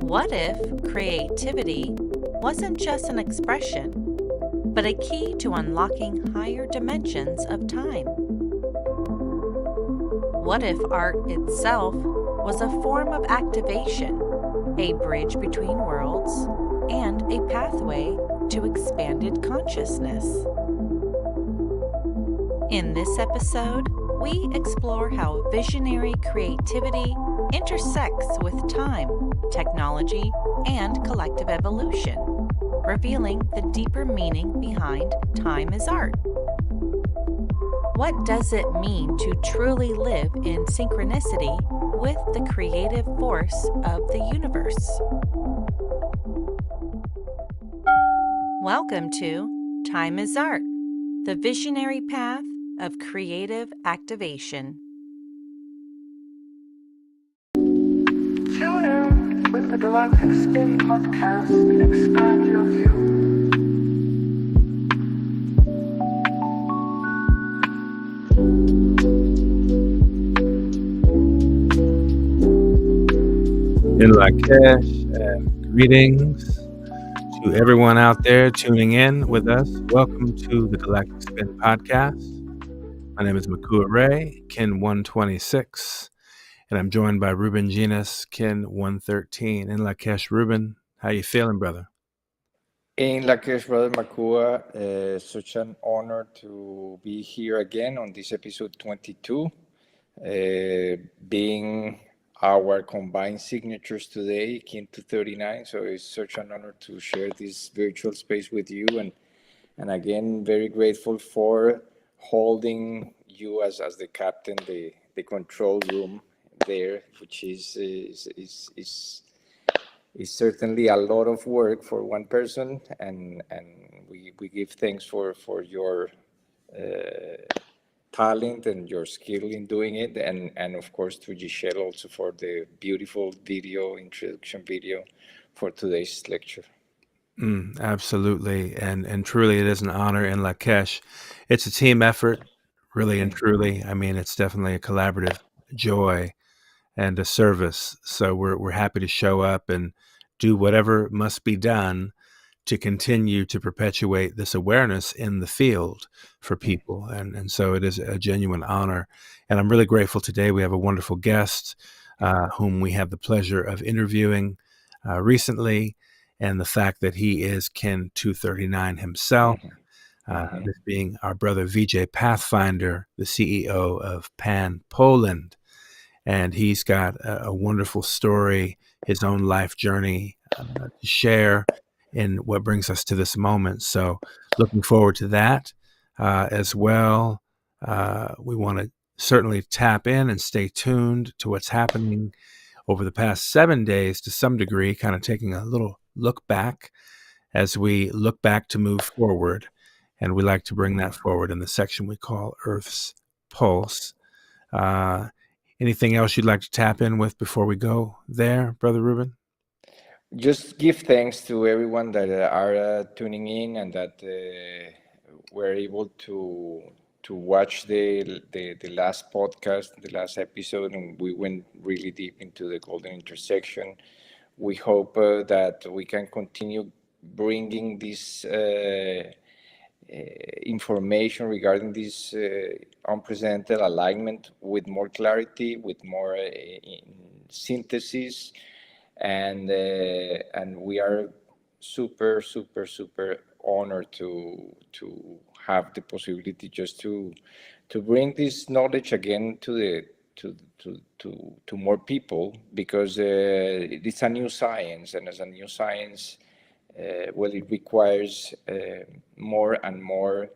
What if creativity wasn't just an expression, but a key to unlocking higher dimensions of time? What if art itself was a form of activation, a bridge between worlds, and a pathway to expanded consciousness? In this episode, we explore how visionary creativity intersects with time, technology, and collective evolution, revealing the deeper meaning behind time is art. What does it mean to truly live in synchronicity with the creative force of the universe? Welcome to Time is Art, the visionary path of creative activation. Tune in with the Galactic Spin podcast and expand your view. In Lakesh, and greetings to everyone out there tuning in with us. Welcome to the Galactic Spin podcast. My name is Mikuak Rai, Kin 126, and I'm joined by Ruben Llinás, Kin 113. In Lakesh, Ruben, how you feeling, brother? In Lakesh, brother Makua, such an honor to be here again on this episode 22, being our combined signatures today, Kin 239. So it's such an honor to share this virtual space with you, and again, very grateful for holding you as the captain, the control room there, which is certainly a lot of work for one person, and we give thanks for your talent and your skill in doing it, and of course to Giselle also for the beautiful introduction video for today's lecture. Absolutely, and truly it is an honor in Lakesh. It's a team effort, really and truly. I mean, it's definitely a collaborative joy and a service. So we're happy to show up and do whatever must be done to continue to perpetuate this awareness in the field for people. And so it is a genuine honor. And I'm really grateful today. We have a wonderful guest whom we have the pleasure of interviewing recently, and the fact that he is Kin 239 himself, this being our brother VJ Pathfinder, the CEO of P.A.N. Poland. And he's got a wonderful story, his own life journey to share in what brings us to this moment. So looking forward to that as well. We want to certainly tap in and stay tuned to what's happening over the past 7 days to some degree, kind of taking a little look back as we look back to move forward. And we like to bring that forward in the section we call Earth's Pulse. Anything else you'd like to tap in with before we go there, Brother Ruben? Just give thanks to everyone that are tuning in and that were able to watch the last podcast, the last episode, and we went really deep into the golden intersection. We hope that we can continue bringing this information regarding this unprecedented alignment with more clarity, with more synthesis, and we are super honored to have the possibility just to bring this knowledge again to more people, because it's a new science, and as a new science, well, it requires more and more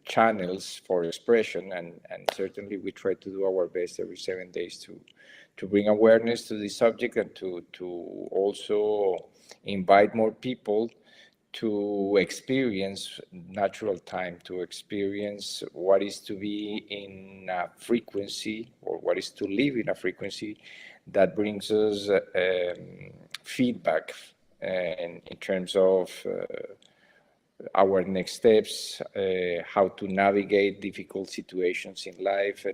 channels for expression, and certainly we try to do our best every 7 days to bring awareness to this subject, and to also invite more people to experience natural time, to experience what is to be in a frequency, or what is to live in a frequency that brings us feedback in terms of our next steps, how to navigate difficult situations in life,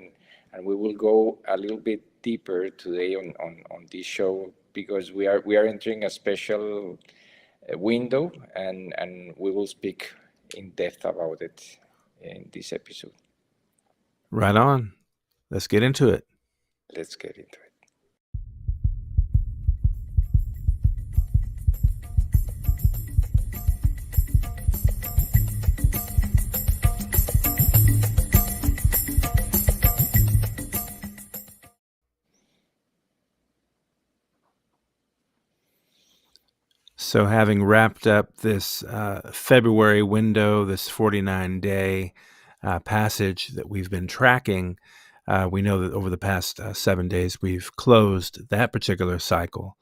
and we will go a little bit deeper today on this show, because we are entering a special window, and we will speak in depth about it in this episode. Right on. Let's get into it. Let's get into it. So having wrapped up this February window, this 49-day passage that we've been tracking, we know that over the past 7 days, we've closed that particular cycle.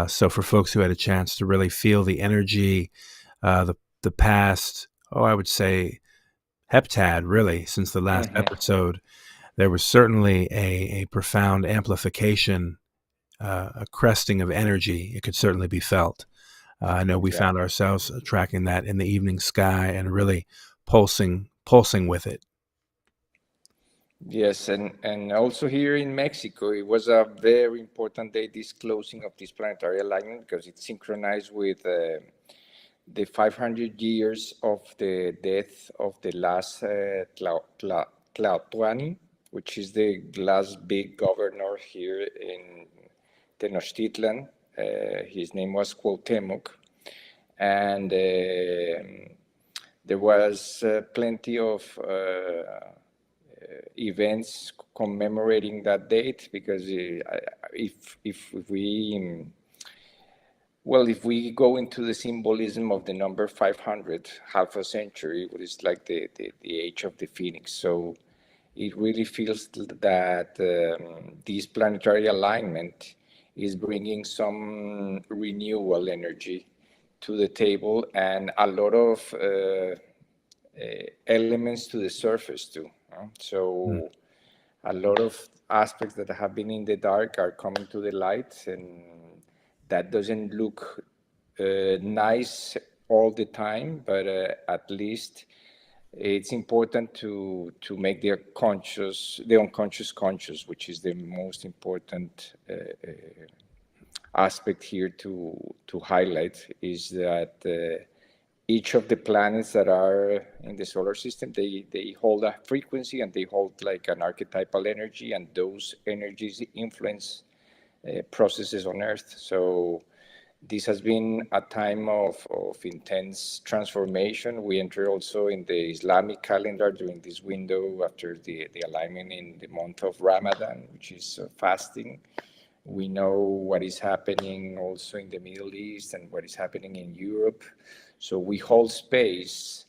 So for folks who had a chance to really feel the energy, the past, I would say heptad, really, since the last episode, there was certainly a profound amplification, a cresting of energy. It could certainly be felt. I know we found ourselves tracking that in the evening sky and really pulsing with it. Yes, and also here in Mexico, it was a very important day, this closing of this planetary alignment, because it synchronized with the 500 years of the death of the last Tlatoani, which is the last big governor here in Tenochtitlan. His name was Cuauhtemoc, and there was plenty of events commemorating that date, because if we go into the symbolism of the number 500, half a century, it is like the age of the phoenix. So it really feels that this planetary alignment is bringing some renewal energy to the table, and a lot of elements to the surface too. So a lot of aspects that have been in the dark are coming to the light, and that doesn't look nice all the time, but at least it's important to make the unconscious conscious, which is the most important aspect here to highlight, is that each of the planets that are in the solar system, they hold a frequency, and they hold like an archetypal energy, and those energies influence processes on Earth. So this has been a time of intense transformation. We enter also in the Islamic calendar during this window after the alignment in the month of Ramadan, which is fasting. We know what is happening also in the Middle East and what is happening in Europe. So we hold space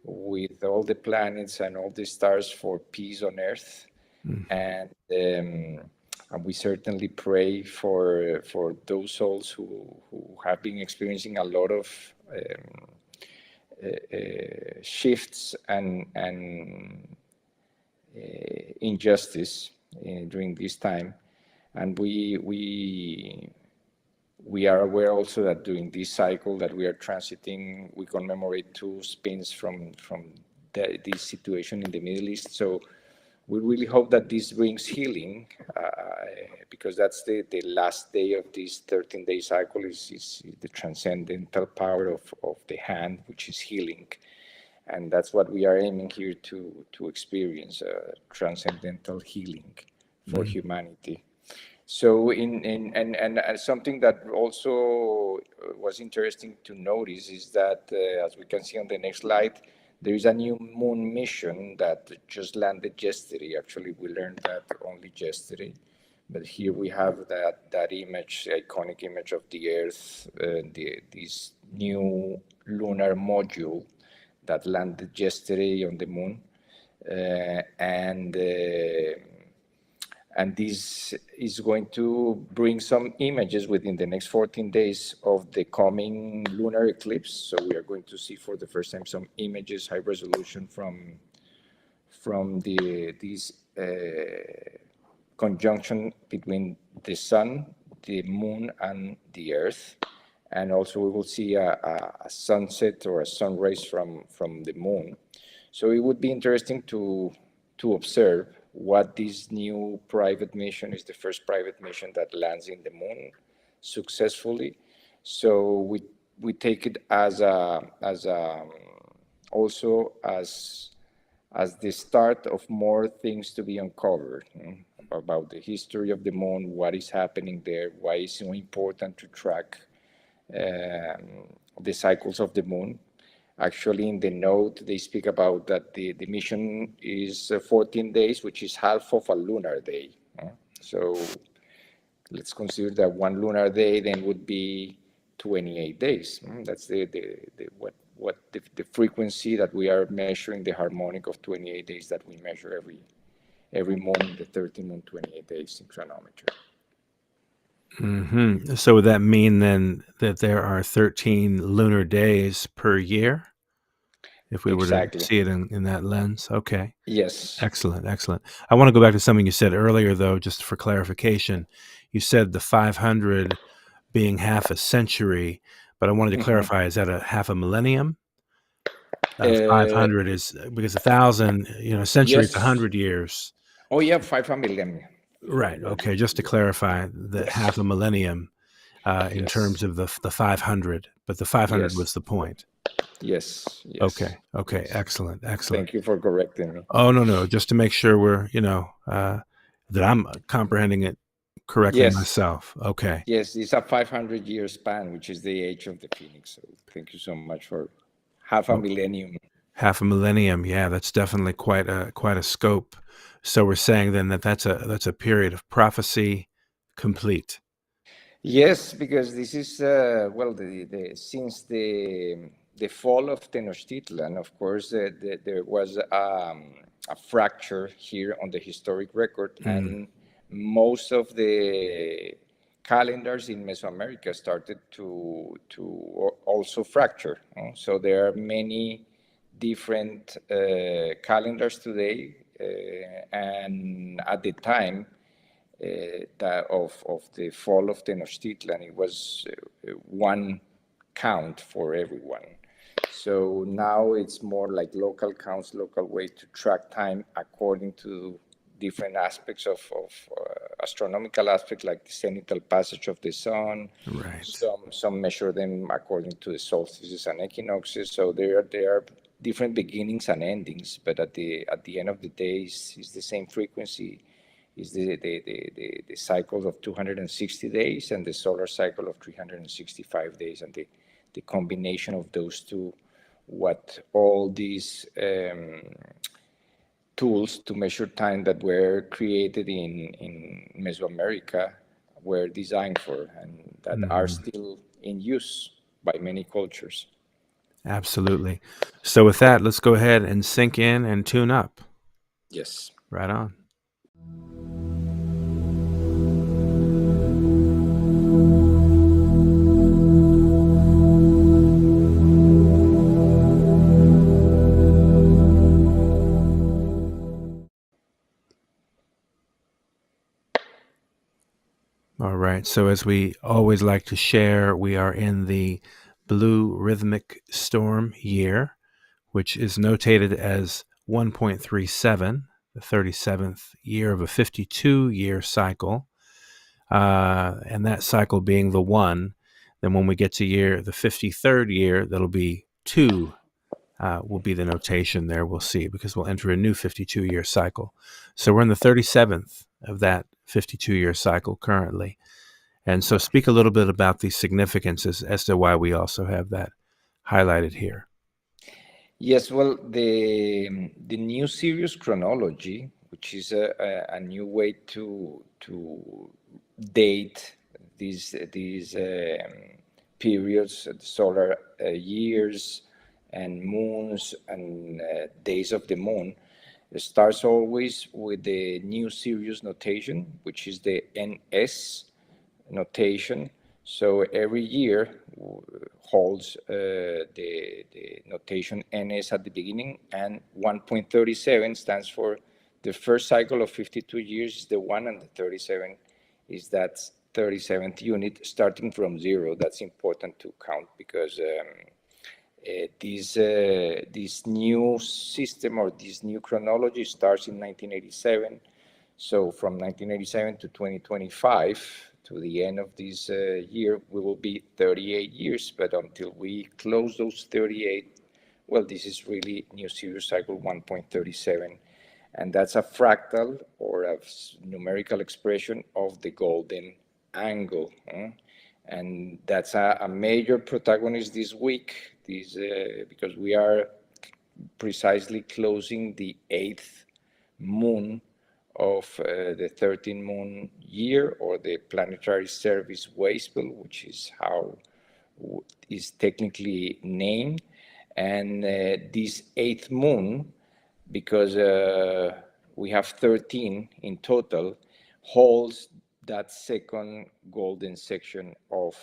with all the planets and all the stars for peace on Earth. And we certainly pray for those souls who have been experiencing a lot of shifts and injustice during this time. And we are aware also that during this cycle that we are transiting, we commemorate 2 spins from this situation in the Middle East. So we really hope that this brings healing, because that's the last day of this 13-day cycle is the transcendental power of the hand, which is healing. And that's what we are aiming here to experience, transcendental healing for humanity. So and something that also was interesting to notice is that, as we can see on the next slide, there is a new moon mission that just landed yesterday. Actually, we learned that only yesterday. But here we have that image, iconic image of the Earth, this new lunar module that landed yesterday on the moon. And this is going to bring some images within the next 14 days of the coming lunar eclipse. So we are going to see for the first time some images, high resolution from this conjunction between the sun, the moon, and the Earth. And also we will see a sunset or a sunrise from the moon. So it would be interesting to observe what this new private mission is, the first private mission that lands in the moon successfully. So we take it as also as the start of more things to be uncovered, about the history of the moon, what is happening there, why it's so important to track the cycles of the moon. Actually, in the note, they speak about that the mission is 14 days, which is half of a lunar day. So let's consider that one lunar day then would be 28 days. That's the frequency that we are measuring, the harmonic of 28 days that we measure every moon, the 13 moon, 28 days in chronometer. So would that mean then that there are 13 lunar days per year? If we were to see it in that lens? Okay. Yes. Excellent. I want to go back to something you said earlier, though, just for clarification. You said the 500 being half a century, but I wanted to clarify, is that a half a millennium? 500 is, because 1,000, a century is 100 years. Oh, yeah, 500 millennium. Right. Okay. Just to clarify, that half a millennium in terms of the 500, but the 500 was the point. Yes. Okay. Yes. Excellent. Thank you for correcting me. Oh, no. Just to make sure we're, that I'm comprehending it correctly myself. Okay. Yes, it's a 500-year span, which is the age of the Phoenix. So thank you so much for half a millennium. Half a millennium. Yeah, that's definitely quite a scope. So we're saying then that's a period of prophecy complete. Yes, because this is since the fall of Tenochtitlan, of course, there was a fracture here on the historic record, and most of the calendars in Mesoamerica started to also fracture. So there are many different calendars today, and at the time of the fall of Tenochtitlan, it was one count for everyone. So now it's more like local counts, local way to track time according to different aspects of astronomical aspects, like the zenithal passage of the sun. Right. Some measure them according to the solstices and equinoxes. So there are different beginnings and endings, but at the end of the day, it's the same frequency. Is the cycles of 260 days and the solar cycle of 365 days, and the combination of those two, what all these tools to measure time that were created in Mesoamerica were designed for, and that are still in use by many cultures. Absolutely. So with that, let's go ahead and sync in and tune up. Yes. Right on. All right. So as we always like to share, we are in the Blue Rhythmic Storm year, which is notated as 1.37, the 37th year of a 52-year cycle, and that cycle being the 1. Then when we get to the 53rd year, that'll be 2, will be the notation there, we'll see, because we'll enter a new 52-year cycle. So we're in the 37th of that 52-year cycle currently. And so speak a little bit about the significances as to why we also have that highlighted here. Yes, well, the new Sirius chronology, which is a new way to date these periods, solar years and moons and days of the moon, it starts always with the new Sirius notation, which is the NS notation. So every year holds the notation NS at the beginning, and 1.37 stands for the first cycle of 52 years is the 1, and the 37 is that 37th unit starting from 0. That's important to count because this new system or this new chronology starts in 1987. So from 1987 to 2025, to the end of this year, we will be 38 years. But until we close those 38, well, this is really new Sirius cycle 1.37. And that's a fractal or a numerical expression of the golden angle. And that's a major protagonist this week, because we are precisely closing the 8th moon of the 13th moon year, or the planetary service wayspell, which is how is technically named. And this 8th moon, because we have 13 in total, holds that second golden section of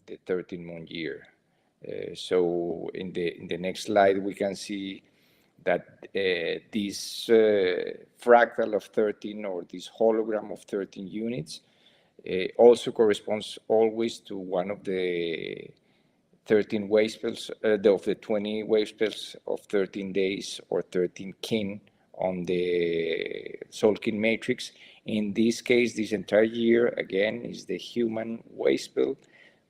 the 13th moon year. So in the next slide, we can see that this fractal of 13, or this hologram of 13 units, also corresponds always to one of the 13 wayspells, of the 20 wayspells of 13 days, or 13 kin on the soul kin matrix. In this case, this entire year, again, is the human wayspell.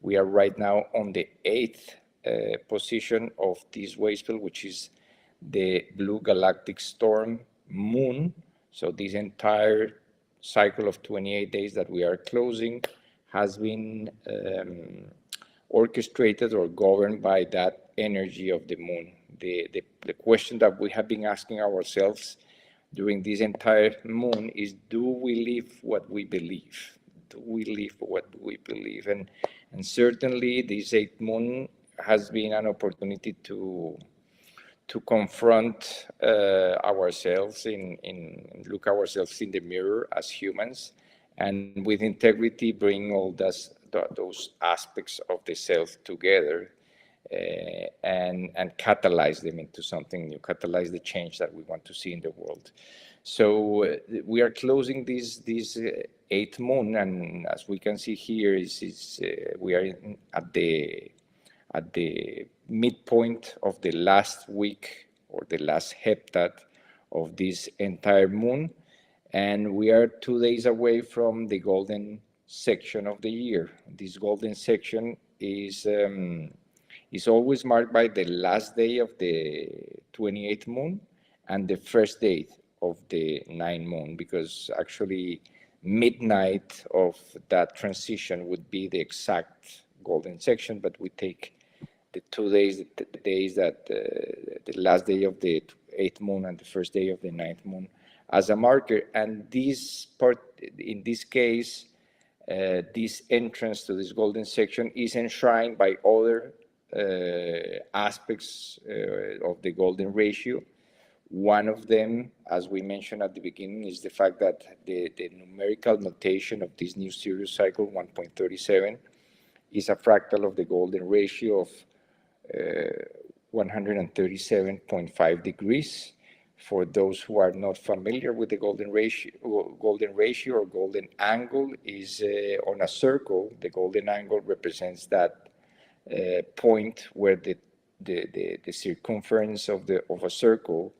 We are right now on the 8th position of this wayspell, which is the blue galactic storm moon. So this entire cycle of 28 days that we are closing has been orchestrated or governed by that energy of the moon. The question that we have been asking ourselves during this entire moon is, do we live what we believe? Do we live what we believe? And certainly this 8th moon has been an opportunity to confront ourselves, look ourselves in the mirror as humans, and with integrity bring all those aspects of the self together, and catalyze them into something new, catalyze the change that we want to see in the world. So we are closing this 8th moon, and as we can see here, we are at the midpoint of the last week, or the last heptad of this entire moon, and we are 2 days away from the golden section of the year. This golden section is always marked by the last day of the 28th moon and the first day of the 9th moon, because actually midnight of that transition would be the exact golden section, but we take the 2 days, the days that the last day of the 8th moon and the first day of the 9th moon as a marker. And this part, in this case, this entrance to this golden section is enshrined by other aspects of the golden ratio. One of them, as we mentioned at the beginning, is the fact that the numerical notation of this new Sirius cycle 1.37 is a fractal of the golden ratio of 137.5 degrees. For those who are not familiar with the golden ratio or golden angle, is on a circle. The golden angle represents that point where the circumference of a circle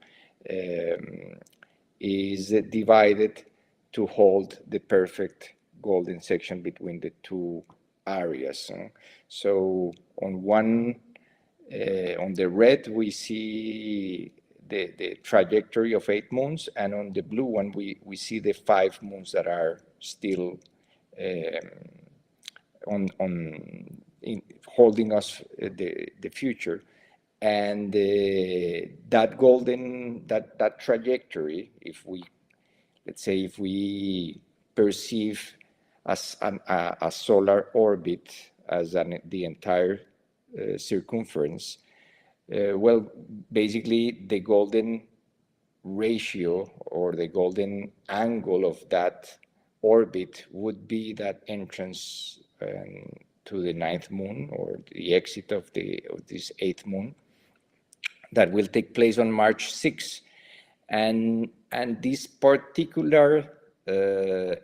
is divided to hold the perfect golden section between the two areas. So on the red we see the trajectory of 8 moons, and on the blue one we see the 5 moons that are still holding us the future. And that trajectory, if we perceive as a solar orbit as the entire circumference, well, basically the golden ratio or the golden angle of that orbit would be that entrance to the 9th moon, or the exit of this 8th moon, that will take place on March 6th. And this particular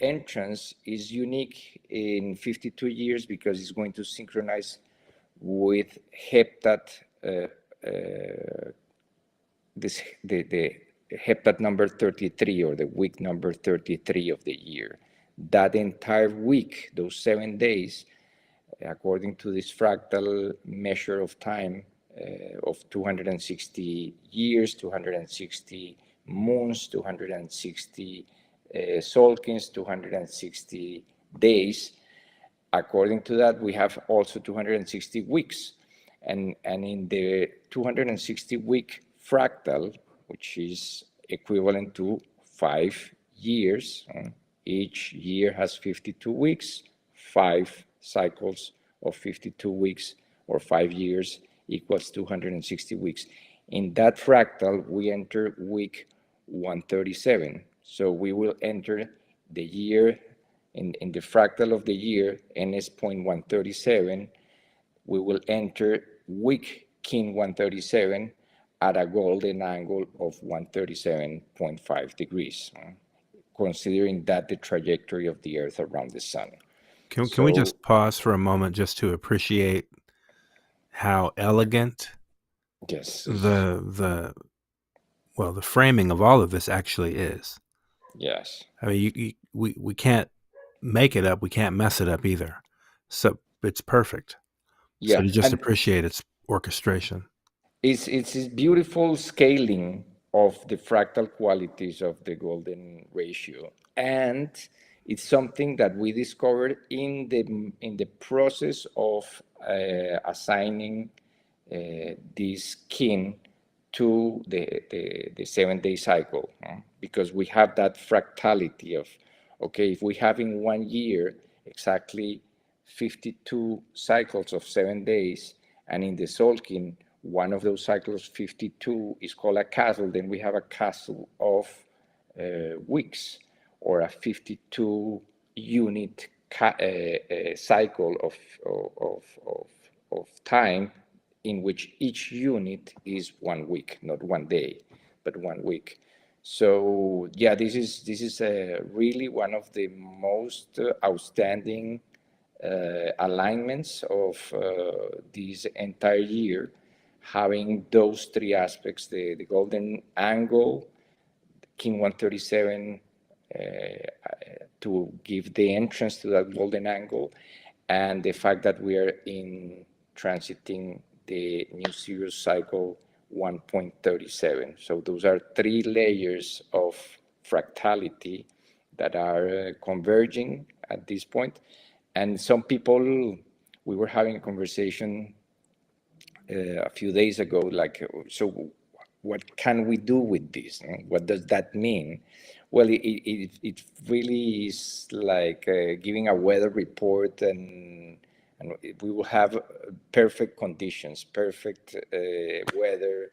entrance is unique in 52 years because it's going to synchronize with heptad the heptad number 33, or the week number 33 of the year. That entire week, those 7 days, according to this fractal measure of time of 260 years, 260 moons, 260 Solkins, 260 days. According to that, we have also 260 weeks. And in the 260 week fractal, which is equivalent to 5 years, each year has 52 weeks, 5 cycles of 52 weeks or 5 years equals 260 weeks. In that fractal, we enter week 137. So we will enter the year in the fractal of the year, ns.137, we will enter week kin 137 at a golden angle of 137.5 degrees, considering that the trajectory of the Earth around the Sun. Can we just pause for a moment just to appreciate how elegant the framing of all of this actually is? Yes. I mean, we can't make it up. We can't mess it up either. So it's perfect. Yeah. So to just appreciate its orchestration. It's this beautiful scaling of the fractal qualities of the golden ratio. And it's something that we discovered in the process of assigning this kin to the 7-day cycle, because we have that fractality of, okay, if we have in 1 year exactly 52 cycles of 7 days, and in the Solkin, one of those cycles, 52, is called a castle, then we have a castle of weeks, or a 52 unit cycle of time, in which each unit is 1 week, not 1 day, but 1 week. So yeah, this is really one of the most outstanding alignments of this entire year, having those 3 aspects: the golden angle, kin 137, to give the entrance to that golden angle, and the fact that we are transiting the new Sirius cycle 1.37. So those are 3 layers of fractality that are converging at this point. And some people, we were having a conversation a few days ago, like, so what can we do with this? What does that mean? Well, it really is like giving a weather report, and we will have perfect conditions, perfect weather,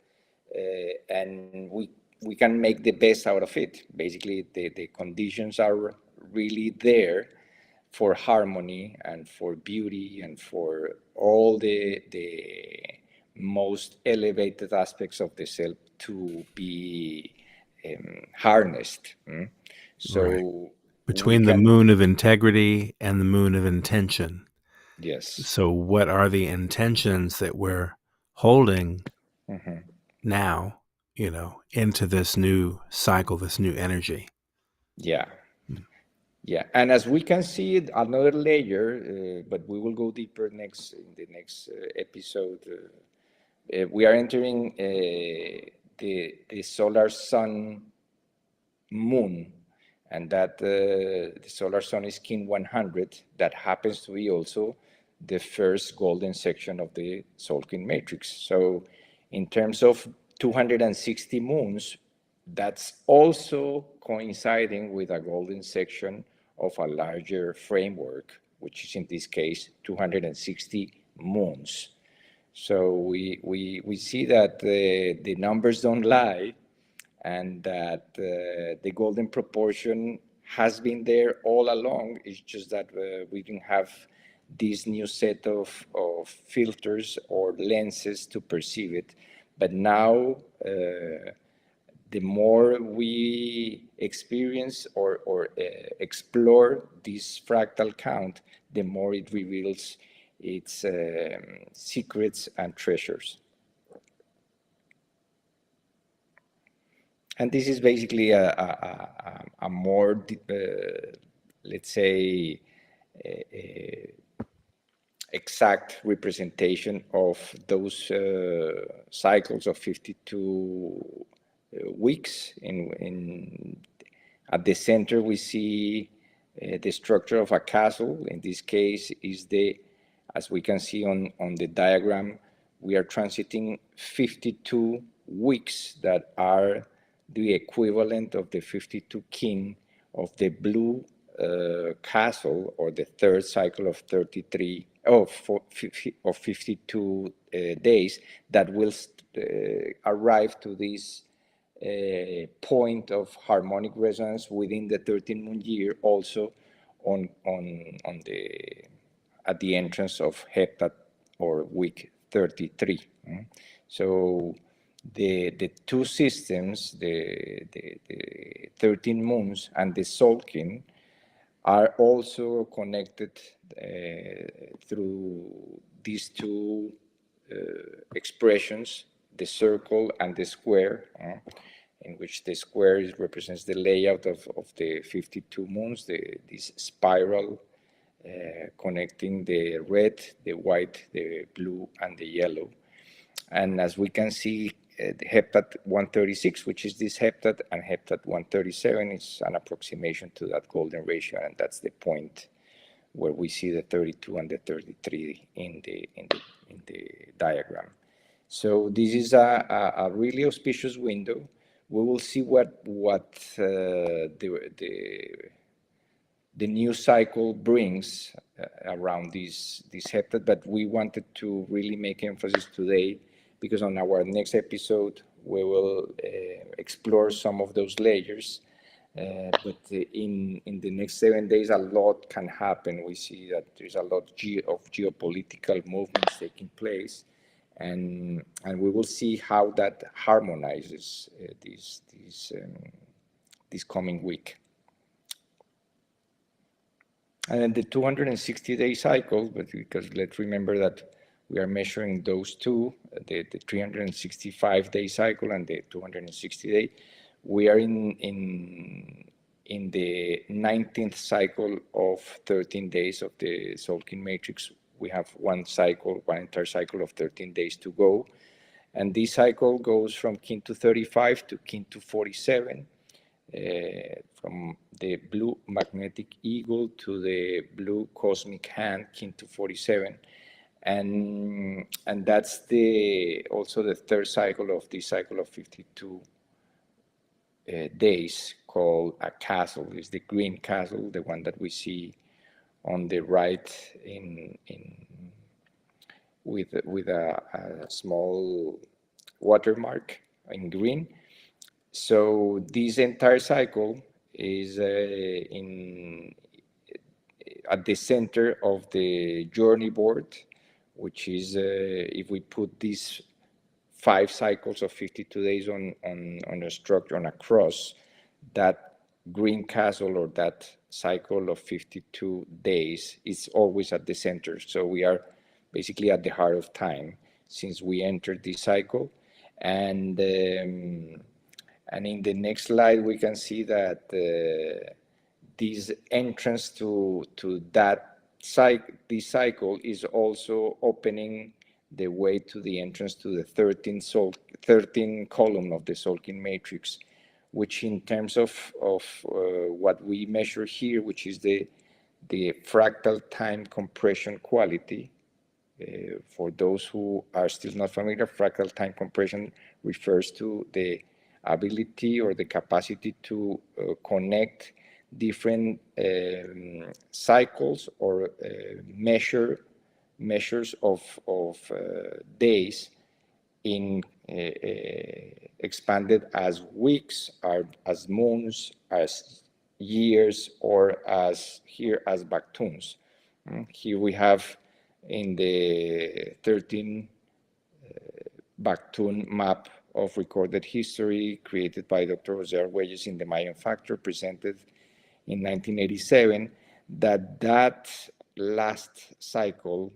and we can make the best out of it. Basically, the conditions are really there for harmony and for beauty and for all the most elevated aspects of the self to be harnessed. So right. Between the moon of integrity and the moon of intention. Yes. So what are the intentions that we're holding now, into this new cycle, this new energy? Yeah. Yeah, and as we can see it, another layer, but we will go deeper in the next episode. We are entering the solar sun moon, and that the solar sun is kin 100. That happens to be also the first golden section of the Solkin matrix. So in terms of 260 moons, that's also coinciding with a golden section of a larger framework, which is in this case 260 moons. So we see that the numbers don't lie, and that the golden proportion has been there all along. It's just that we didn't have this new set of filters or lenses to perceive it. But now, the more we experience or explore this fractal count, the more it reveals its secrets and treasures. And this is basically a more, let's say, exact representation of those cycles of 52 weeks. At the center, we see the structure of a castle. In this case, is as we can see on the diagram, we are transiting 52 weeks that are the equivalent of the 52 kin of the blue castle, or the third cycle of 52 days, that will arrive to this point of harmonic resonance within the 13 moon year, also at the entrance of heptad, or week 33. So the two systems, the 13 moons and the Solkin, are also connected through these two expressions, the circle and the square, in which the square represents the layout of the 52 moons, this spiral connecting the red, the white, the blue, and the yellow. And as we can see, the heptad 136, which is this heptad, and heptad 137 is an approximation to that golden ratio, and that's the point where we see the 32 and the 33 in the diagram. So this is a really auspicious window. We will see what the new cycle brings around this heptad, but we wanted to really make emphasis today, because on our next episode, we will explore some of those layers. But in the next 7 days, a lot can happen. We see that there's a lot of geopolitical movements taking place, and we will see how that harmonizes this coming week. And then the 260-day cycle, but because let's remember that we are measuring those two, the 365-day cycle and the 260-day. We are in the 19th cycle of 13 days of the Solkin matrix. We have one entire cycle of 13 days to go. And this cycle goes from kin to 35 to kin to 47. From the blue magnetic eagle to the blue cosmic hand, kin to 47. And that's also the third cycle of this cycle of 52 days, called a castle. It's the green castle, the one that we see on the right with a small watermark in green. So this entire cycle is at the center of the journey board, which is, if we put these 5 cycles of 52 days on a structure, on a cross, that green castle, or that cycle of 52 days, is always at the center. So we are basically at the heart of time since we entered this cycle. And in the next slide, we can see that this entrance to this cycle is also opening the way to the entrance to the 13th column of the Solkin matrix, which in terms of what we measure here, which is the fractal time compression quality. For those who are still not familiar, fractal time compression refers to the ability or the capacity to connect different cycles or measures of days in expanded as weeks, as moons, as years, or as Baktuns. Here we have in the 13 Baktun map of recorded history created by Dr. Jose Arguelles in the Mayan Factor, presented in 1987, that last cycle,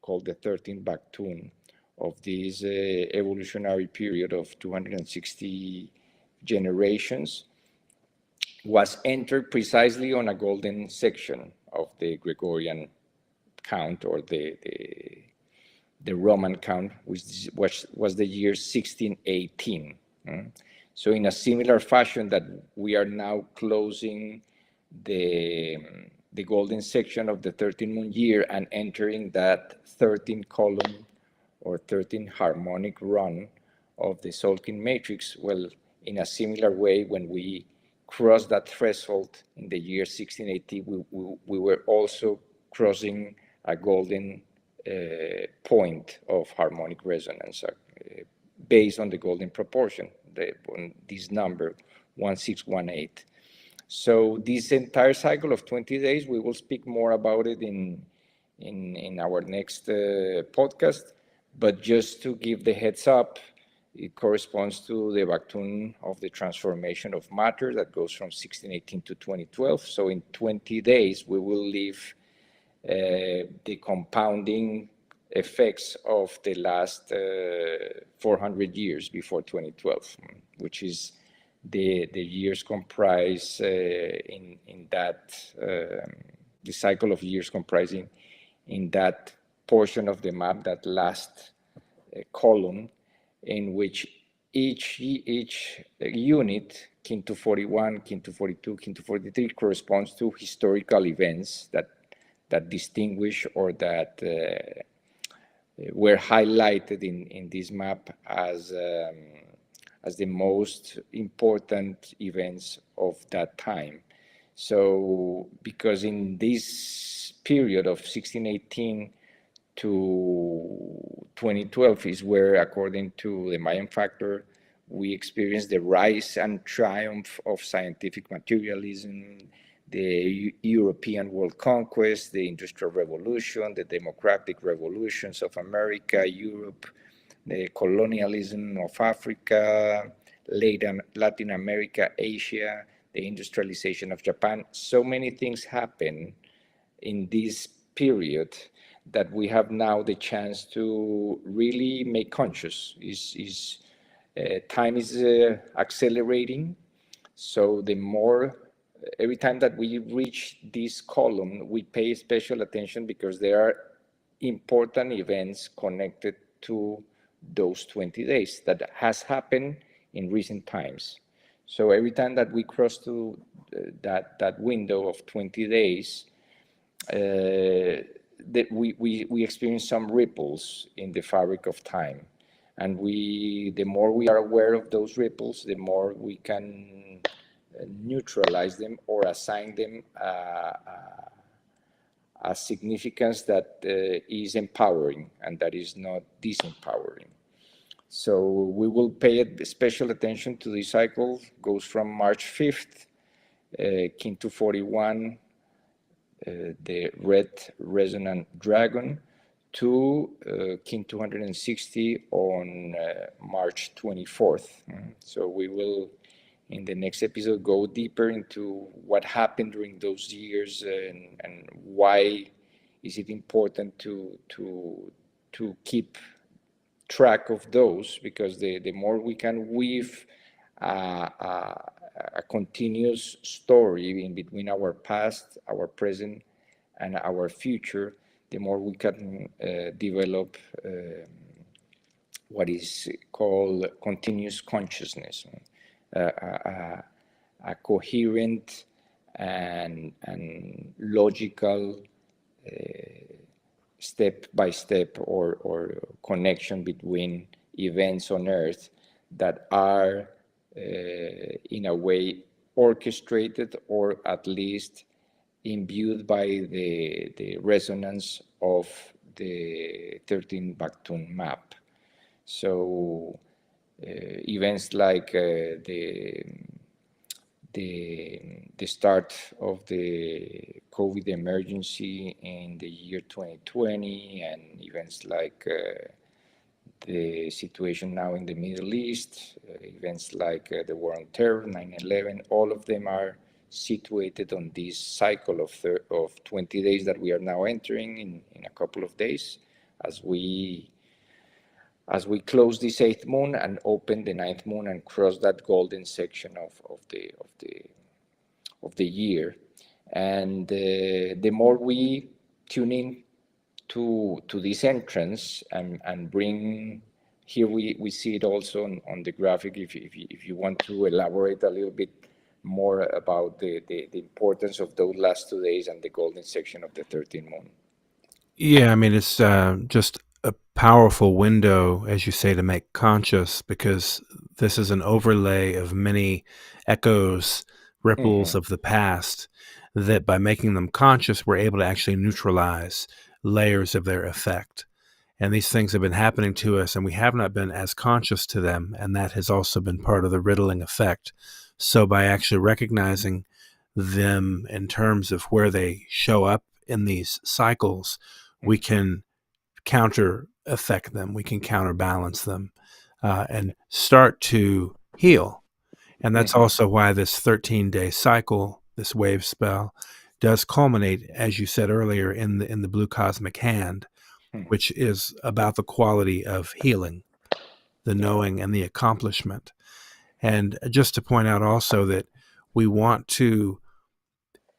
called the 13 Baktun, of this evolutionary period of 260 generations, was entered precisely on a golden section of the Gregorian count, or the Roman count, which was the year 1618. So in a similar fashion that we are now closing the golden section of the 13 moon year and entering that 13 column or 13 harmonic run of the Solkin matrix, well, in a similar way, when we crossed that threshold in the year 1680, we were also crossing a golden point of harmonic resonance based on the golden proportion, on this number 1618. So this entire cycle of 20 days, we will speak more about it in our next podcast. But just to give the heads up, it corresponds to the Baktun of the transformation of matter that goes from 1618 to 2012. So in 20 days, we will leave the compounding effects of the last 400 years before 2012, which is the years comprise in that, the cycle of years comprising in that portion of the map, that last column, in which each unit, kin to 41, kin to 42, kin to 43, corresponds to historical events that distinguish or that were highlighted in this map as the most important events of that time. So, because in this period of 1618 to 2012 is where, according to the Mayan factor, we experienced the rise and triumph of scientific materialism, the European world conquest, the Industrial Revolution, the democratic revolutions of America, Europe, the colonialism of Africa, Latin America, Asia, the industrialization of Japan. So many things happen in this period that we have now the chance to really make conscious. Time is accelerating, so the more, every time that we reach this column, we pay special attention because there are important events connected to those 20 days that has happened in recent times. So every time that we cross to that window of 20 days, that we experience some ripples in the fabric of time. And the more we are aware of those ripples, the more we can neutralize them or assign them a significance that is empowering and that is not disempowering. So we will pay special attention to this cycle. Goes from March 5th, kin to 41, the red resonant dragon, to kin 260 on March 24th. So we will, in the next episode, go deeper into what happened during those years and why is it important to keep track of those, because the more we can weave a continuous story in between our past, our present, and our future, the more we can develop what is called continuous consciousness, a coherent and logical step-by-step or connection between events on Earth that are in a way orchestrated or at least imbued by the resonance of the 13 Baktun map. So events like the start of the COVID emergency in the year 2020, and events like the situation now in the Middle East, events like the war on terror, 9/11, all of them are situated on this cycle of 20 days that we are now entering in a couple of days, as we as we close this 8th moon and open the 9th moon and cross that golden section of the year. And the more we tune in to this entrance and bring, here we see it also on the graphic, if you want to elaborate a little bit more about the importance of those last 2 days and the golden section of the 13th moon. Yeah, I mean, it's just a powerful window, as you say, to make conscious, because this is an overlay of many echoes, ripples of the past, that by making them conscious, we're able to actually neutralize layers of their effect. And these things have been happening to us, and we have not been as conscious to them, and that has also been part of the riddling effect. So by actually recognizing them in terms of where they show up in these cycles, we can counter affect them, we can counterbalance them, and start to heal. And that's also why this 13-day cycle, this wave spell, does culminate, as you said earlier, in the blue cosmic hand, which is about the quality of healing, the knowing and the accomplishment. And just to point out also that we want to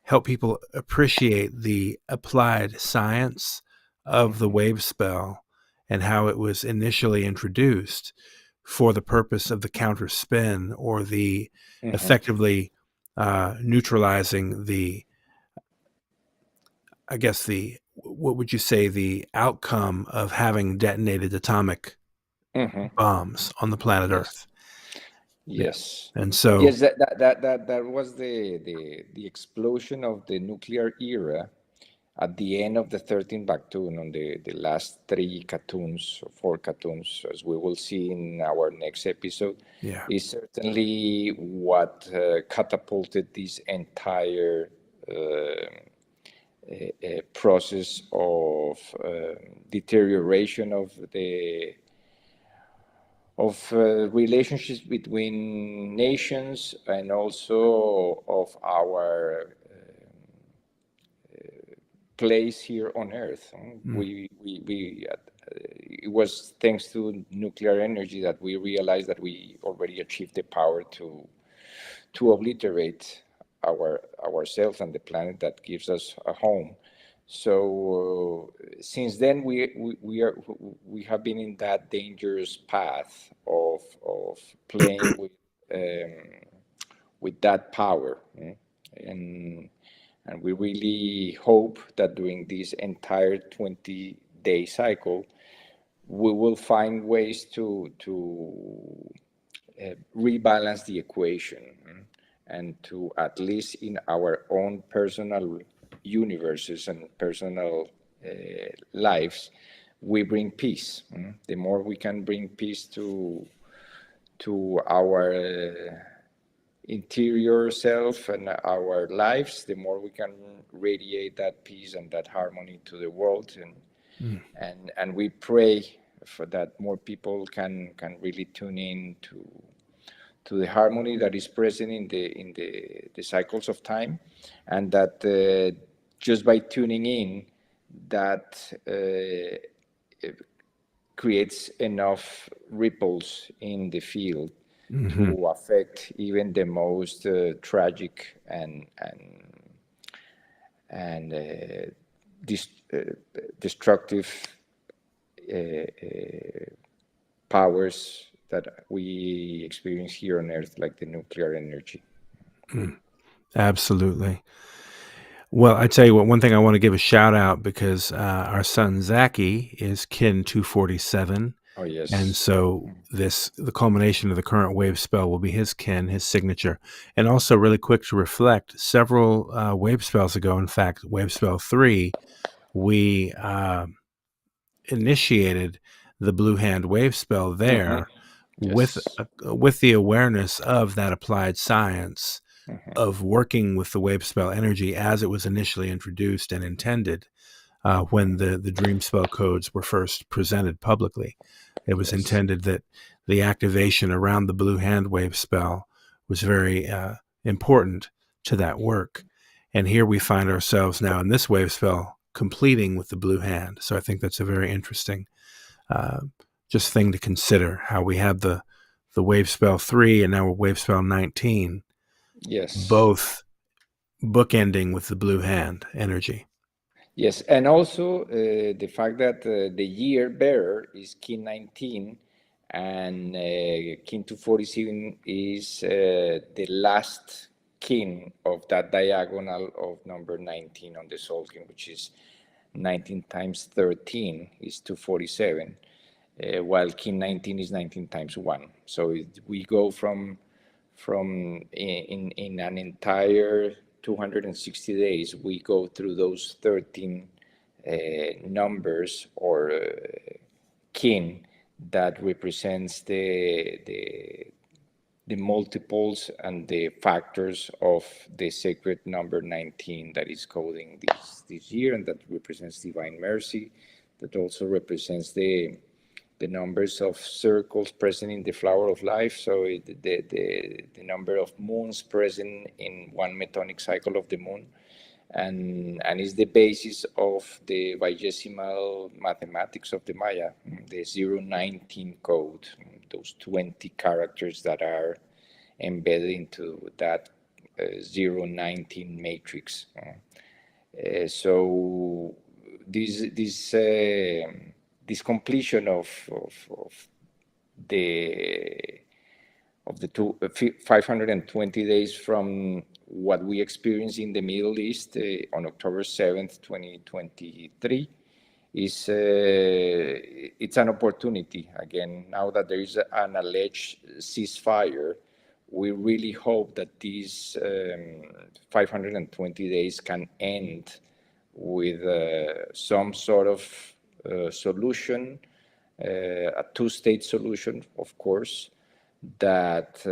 help people appreciate the applied science of the wave spell and how it was initially introduced for the purpose of the counter spin, or the effectively neutralizing the, I guess, what would you say, the outcome of having detonated atomic bombs on the planet Earth. Yes. And so yes, that was the explosion of the nuclear era at the end of the 13th Bactoon, on the last 3 cartoons, or 4 cartoons, as we will see in our next episode, is certainly what catapulted this entire process of deterioration of relationships between nations, and also of our place here on Earth. It was thanks to nuclear energy that we realized that we already achieved the power to obliterate ourselves and the planet that gives us a home. So since then, we have been in that dangerous path of playing with that power, and we really hope that during this entire 20-day cycle, we will find ways to rebalance the equation, and to, at least in our own personal universes and personal lives, we bring peace. The more we can bring peace to our interior self and our lives, the more we can radiate that peace and that harmony to the world. And we pray for that more people can really tune in to the harmony that is present in the cycles of time, and that just by tuning in, that creates enough ripples in the field to affect even the most tragic and destructive powers that we experience here on Earth, like the nuclear energy. Absolutely. Well, I tell you what, one thing I want to give a shout out, because our son Zachy is kin 247. Oh, yes. And so the culmination of the current wave spell will be his kin, his signature. And also, really quick to reflect, several wave spells ago, in fact, wave spell 3, we initiated the blue hand wave spell there. With the awareness of that applied science of working with the wave spell energy as it was initially introduced and intended when the dream spell codes were first presented publicly. It was intended that the activation around the blue hand wave spell was very important to that work. And here we find ourselves now in this wave spell completing with the blue hand. So I think that's a very interesting just thing to consider, how we have the wave spell 3 and now we're wave spell 19. Yes. Both bookending with the blue hand energy. Yes, and also the fact that the year bearer is kin 19 and kin 247 is the last kin of that diagonal of number 19 on the soul kin, which is 19 times 13 is 247, while kin 19 is 19 times 1. So we go from in an entire 260 days, we go through those 13 numbers or kin that represents the multiples and the factors of the sacred number 19 that is coding this year, and that represents divine mercy, that also represents the numbers of circles present in the flower of life. So the number of moons present in one metonic cycle of the moon, and is the basis of the vigesimal mathematics of the Maya, the 019 code, those 20 characters that are embedded into that 019 matrix. So this completion of the 520 days from what we experienced in the Middle East on October 7th, 2023 is it's an opportunity. Again, now that there is an alleged ceasefire, we really hope that these 520 days can end with some sort of solution, a two-state solution, of course, that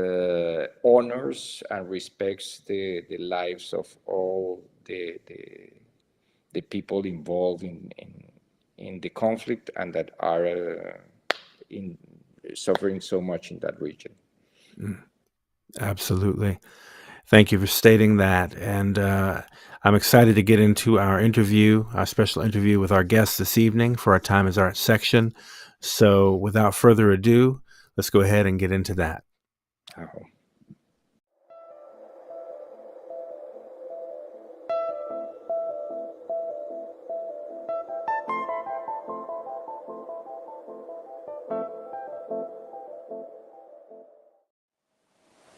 honors and respects the lives of all the people involved in the conflict and that are suffering so much in that region. Absolutely. Thank you for stating that. And I'm excited to get into our interview, our special interview with our guests this evening for our Time is Art section. So without further ado, let's go ahead and get into that.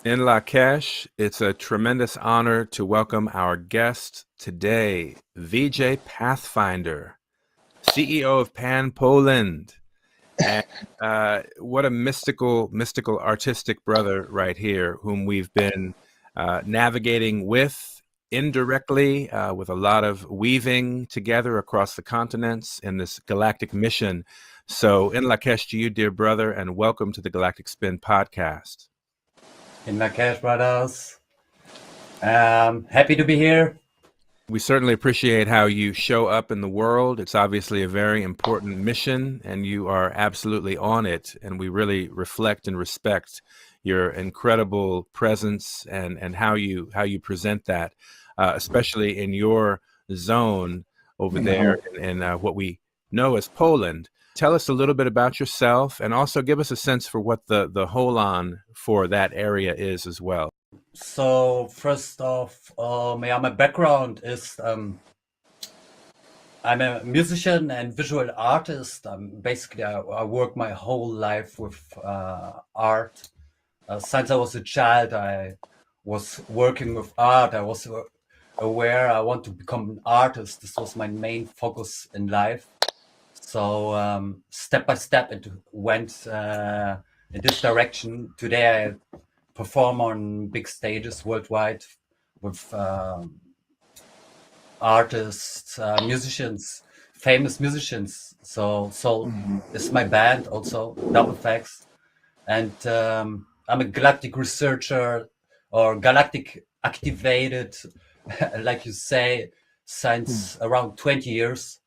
In Lakesh, it's a tremendous honor to welcome our guest today, VJ Pathfinder, CEO of P.A.N. Poland. And what a mystical, artistic brother right here, whom we've been navigating with indirectly, with a lot of weaving together across the continents in this galactic mission. So, in Lakesh to you, dear brother, and welcome to the Galactic Spin podcast. In Lakesh, brothers. Happy to be here. We certainly appreciate how you show up in the world. It's obviously a very important mission, and you are absolutely on it. And we really reflect and respect your incredible presence and how you present that, especially in your zone over there in what we know as Poland. Tell us a little bit about yourself, and also give us a sense for what the holon for that area is as well. So first off, my background is I'm a musician and visual artist. Basically, I work my whole life with art. Since I was a child, I was working with art. I was aware I want to become an artist. This was my main focus in life. So step by step, it went in this direction. Today, I perform on big stages worldwide with artists, musicians, famous musicians. So is my band also, Double Facts. And I'm a galactic researcher or galactic activated, like you say, since around 20 years.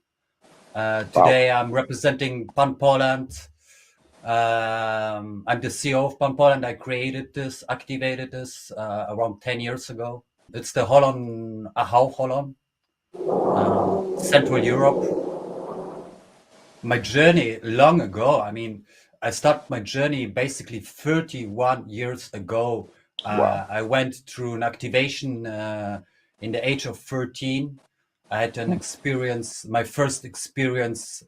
Today I'm representing P.A.N. Poland. I'm the CEO of P.A.N. Poland. I created this, activated this around 10 years ago. It's the Holon, Ahau Holon, Central Europe. my journey long ago. I mean, I started my journey basically 31 years ago. Wow. I went through an activation in the age of 13. I had an experience, my first experience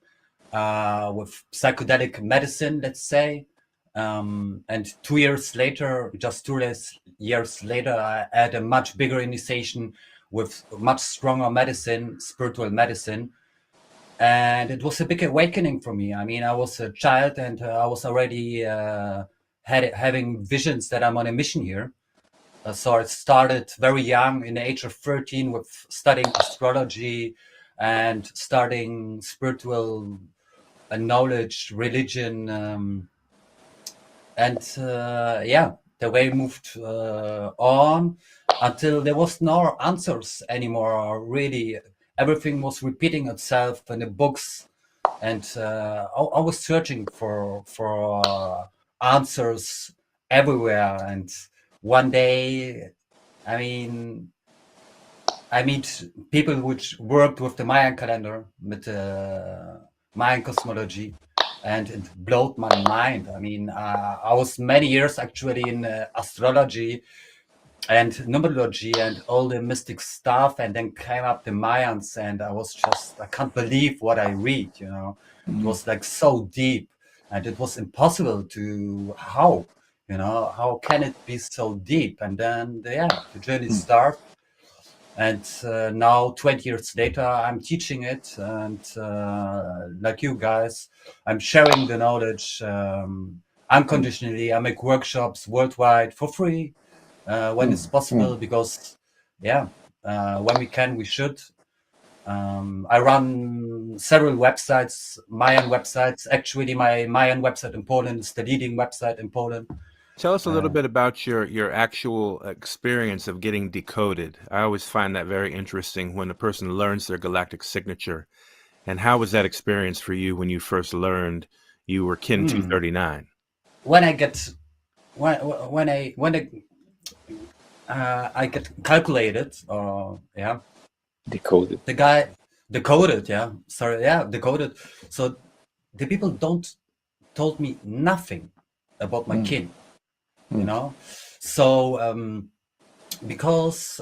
with psychedelic medicine, let's say. And 2 years later, just 2 years later, I had a much bigger initiation with much stronger medicine, spiritual medicine. And it was a big awakening for me. I mean, I was a child and I was already having visions that I'm on a mission here. So I started very young, in the age of 13, with studying astrology and studying spiritual knowledge, religion, and the way moved on until there was no answers anymore. Really, everything was repeating itself in the books, and I was searching for answers everywhere. And one day, I mean, I meet people which worked with the Mayan calendar, with Mayan cosmology, and it blew my mind. I mean, I was many years actually in astrology and numerology and all the mystic stuff, and then came up the Mayans, and I can't believe what I read, you know. It was like so deep, and it was impossible to, how can it be so deep? And then, the journey started. And now 20 years later, I'm teaching it, and like you guys, I'm sharing the knowledge unconditionally. I make workshops worldwide for free when it's possible, because when we can, we should. I run several websites, Mayan websites. Actually, my Mayan website in Poland is the leading website in Poland. Tell us a little bit about your actual experience of getting decoded. I always find that very interesting when a person learns their galactic signature. And how was that experience for you when you first learned you were kin 239? When I get I get calculated, Decoded. the guy decoded, decoded. So the people don't told me nothing about my kin, you know. So because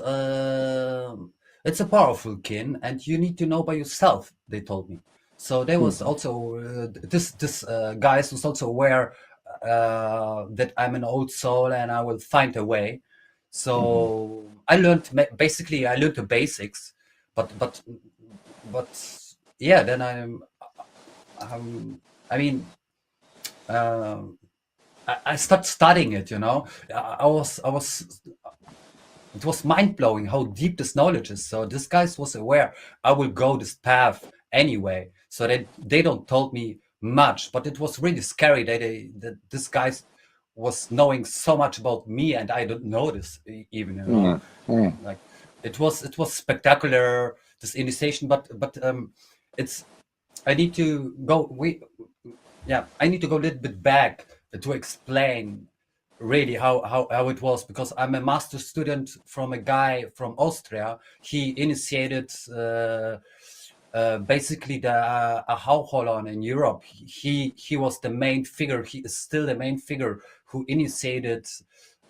it's a powerful kin, and you need to know by yourself, they told me. So there was also this guys was also aware that I'm an old soul and I will find a way. So I learned basically the basics, but then I mean I started studying it, you know. I was it was mind-blowing how deep this knowledge is. So this guy was aware I will go this path anyway. So they don't told me much, but it was really scary that this guy was knowing so much about me, and I don't know this even, you know. Like it was spectacular, this initiation, but it's I need to go I need to go a little bit back to explain really how it was, because I'm a master student from a guy from Austria. He initiated basically the Hauholon in Europe. He was the main figure. He is still the main figure who initiated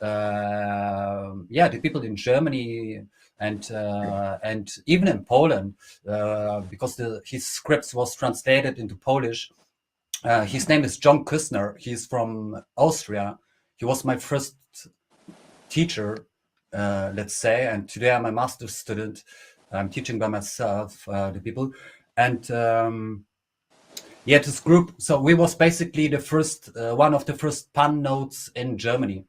the people in Germany and even in Poland, because his scripts was translated into Polish. His name is John Küssner. He's from Austria. He was my first teacher, let's say, and today I'm a master's student. I'm teaching by myself the people, and this group. So we was basically the first one of the first P.A.N nodes in Germany,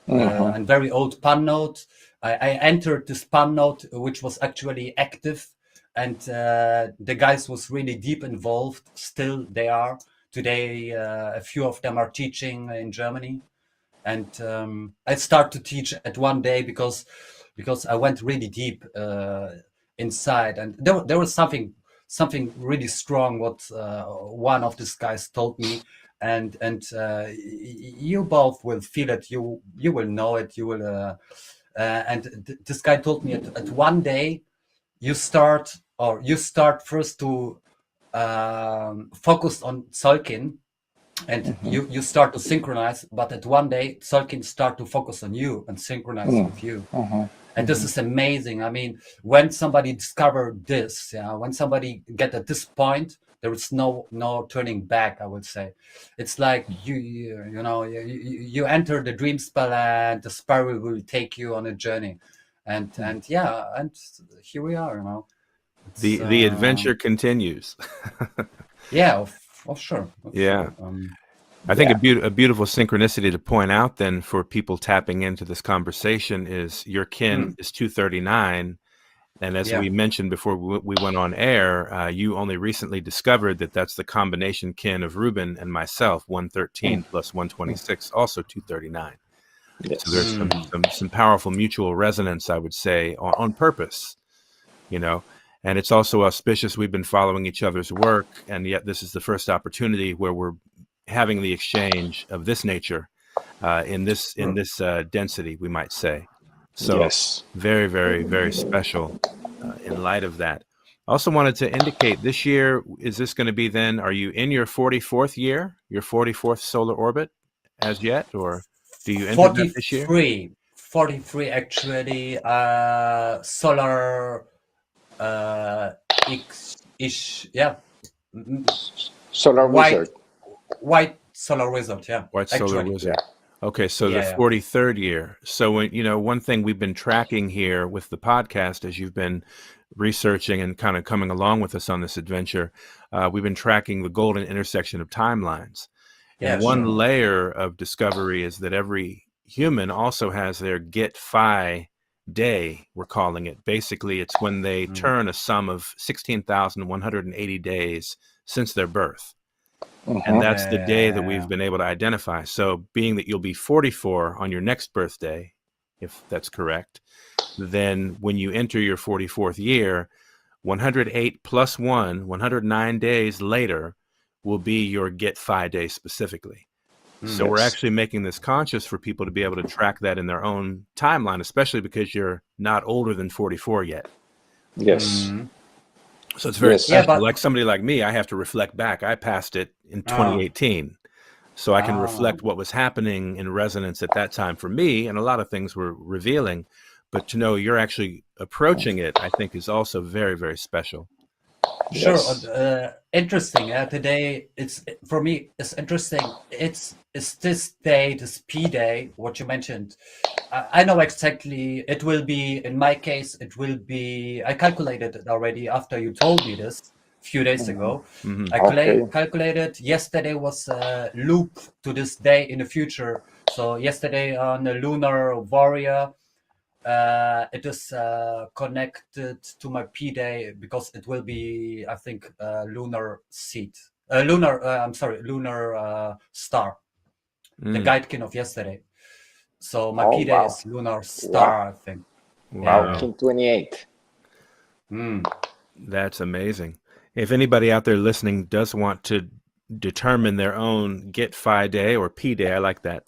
and very old P.A.N node. I entered this P.A.N node, which was actually active, and the guys was really deep involved. Still, they are. Today, a few of them are teaching in Germany, and I start to teach at one day because I went really deep inside, and there was something really strong what one of these guys told me, and you both will feel it. You will know it. You will. This guy told me at one day, you start first to focused on Tzolk'in, and you start to synchronize, but at one day Tzolk'in start to focus on you and synchronize with you. And this is amazing. I mean, when somebody discovered this, when somebody get at this point, there is no turning back, I would say. It's like you enter the dream spell, and the spirit will take you on a journey, and here we are. It's, The adventure continues. yeah, sure. Yeah. Sure. I think a beautiful synchronicity to point out then for people tapping into this conversation is your kin is 239. And as we mentioned before we went on air, you only recently discovered that that's the combination kin of Ruben and myself, 113 plus 126, also 239. Yes. So there's some powerful mutual resonance, I would say, on purpose, and it's also auspicious. We've been following each other's work, and yet this is the first opportunity where we're having the exchange of this nature in this density, we might say. So yes. Very, very, very special in light of that. I also wanted to indicate this year, is this going to be then, are you in your 44th year, your 44th solar orbit as yet, or do you enter that this year? 43 actually, solar ish, yeah. Solar Wizard. White solar wizard, yeah. White solar actually. wizard. Okay, so the 43rd year. So one thing we've been tracking here with the podcast, as you've been researching and kind of coming along with us on this adventure, we've been tracking the golden intersection of timelines. And one layer of discovery is that every human also has their Get Phi day, we're calling it. Basically, it's when they turn a sum of 16,180 days since their birth. And that's the day that we've been able to identify. So being that you'll be 44 on your next birthday, if that's correct, then when you enter your 44th year, 108 plus 109 days later, will be your Get Phi day specifically. So we're actually making this conscious for people to be able to track that in their own timeline, especially because you're not older than 44 yet. Yes. So it's very special. Like somebody like me, I have to reflect back. I passed it in 2018. So I can reflect what was happening in resonance at that time for me, and a lot of things were revealing. But to know you're actually approaching it, I think is also very, very special. Sure. Interesting. Today, for me, it's interesting. It's this day, this P day, what you mentioned. I know exactly. It will be, in my case, it will be, I calculated it already after you told me this a few days ago. I calculated yesterday was a loop to this day in the future. So yesterday on the Lunar Warrior, it is connected to my P day because it will be, I think, lunar seed, lunar star, the guidekin of yesterday. So my P day is lunar star, I think. Wow, King 28. That's amazing. If anybody out there listening does want to determine their own Get Phi day or P day, I like that,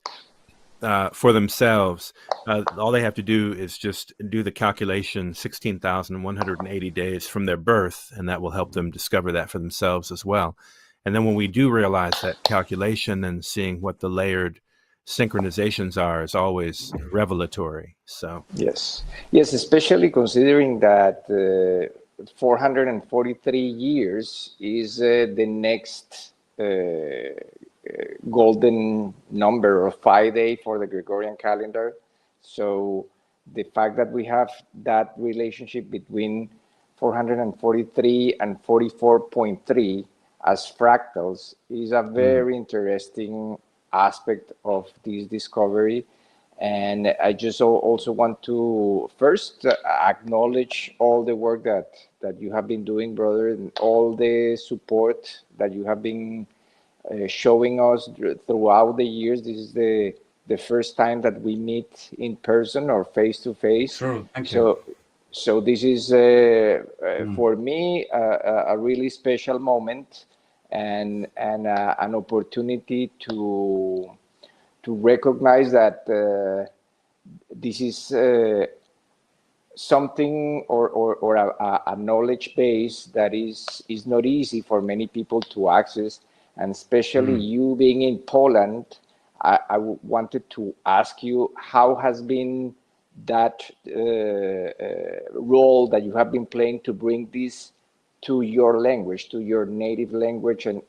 for themselves, all they have to do is just do the calculation 16,180 days from their birth, and that will help them discover that for themselves as well. And then when we do realize that calculation and seeing what the layered synchronizations are is always revelatory. So yes, especially considering that 443 years is the next golden number of Phi day for the Gregorian calendar. So the fact that we have that relationship between 443 and 44.3 as fractals is a very interesting aspect of this discovery. And I just also want to first acknowledge all the work that you have been doing, brother, and all the support that you have been showing us throughout the years. This is the first time that we meet in person or face to face. True. Thank you. So this is for me a really special moment and an opportunity to recognize that this is something or a knowledge base that is not easy for many people to access, and especially you being in Poland. I wanted to ask you, how has been that role that you have been playing to bring this to your language, to your native language, and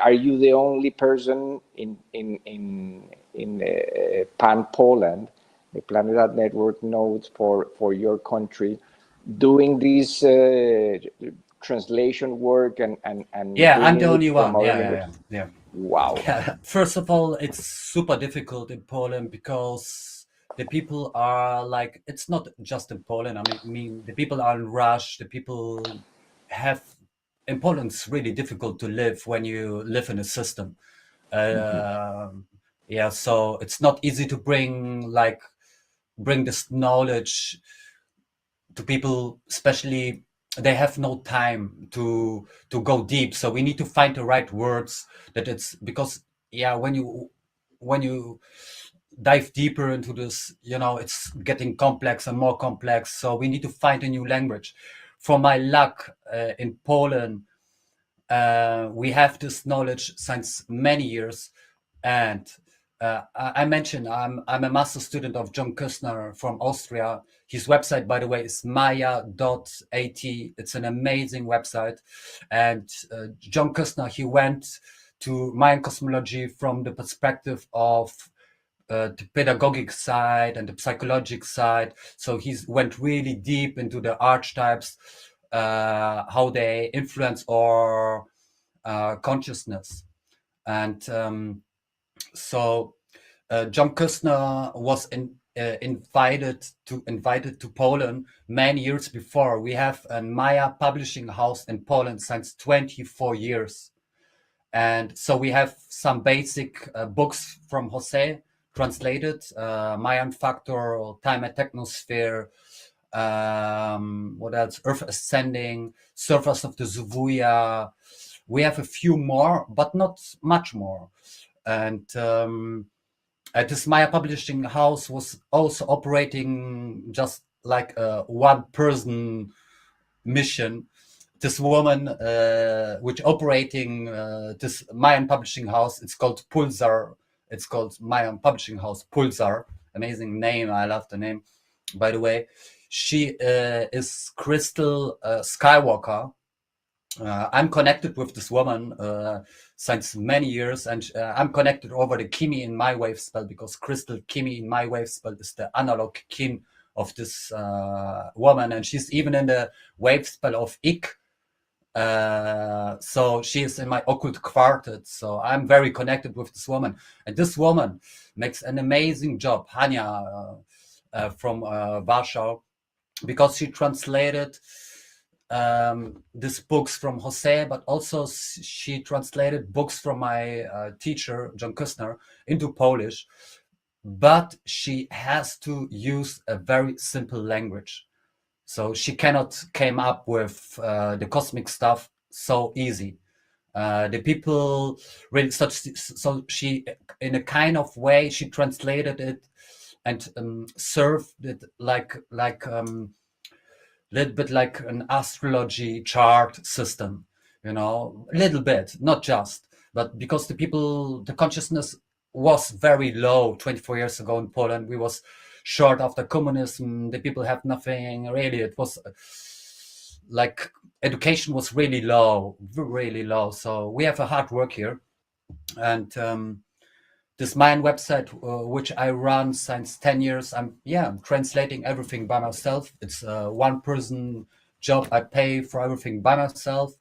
are you the only person in Pan Poland, the Planet Network nodes for your country, doing this translation work and Yeah, I'm the bringing it only from one. other Yeah, yeah, languages? yeah, yeah. Wow. Yeah. First of all, it's super difficult in Poland because the people are like, it's not just in Poland. I mean, the people are in rush. The people have, in Poland, it's really difficult to live when you live in a system. Yeah, so it's not easy to bring this knowledge to people, especially they have no time to go deep, so we need to find the right words. That it's because, yeah, when you dive deeper into this, it's getting complex and more complex, so we need to find a new language. For my luck, in Poland, we have this knowledge since many years. And I mentioned I'm a master student of John Küstner from Austria. His website, by the way, is maya.at. It's an amazing website. And John Küstner, he went to Mayan cosmology from the perspective of the pedagogic side and the psychological side. So he went really deep into the archetypes, how they influence our consciousness. And so John Küstner was invited to Poland many years before. We have a Maya publishing house in Poland since 24 years. And so we have some basic books from Jose translated, Mayan Factor, Time and Technosphere, what else? Earth Ascending, Surface of the Zuvuya. We have a few more, but not much more. And this Maya publishing house was also operating just like a one-person mission. This woman, which operating this Mayan publishing house, it's called Pulsar. It's called Mayan Publishing House Pulsar. Amazing name. I love the name. By the way, she is Crystal Skywalker. I'm connected with this woman since many years, and I'm connected over the Kimi in my wave spell, because Crystal Kimi in my wave spell is the analog kin of this woman, and she's even in the wave spell of Ik. So she is in my occult quartet. So I'm very connected with this woman, and this woman makes an amazing job, Hania from Warsaw, because she translated these books from Jose, but also she translated books from my teacher, John Küstner, into Polish. But she has to use a very simple language. So she cannot came up with the cosmic stuff so easy. The people really, so she, in a kind of way, she translated it and served it like little bit like an astrology chart system, a little bit, not just, but because the consciousness was very low 24 years ago in Poland. We was short after communism. The people have nothing really. It was like education was really low, really low. So we have a hard work here. And this Mayan website, which I run since 10 years, I'm translating everything by myself. It's a one-person job. I pay for everything by myself,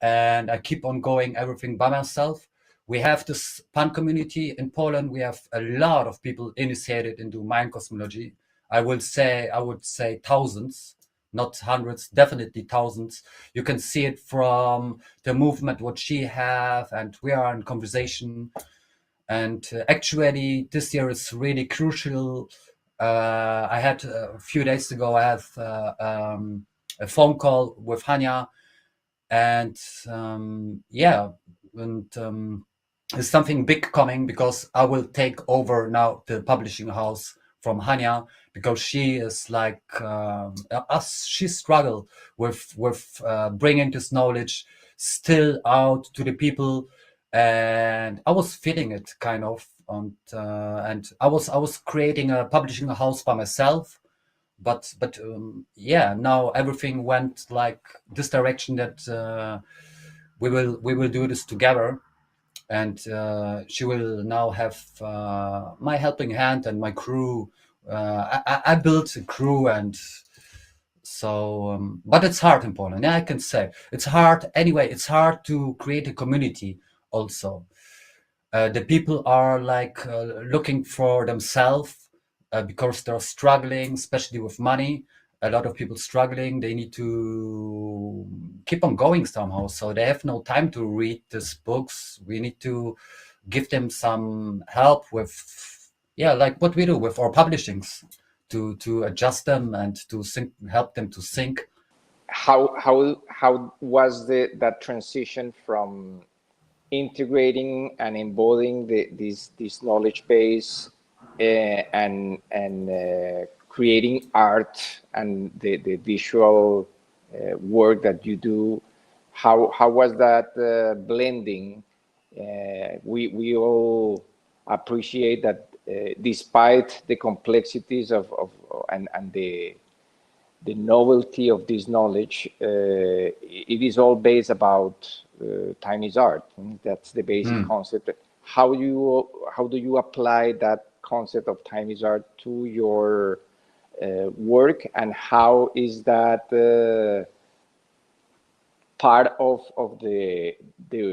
and I keep on going everything by myself. We have this P.A.N community in Poland. We have a lot of people initiated into Mayan cosmology. I would say thousands, not hundreds, definitely thousands. You can see it from the movement what she have, and we are in conversation. And actually, this year is really crucial. I had a few days ago, I had a phone call with Hania, and there's something big coming, because I will take over now the publishing house from Hanya, because she is like she struggled with bringing this knowledge still out to the people, and I was feeling it kind of, and I was creating a publishing house by myself, but yeah, now everything went like this direction, that we will do this together, and she will now have my helping hand and my crew. I built a crew, and so but it's hard in Poland. Yeah, I can say it's hard anyway. It's hard to create a community also. The people are like looking for themselves because they're struggling, especially with money. A lot of people struggling. They need to keep on going somehow, so they have no time to read these books. We need to give them some help with, yeah, like what we do with our publishings, to adjust them and to help them to sync. How was that transition from integrating and embodying this knowledge base and creating art and the visual work that you do? How was that blending? We all appreciate that despite the complexities of and the novelty of this knowledge, it is all based about time is art. That's the basic concept. How do you apply that concept of time is art to your work, and how is that part of the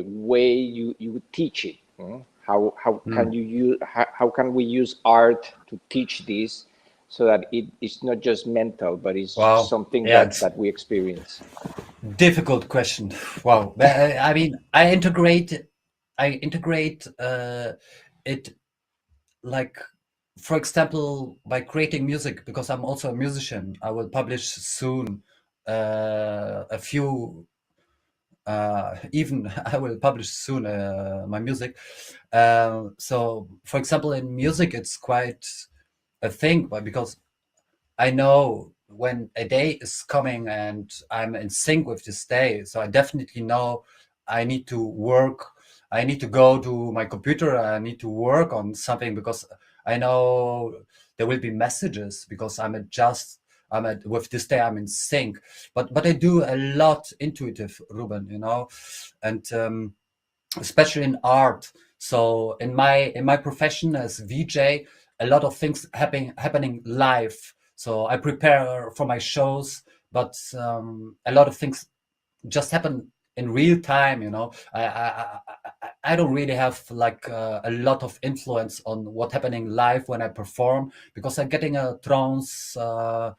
way you teach it? How can you use how can we use art to teach this, so that it's not just mental, but it's Wow. something Yeah, that we experience? difficult question. Wow. I mean, I integrate it, like, for example, by creating music, because I'm also a musician. I will publish soon a few, even I will publish soon my music. So, for example, in music, it's quite a thing, but because I know when a day is coming and I'm in sync with this day, so I definitely know I need to work. I need to go to my computer. I need to work on something, because I know there will be messages, because with this day I'm in sync. But I do a lot intuitive, Ruben, and especially in art. So in my profession as VJ, a lot of things happening live. So I prepare for my shows, but a lot of things just happen in real time. I don't really have like a lot of influence on what's happening live when I perform, because I'm getting a trance. I'm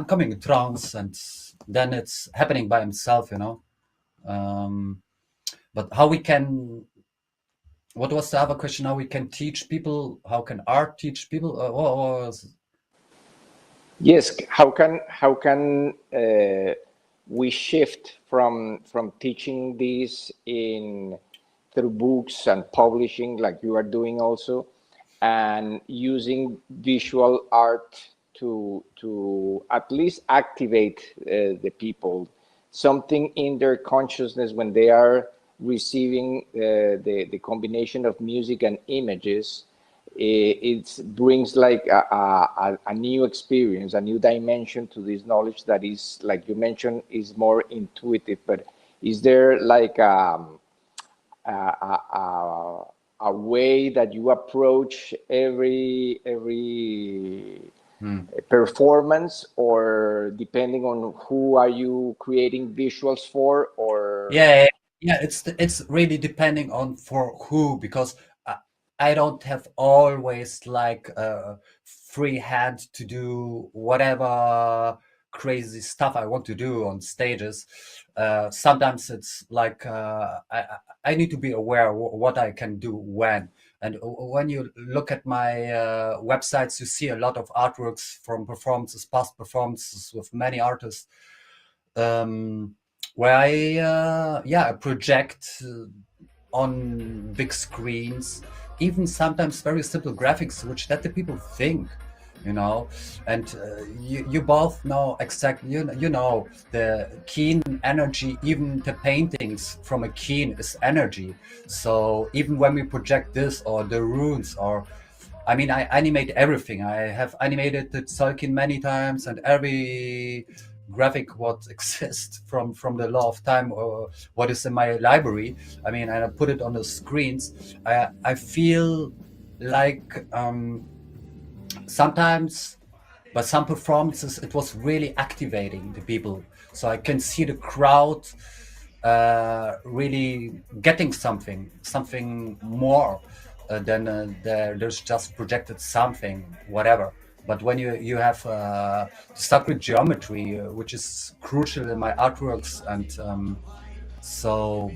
coming in trance, and then it's happening by himself. But how we can? What was the other question? How we can teach people? How can art teach people? Yes, how can we shift from teaching this in through books and publishing, like you are doing also, and using visual art to at least activate the people, something in their consciousness when they are receiving the combination of music and images. It brings like a new experience, a new dimension to this knowledge that is, like you mentioned, is more intuitive. But is there like a way that you approach every performance, or depending on who are you creating visuals for, or? Yeah, it's really depending on for who, because I don't have always like free hand to do whatever crazy stuff I want to do on stages. Sometimes it's like I need to be aware what I can do when. And when you look at my websites, you see a lot of artworks from performances, past performances with many artists, where I project on big screens even sometimes very simple graphics, which let the people think, you know. And you both know exactly, you know, the keen energy, even the paintings from a keen is energy. So even when we project this or the runes, or I mean, I animate everything. I have animated the Tzolk'in many times, and every graphic what exists from the Law of Time or what is in my library. I mean, and I put it on the screens. I feel like sometimes, but some performances, it was really activating the people. So I can see the crowd really getting something more than there's just projected something, whatever. But when you have sacred geometry, which is crucial in my artworks, and so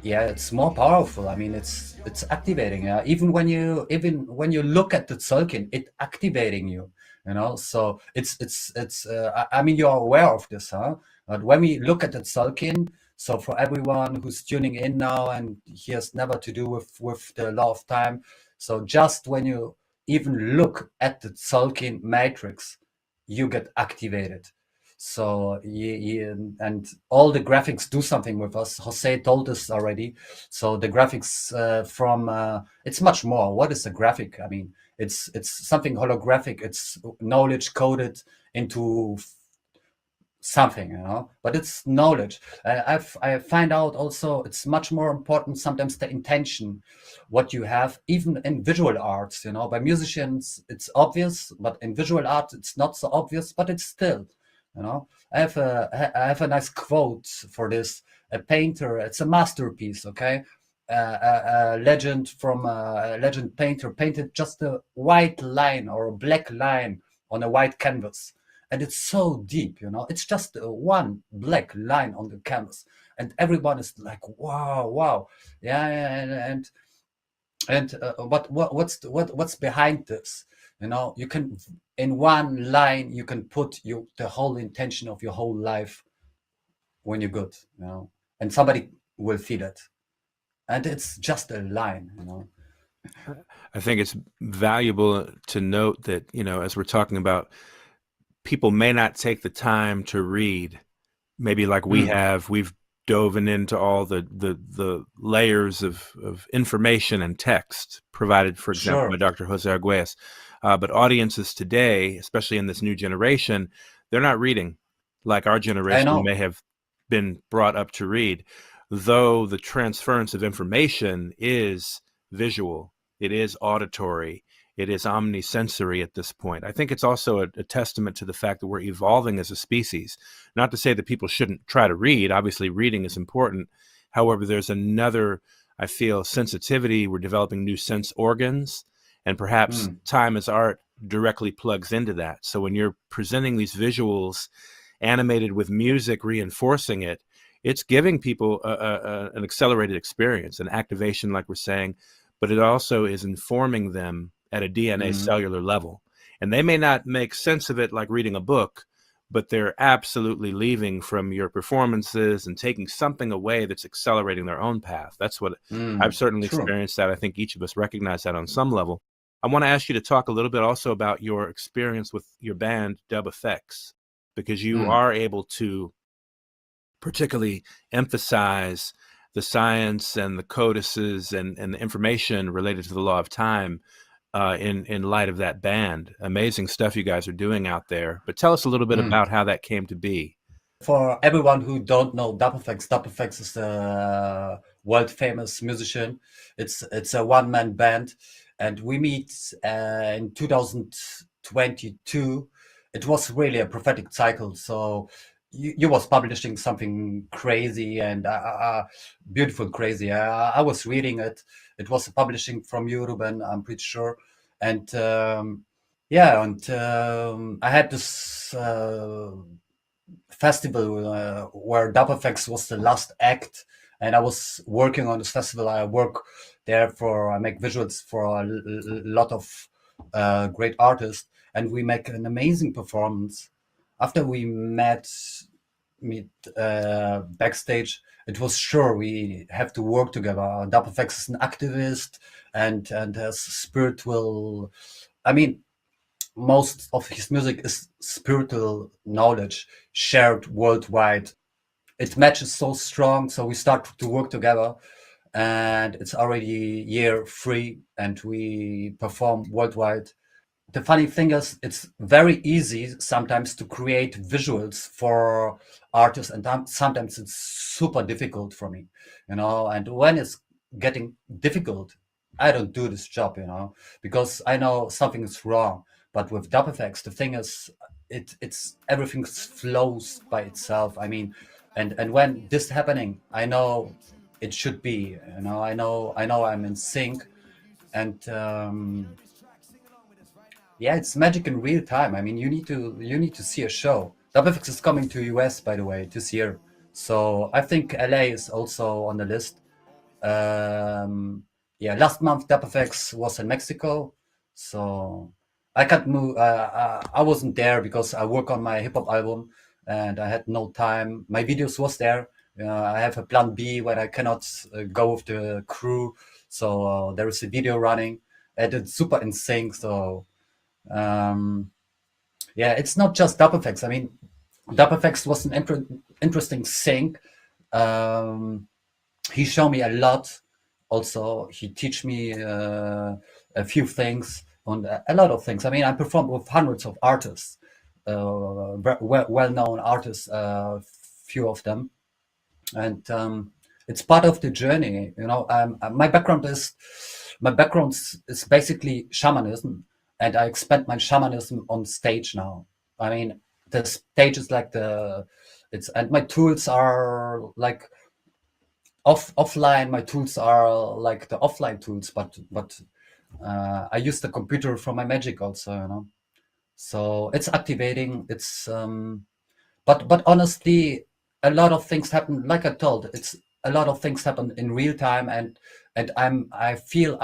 yeah, it's more powerful. I mean, it's activating. Yeah, even when you look at the Tzolk'in, it activating you. You know, so it's. I mean, you're aware of this, huh? But when we look at the Tzolk'in, so for everyone who's tuning in now and he has never to do with the Law of Time, so just when you even look at the Tzolk'in matrix, you get activated. So and all the graphics do something with us. Jose told us already. So the graphics from it's much more. What is a graphic? I mean, it's something holographic. It's knowledge coded into something, you know. But it's knowledge. I find out also it's much more important sometimes the intention, what you have, even in visual arts. You know, by musicians it's obvious, but in visual art it's not so obvious. But it's still. You know, I have a nice quote for this. A painter, it's a masterpiece. Okay, a legend from a legend painter painted just a white line or a black line on a white canvas, and it's so deep. You know, it's just one black line on the canvas, and everyone is like, wow, wow, yeah, and what's behind this? You know, you can, in one line you can put the whole intention of your whole life when you're good, you know, and somebody will feel it, and it's just a line, you know. I think it's valuable to note that, you know, as we're talking about, people may not take the time to read, maybe like we have. We've dove into all the layers of information and text provided, for example, by Sure. Dr. Jose Arguelles. But audiences today, especially in this new generation, they're not reading like our I generation know. may have been brought up to read, though the transference of information is visual, it is auditory, it is omnisensory at this point. I think it's also a testament to the fact that we're evolving as a species. Not to say that people shouldn't try to read. Obviously, reading is important. However, there's another, I feel, sensitivity. We're developing new sense organs, and perhaps time as art directly plugs into that. So when you're presenting these visuals animated with music reinforcing it, it's giving people an accelerated experience, an activation, like we're saying, but it also is informing them at a DNA cellular level. And they may not make sense of it like reading a book, but they're absolutely leaving from your performances and taking something away that's accelerating their own path. That's what I've certainly True. experienced that. I think each of us recognize that on some level. I want to ask you to talk a little bit also about your experience with your band, Dub Effects, because you are able to particularly emphasize the science and the codices and the information related to the law of time in light of that band. Amazing stuff you guys are doing out there. But tell us a little bit about how that came to be. For everyone who don't know Dub Effects is a world famous musician. It's a one man band, and we meet in 2022. It was really a prophetic cycle. So you was publishing something crazy and beautiful, crazy. I was reading it. It was publishing from you, Ruben, I'm pretty sure, and yeah, and I had this. Festival where Dub Effects was the last act, and I was working on this festival. I work there I make visuals for a lot of great artists, and we make an amazing performance. After we met meet backstage, it was sure we have to work together. DubFX is an activist and has spiritual. I mean, most of his music is spiritual knowledge shared worldwide. It matches so strong, so we start to work together, and it's already year 3, and we perform worldwide. The funny thing is, it's very easy sometimes to create visuals for artists, and sometimes it's super difficult for me, and when it's getting difficult, I don't do this job, because I know something is wrong. But with dub effects, the thing is, it's everything flows by itself. I mean, and when this happening, I know it should be, I know I'm in sync. And yeah, it's magic in real time. I mean, you need to see a show. WFX is coming to US, by the way, this year. So I think LA is also on the list. Yeah, last month WFX was in Mexico, so I can't move. I wasn't there because I work on my hip hop album and I had no time. My videos was there. I have a plan B when I cannot go with the crew, so there is a video running, and it's super in sync. So yeah, it's not just DubFX. I mean, DubFX was an interesting thing. He showed me a lot. Also, he teach me a few things on a lot of things. I mean, I performed with hundreds of artists, well-known artists, few of them, and it's part of the journey. My background is basically shamanism, and I expand my shamanism on stage now. I mean, the stage is like and my tools are like offline. My tools are like the offline tools, but I use the computer for my magic also. So it's activating. It's but honestly, a lot of things happen. Like I told, it's a lot of things happen in real time, and I feel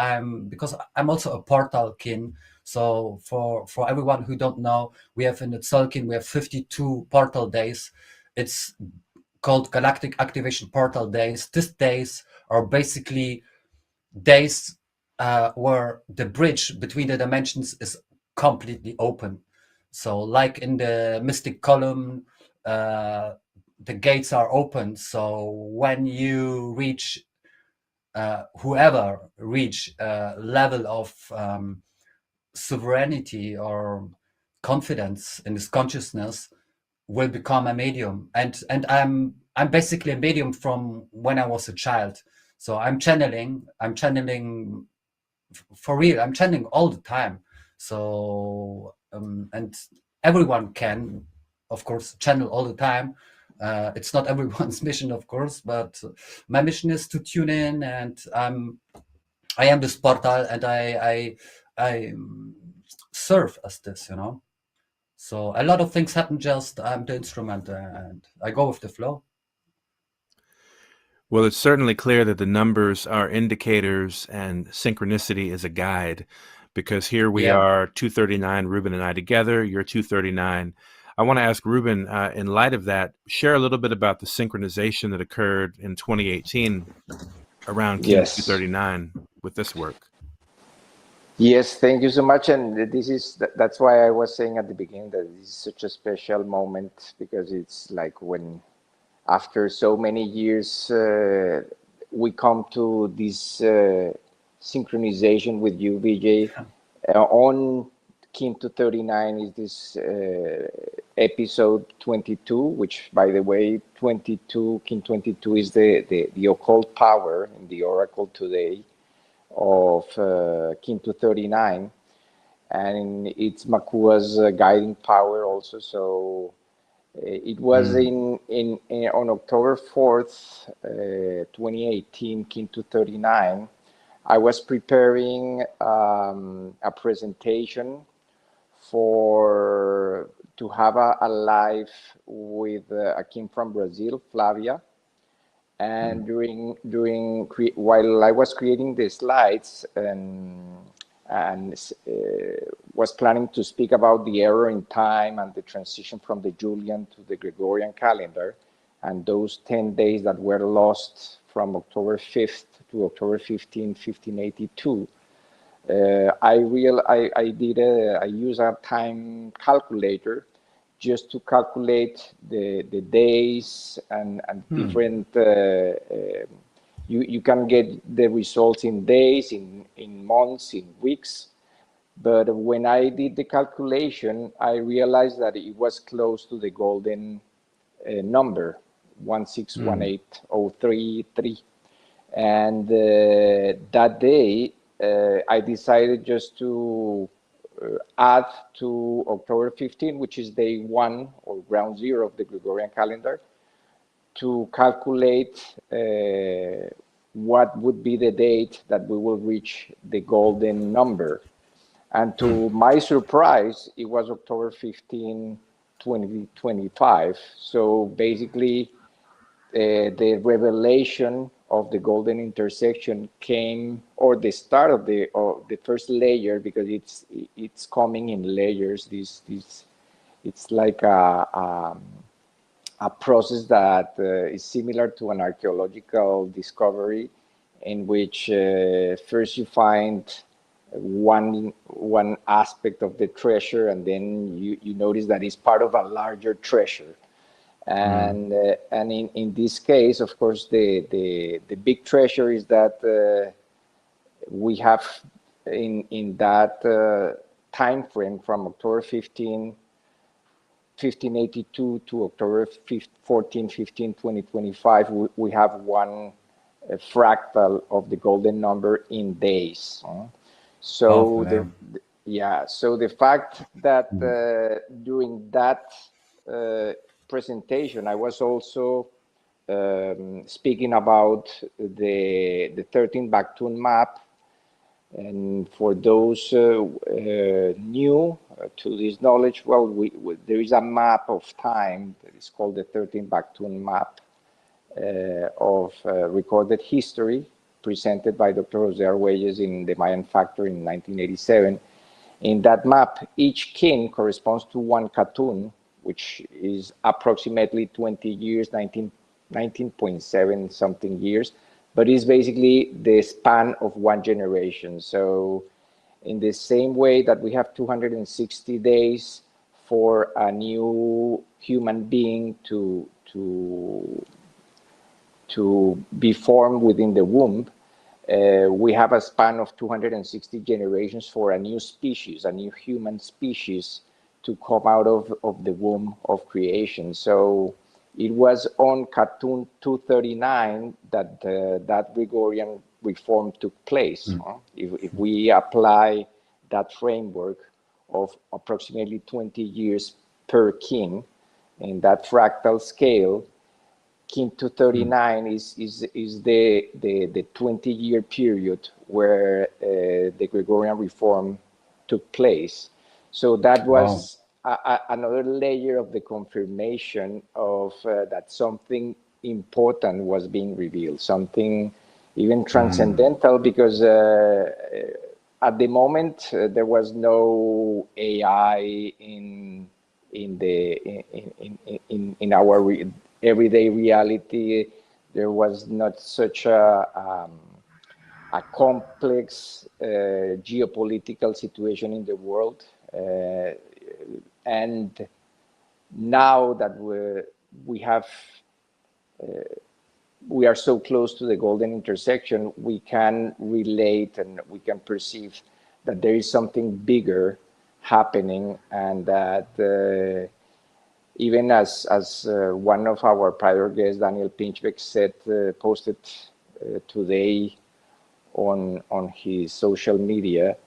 because I'm also a portal kin. So for everyone who don't know, we have in the Tzolk'in, we have 52 portal days. It's called Galactic Activation Portal Days. These days are basically days where the bridge between the dimensions is completely open. So like in the Mystic Column, the gates are open. So when you reach, whoever reach a level of sovereignty or confidence in his consciousness, will become a medium. And I'm basically a medium from when I was a child. So I'm channeling for real. I'm channeling all the time. So and everyone can, of course, channel all the time. It's not everyone's mission, of course, but my mission is to tune in, and I am this portal, and I serve as this, So a lot of things happen. Just I'm the instrument, and I go with the flow. Well, it's certainly clear that the numbers are indicators and synchronicity is a guide, because here we are, 239, Ruben and I together, you're 239. I want to ask Ruben, in light of that, share a little bit about the synchronization that occurred in 2018 around King 239 with this work. Yes, thank you so much. And that's why I was saying at the beginning that this is such a special moment, because it's like when, after so many years, we come to this synchronization with you, VJ. On King 239 is this episode 22, which, by the way, 22, King 22 is the occult power in the Oracle today of King 239, and it's Makua's guiding power also. So it was on October 4th, 2018, King 239. I was preparing a presentation to have a live with a king from Brazil, Flavia. And while I was creating the slides and was planning to speak about the error in time and the transition from the Julian to the Gregorian calendar, And those 10 days that were lost from October 5th to October 15, 1582, I use a time calculator just to calculate the days and different. You can get the results in days, in months, in weeks. But when I did the calculation, I realized that it was close to the golden number, 1618033. And that day, I decided just to add to October 15, which is day 1 or ground zero of the Gregorian calendar, to calculate what would be the date that we will reach the golden number. And to my surprise, it was October 15, 2025. So basically, the revelation of the golden intersection came, or the start of the first layer, because it's coming in layers. It's like a process that is similar to an archaeological discovery, in which first you find one aspect of the treasure, and then you notice that it's part of a larger treasure. And in this case, of course, the big treasure is that we have in that time frame from October 15, 1582 to October 14, 15, 2025, we have one fractal of the golden number in days. So so the fact that during that presentation, I was also speaking about the 13 Backtune map. And for those new to this knowledge, well, there is a map of time that is called the 13 Backtune map of recorded history, presented by Dr. Jose Arguelles in the Mayan Factor in 1987. In that map, each kin corresponds to one Katun, which is approximately 20 years, 19.7 something years, but it's basically the span of one generation. So in the same way that we have 260 days for a new human being to be formed within the womb, we have a span of 260 generations for a new species, a new human species to come out of the womb of creation. So it was on Katun 239 that that Gregorian reform took place. If we apply that framework of approximately 20 years per kin in that fractal scale, kin 239 is the 20-year period where the Gregorian reform took place. So that was another layer of the confirmation of that something important was being revealed, something even transcendental, because at the moment there was no AI in our everyday reality. There was not such a complex geopolitical situation in the world. And now that we are so close to the golden intersection, we can relate and we can perceive that there is something bigger happening, and that even as one of our prior guests, Daniel Pinchbeck, said, posted today on his social media,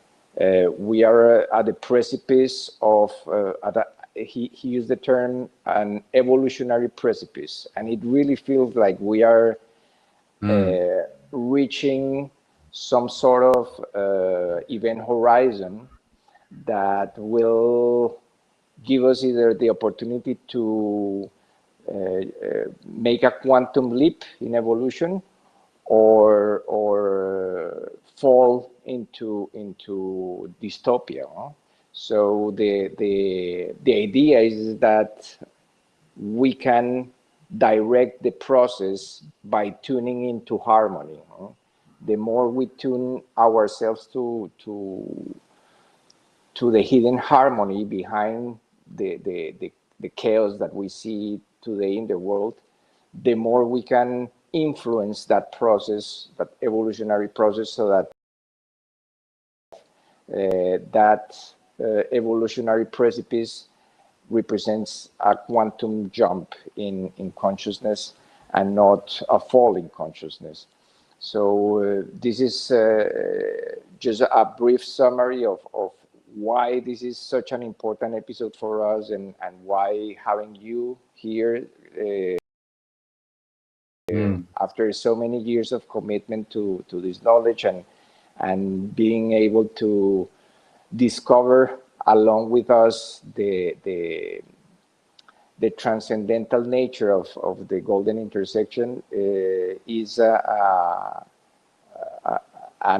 we are at the precipice of, he used the term, an evolutionary precipice. And it really feels like we are reaching some sort of event horizon that will give us either the opportunity to make a quantum leap in evolution, or fall into dystopia. So the idea is that we can direct the process by tuning into harmony. The more we tune ourselves to the hidden harmony behind the chaos that we see today in the world, the more we can influence that process, that evolutionary process, so that evolutionary precipice represents a quantum jump in consciousness and not a fall in consciousness. So this is just a brief summary of why this is such an important episode for us, and why having you here after so many years of commitment to this knowledge, and being able to discover along with us the transcendental nature of the golden intersection is an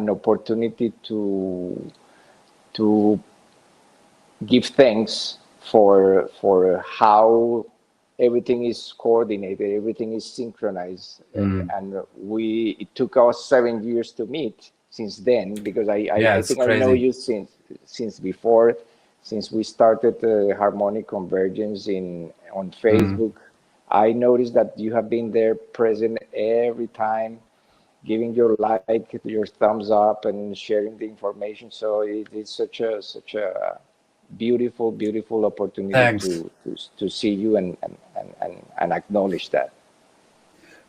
opportunity to give thanks for how everything is coordinated, everything is synchronized, and it took us 7 years to meet since then, because I think crazy. I know you since before, since we started Harmonic Convergence on Facebook. I noticed that you have been there, present every time, giving your like, your thumbs up, and sharing the information. So it's such a beautiful opportunity to see you and acknowledge that.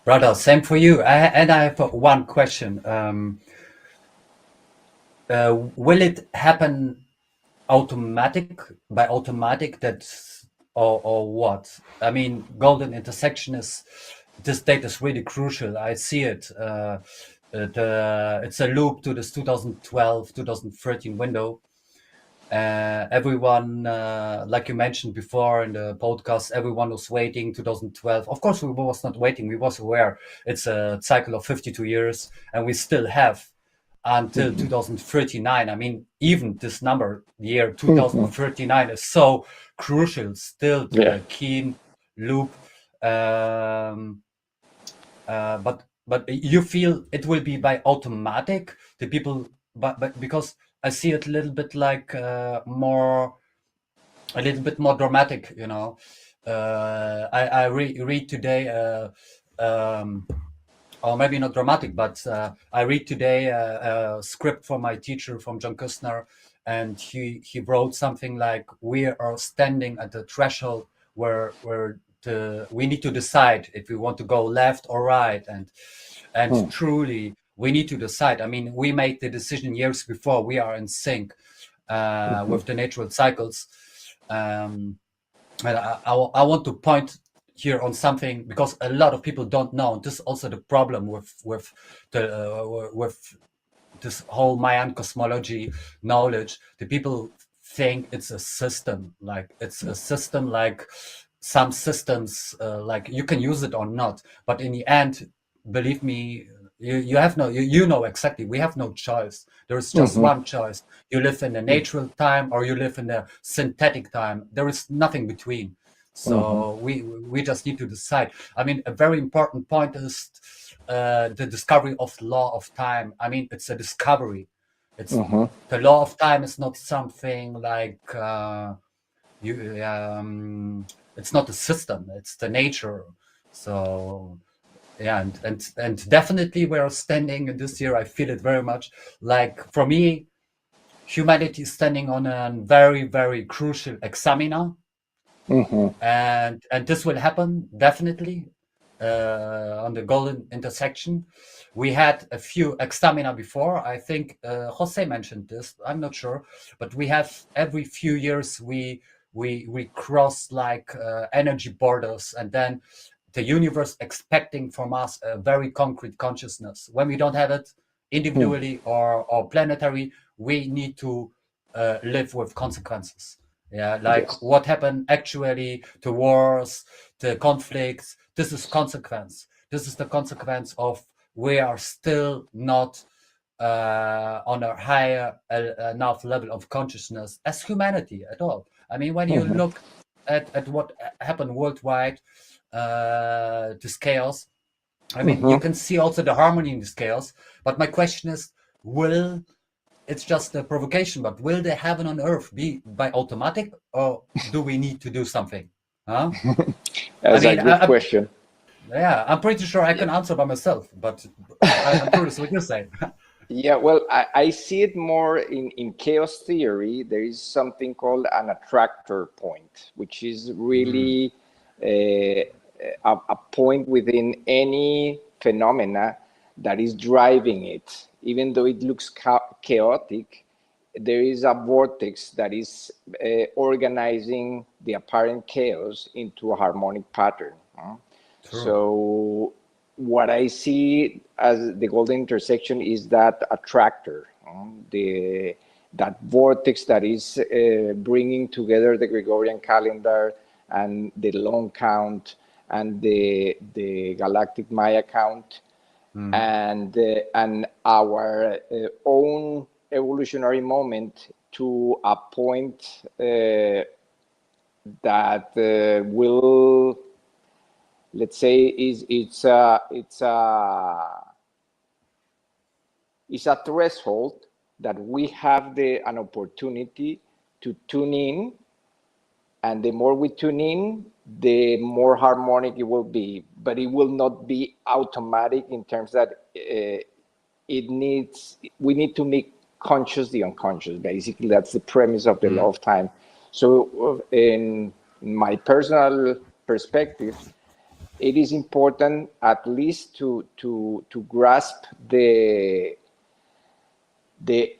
Brother, same for you. I have one question. Will it happen by automatic that's or what? I mean, golden intersection this date is really crucial. I see it. It's a loop to this 2012-2013 window. Everyone, like you mentioned before in the podcast, everyone was waiting 2012. Of course, we was not waiting. We was aware it's a cycle of 52 years, and we still have until 2039. I mean, even this number, the year 2039, is so crucial still to the keen loop. But you feel it will be by automatic, the people, but because I see it a little bit like a little bit more dramatic, you know. I read today, or maybe not dramatic, but I read today a script from my teacher, from John Kustner, and he wrote something like, we are standing at the threshold where we need to decide if we want to go left or right, and truly we need to decide. I mean, we made the decision years before. We are in sync with the natural cycles. And I want to point here on something, because a lot of people don't know. This is also the problem with this whole Mayan cosmology knowledge. The people think it's a system, like some systems, like you can use it or not, but in the end, believe me, you have no, you know exactly, we have no choice. There is just one choice. You live in the natural time, or you live in the synthetic time. There is nothing between. So we just need to decide. I mean, a very important point is the discovery of the law of time. I mean, it's a discovery. It's the law of time is not something like it's not a system, it's the nature. So yeah, and definitely we're standing this year, I feel it very much, like for me, humanity is standing on a very, very crucial examiner. And this will happen definitely on the golden intersection. We had a few examina before. I think Jose mentioned this, I'm not sure, but we have every few years we cross like energy borders, and then the universe expecting from us a very concrete consciousness. When we don't have it individually or planetary, we need to live with consequences. Yeah, like what happened actually, the wars, the conflicts, this is consequence. This is the consequence of we are still not on a higher enough level of consciousness as humanity at all. I mean, when you look at what happened worldwide, this chaos. I mean, you can see also the harmony in this chaos. But my question is, it's just a provocation, but will the heaven on earth be by automatic, or do we need to do something? Huh? That's a good question. I'm pretty sure I can answer by myself, but I'm curious what you say. Yeah, well, I see it more in chaos theory. There is something called an attractor point, which is really a point within any phenomena that is driving it. Even though it looks chaotic, there is a vortex that is organizing the apparent chaos into a harmonic pattern. So what I see as the golden intersection is that attractor, that vortex that is bringing together the Gregorian calendar and the long count and the galactic Maya count, and our own evolutionary moment to a point that will, let's say, it's a threshold that we have an opportunity to tune in, and the more we tune in, the more harmonic it will be. But it will not be automatic in terms that we need to make conscious the unconscious. Basically, that's the premise of the law of time. So in my personal perspective, it is important at least to grasp the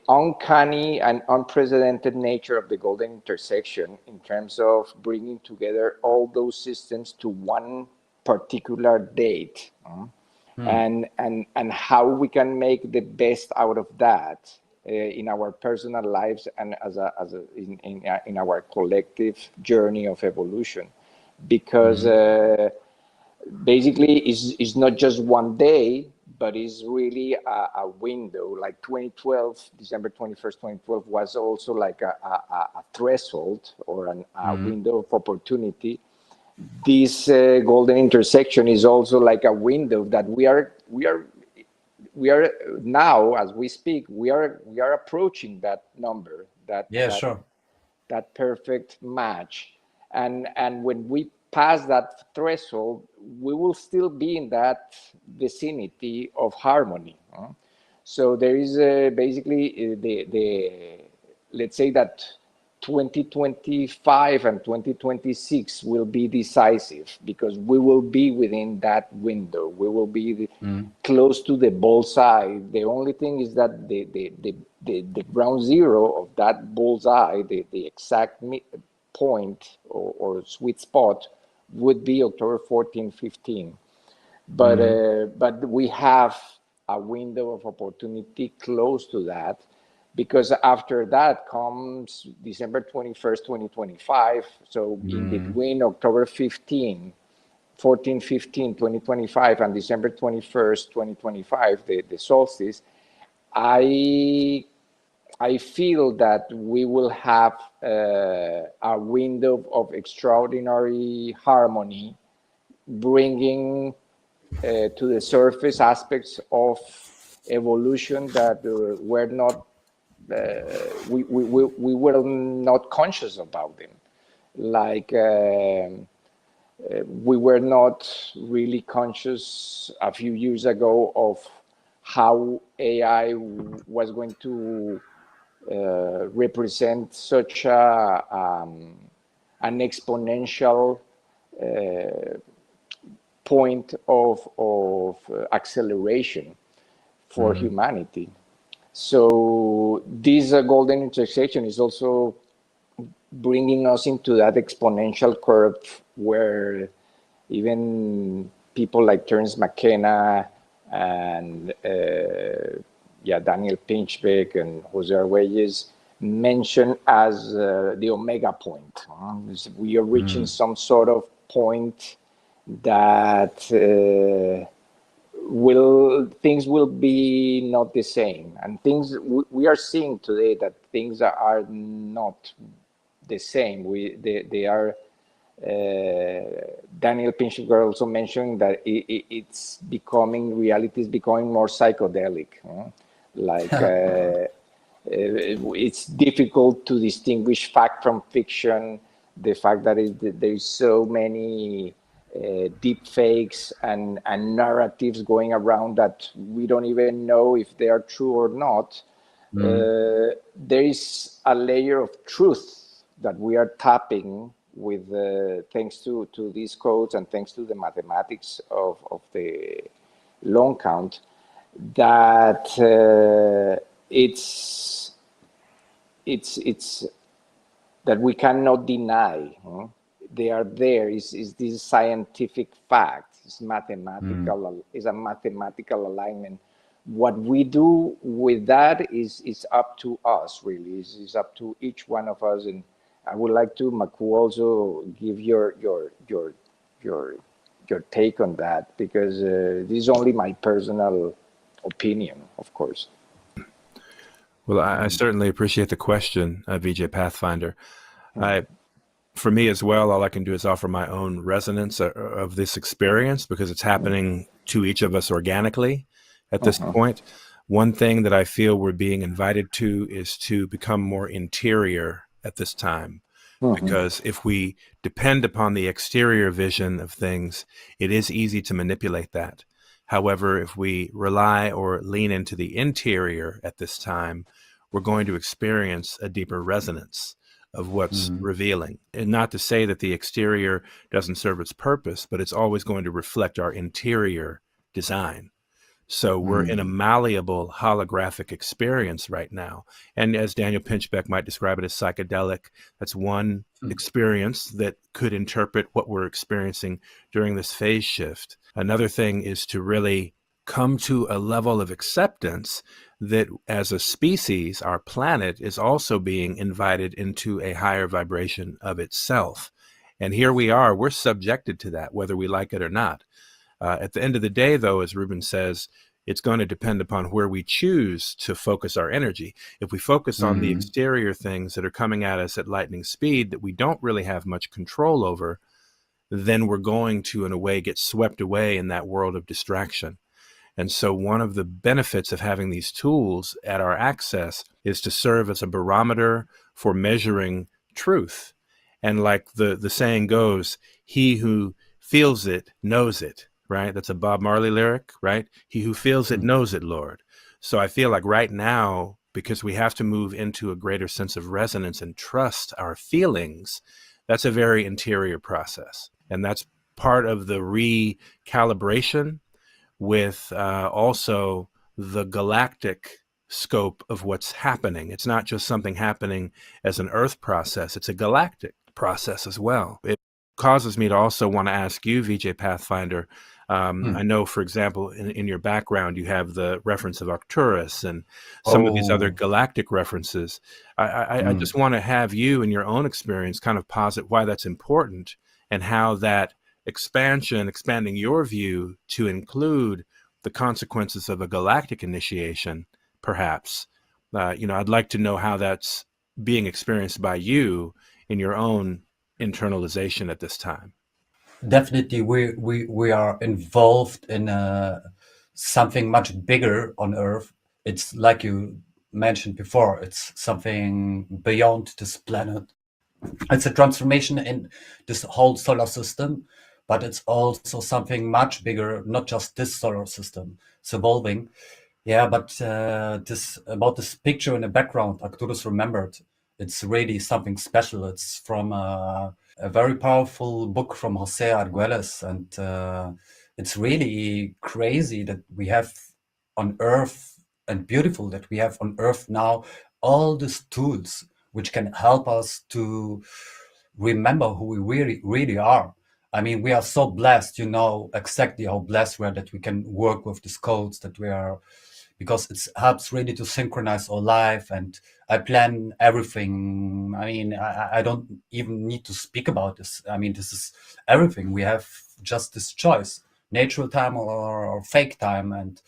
uncanny and unprecedented nature of the golden intersection in terms of bringing together all those systems to one particular date, and how we can make the best out of that in our personal lives and in our collective journey of evolution, because basically it's not just one day, but it's really a window. Like 2012, December 21st, 2012 was also like a threshold or a window of opportunity. This golden intersection is also like a window that we are now, as we speak, we are approaching that number, that perfect match. And when we pass that threshold, we will still be in that vicinity of harmony. So there is basically let's say that 2025 and 2026 will be decisive, because we will be within that window. We will be close to the bullseye. The only thing is that the ground zero of that bullseye, the exact point or sweet spot, would be October 14, 15. But we have a window of opportunity close to that, because after that comes December 21st, 2025. So in between October 15, 14, 15, 2025 and December 21st, 2025, the solstice, I feel that we will have a window of extraordinary harmony, bringing to the surface aspects of evolution that were not we were not conscious about them. Like we were not really conscious a few years ago of how AI was going to represent such an exponential point of acceleration for humanity. So this golden intersection is also bringing us into that exponential curve where even people like Terence McKenna and Daniel Pinchbeck and Jose Arguelles mention as the omega point. We are reaching some sort of point that things will be not the same, and things we are seeing today that things are not the same. They are Daniel Pinchbeck also mentioned that it's becoming, reality is becoming more psychedelic. Like it's difficult to distinguish fact from fiction. The fact that there's so many deep fakes and narratives going around that we don't even know if they are true or not. There is a layer of truth that we are tapping with thanks to these codes and thanks to the mathematics of the long count, that it's that we cannot deny. They are there. Is this scientific fact? It's mathematical. Is a mathematical alignment. What we do with that is up to us. Really, is up to each one of us. And I would like to, Maku, also give your take on that, because this is only my personal opinion, of course. Well, I certainly appreciate the question, VJ Pathfinder. For me as well, all I can do is offer my own resonance of this experience, because it's happening to each of us organically at this point. One thing that I feel we're being invited to is to become more interior at this time. Because if we depend upon the exterior vision of things, it is easy to manipulate that. However, if we rely or lean into the interior at this time, we're going to experience a deeper resonance of what's revealing. And not to say that the exterior doesn't serve its purpose, but it's always going to reflect our interior design. So we're in a malleable holographic experience right now. And as Daniel Pinchbeck might describe it as psychedelic, that's one experience that could interpret what we're experiencing during this phase shift. Another thing is to really come to a level of acceptance that as a species, our planet is also being invited into a higher vibration of itself. And here we are, we're subjected to that, whether we like it or not. At the end of the day, though, as Ruben says, it's going to depend upon where we choose to focus our energy. If we focus on the exterior things that are coming at us at lightning speed that we don't really have much control over, then we're going to, in a way, get swept away in that world of distraction. And so one of the benefits of having these tools at our access is to serve as a barometer for measuring truth. And like the saying goes, he who feels it knows it, right? That's a Bob Marley lyric, right? He who feels it knows it, Lord. So I feel like right now, because we have to move into a greater sense of resonance and trust our feelings, that's a very interior process. And that's part of the recalibration with also the galactic scope of what's happening. It's not just something happening as an Earth process, it's a galactic process as well. It causes me to also want to ask you, VJ Pathfinder, I know, for example, in your background, you have the reference of Arcturus and some of these other galactic references. I just want to have you, in your own experience, kind of posit why that's important and how that expanding your view to include the consequences of a galactic initiation, perhaps. I'd like to know how that's being experienced by you in your own internalization at this time. Definitely, we are involved in something much bigger on Earth. It's like you mentioned before, it's something beyond this planet. It's a transformation in this whole solar system, but it's also something much bigger, not just this solar system. It's evolving. Yeah, but this picture in the background, Arcturus remembered. It's really something special. It's from a very powerful book from Jose Arguelles, and it's really crazy that we have on Earth, and beautiful that we have on Earth now all these tools which can help us to remember who we really are. I mean, we are so blessed, exactly how blessed we are that we can work with these codes, that we are, because it helps really to synchronize our life. And I plan everything. I mean, I don't even need to speak about this. I mean, this is everything. We have just this choice, natural time or fake time. And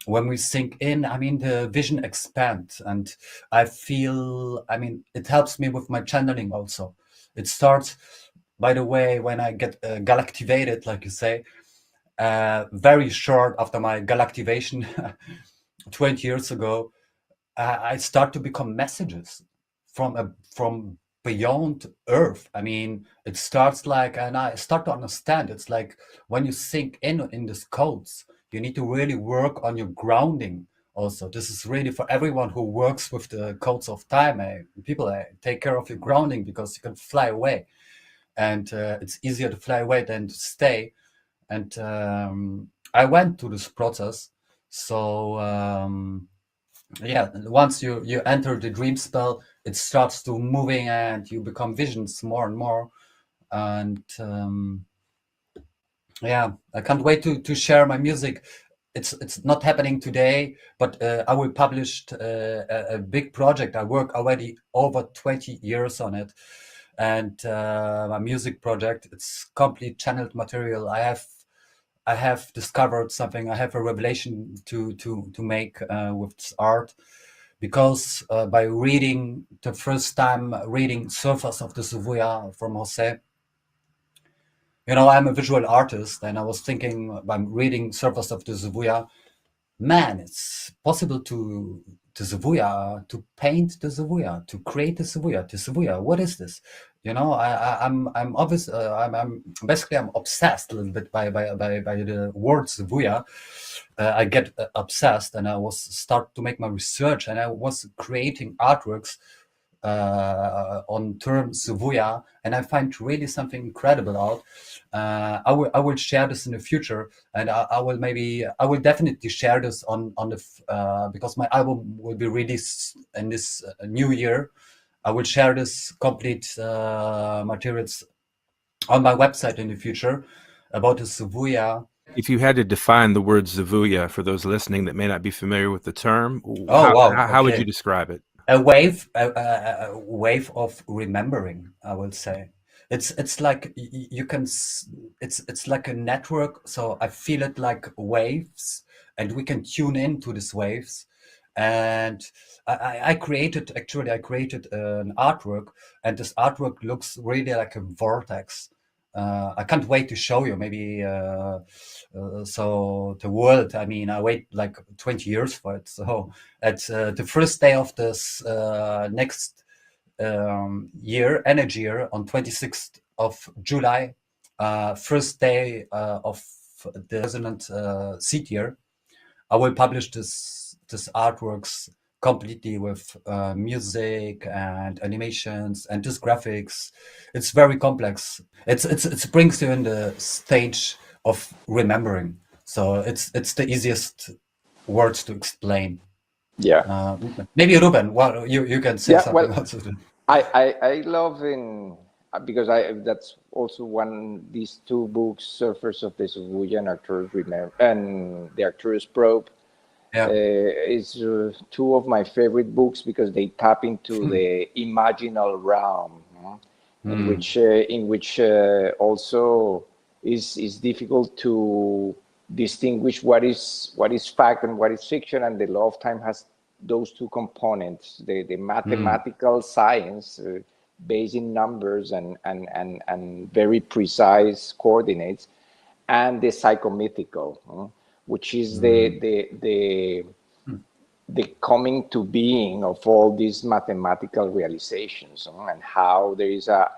when we sink in, I mean, the vision expands, and I feel, I mean, it helps me with my channeling also. It starts by the way, when I get galactivated, like you say, very short after my galactivation 20 years ago, I start to become messages from beyond Earth. I mean, it starts like, and I start to understand. It's like when you sink in these codes, you need to really work on your grounding. Also, this is really for everyone who works with the codes of time. People, take care of your grounding, because you can fly away, and it's easier to fly away than to stay. And I went through this process. So yeah, once you enter the dream spell, it starts to moving, and you become visions more and more. And yeah, I can't wait to share my music. It's not happening today, but I will publish a big project. I work already over 20 years on it, and my music project, it's complete channeled material. I have discovered something. I have a revelation to make with this art, because by reading the first time, reading Surface of the Shibuya from Jose, I'm a visual artist, and I was thinking, I'm reading Surface of the Shibuya, man, it's possible to Shibuya, to paint the Shibuya, to create the Shibuya. What is this? I'm obvious. I'm basically, I'm obsessed a little bit by the word Shibuya. I get obsessed, and I was start to make my research, and I was creating artworks on term Shibuya, and I find really something incredible out. I will share this in the future, and I will definitely share this on the because my album will be released in this new year. I will share this complete materials on my website in the future about the Shibuya. If you had to define the word Zavuya for those listening that may not be familiar with the term, Oh wow! how would you Okay. describe it? A wave of remembering, I will say. It's like you can it's like a network, so I feel it like waves, and we can tune into these waves. And I created an artwork, and this artwork looks really like a vortex. I can't wait to show you. Maybe so the world. I mean, I wait like 20 years for it. So at the first day of this next energy year, on 26th of July, first day of the resonant seed year, I will publish this artworks completely with music and animations and just graphics. It's very complex. It brings you in the stage of remembering. So it's the easiest words to explain. Yeah. Maybe Ruben, well, you can say Yeah. Well, something also. I love in because that's also one these two books, Surfers of the Shibuya and Arcturus Remember and the Arcturus Probe, Yeah. is two of my favorite books because they tap into the imaginal realm, in which also is difficult to distinguish what is fact and what is fiction, and the law of time has those two components: the mathematical science based in numbers and very precise coordinates, and the psychomythical, which is the coming to being of all these mathematical realizations, and how there is a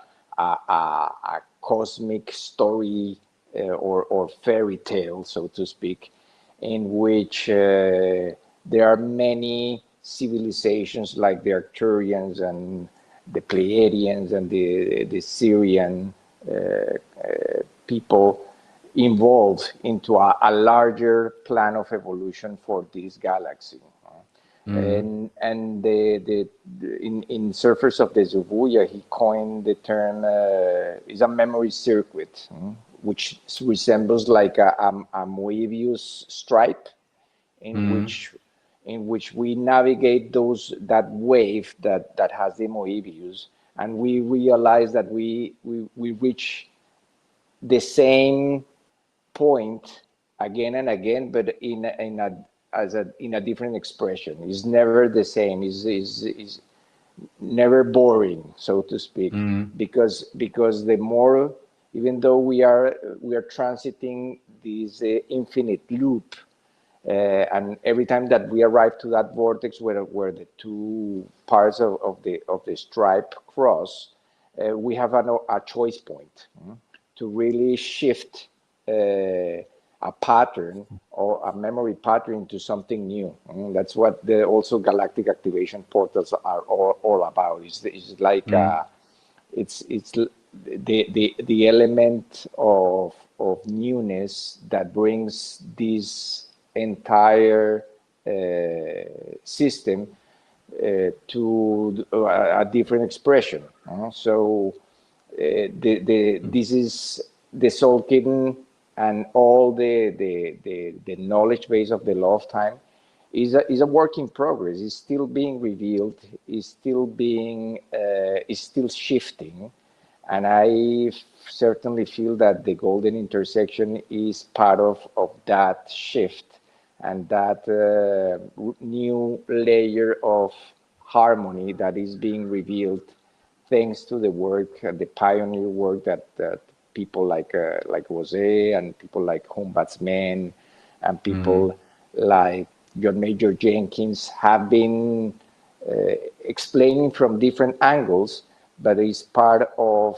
cosmic story or fairy tale, so to speak, in which there are many civilizations like the Arcturians and the Pleiadians and the Syrian people involved into a larger plan of evolution for this galaxy. And in Surfers of the Shibuya, he coined the term is a memory circuit, which resembles like a Moebius stripe, in which we navigate that wave that has the Moebius, and we realize that we reach the same point again and again, but in a different expression. It's never the same. never boring, so to speak, because the more, even though we are transiting this infinite loop, and every time that we arrive to that vortex where the two parts of the stripe cross, we have a choice point to really shift a pattern or a memory pattern into something new. That's what the also galactic activation portals are all about. It's like it's the element of newness that brings this entire system to a different expression. So this is the soul kitten, and all the knowledge base of the law of time is a work in progress. It's still being revealed. It's still shifting, and I certainly feel that the golden intersection is part of that shift and that new layer of harmony that is being revealed thanks to the work, the pioneer work that people like Jose and people like Humbatsman and people like John Major Jenkins have been explaining from different angles, but it's part of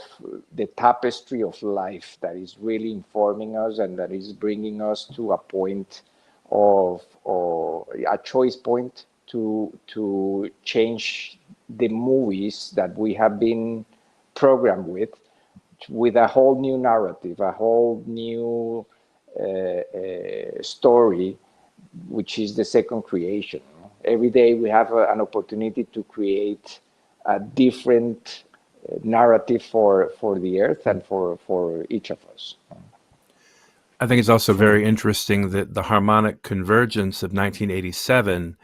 the tapestry of life that is really informing us and that is bringing us to a point of or a choice point to change the movies that we have been programmed with a whole new narrative, a whole new story, which is the second creation. Every day we have an opportunity to create a different narrative for the earth and for each of us. I think it's also very interesting that the harmonic convergence of 1987,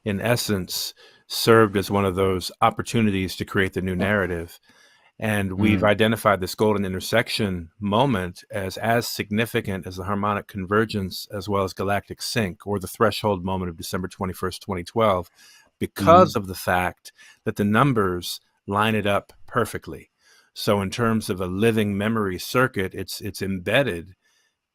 in essence, served as one of those opportunities to create the new narrative. And we've identified this golden intersection moment as significant as the harmonic convergence, as well as galactic sync, or the threshold moment of December 21st, 2012, because of the fact that the numbers line it up perfectly. So in terms of a living memory circuit, it's embedded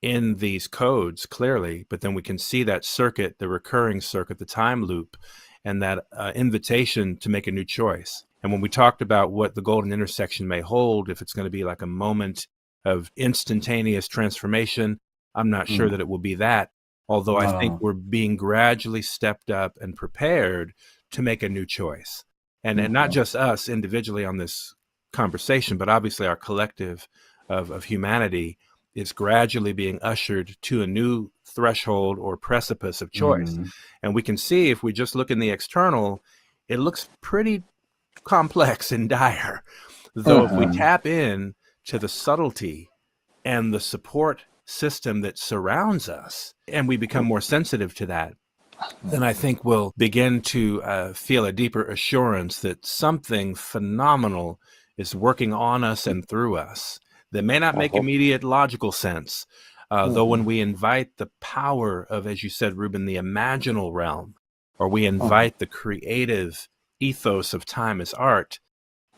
in these codes clearly, but then we can see that circuit, the recurring circuit, the time loop, and that invitation to make a new choice. And when we talked about what the golden intersection may hold, if it's going to be like a moment of instantaneous transformation, I'm not sure that it will be that, although I think we're being gradually stepped up and prepared to make a new choice. And not just us individually on this conversation, but obviously our collective of humanity is gradually being ushered to a new threshold or precipice of choice. And we can see, if we just look in the external, it looks pretty complex and dire. Though if we tap in to the subtlety and the support system that surrounds us, and we become more sensitive to that, then I think we'll begin to feel a deeper assurance that something phenomenal is working on us and through us. That may not make immediate logical sense, though when we invite the power of, as you said, Ruben, the imaginal realm, or we invite the creative ethos of time as art,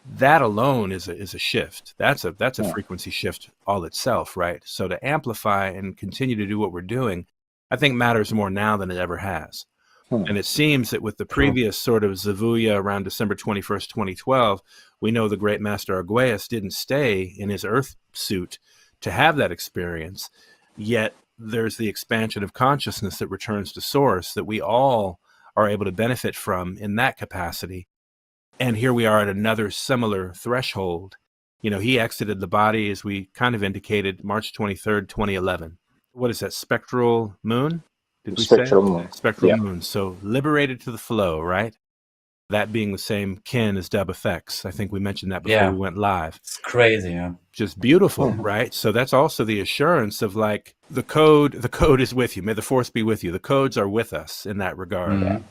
that alone is a shift. That's a frequency shift all itself, right? So to amplify and continue to do what we're doing, I think matters more now than it ever has. And it seems that with the previous sort of Zavuya around December 21st, 2012, we know the great master Arguelles didn't stay in his earth suit to have that experience. Yet there's the expansion of consciousness that returns to source that we all are able to benefit from in that capacity. And here we are at another similar threshold. You know, he exited the body, as we kind of indicated, March 23rd, 2011. What is that, spectral moon? Did we Spectral say? moon. Spectral moon. So liberated to the flow, right? That being the same kin as Dub Effects. I think we mentioned that before we went live. It's crazy, yeah. Just beautiful, right? So that's also the assurance of like the code is with you. May the force be with you. The codes are with us in that regard.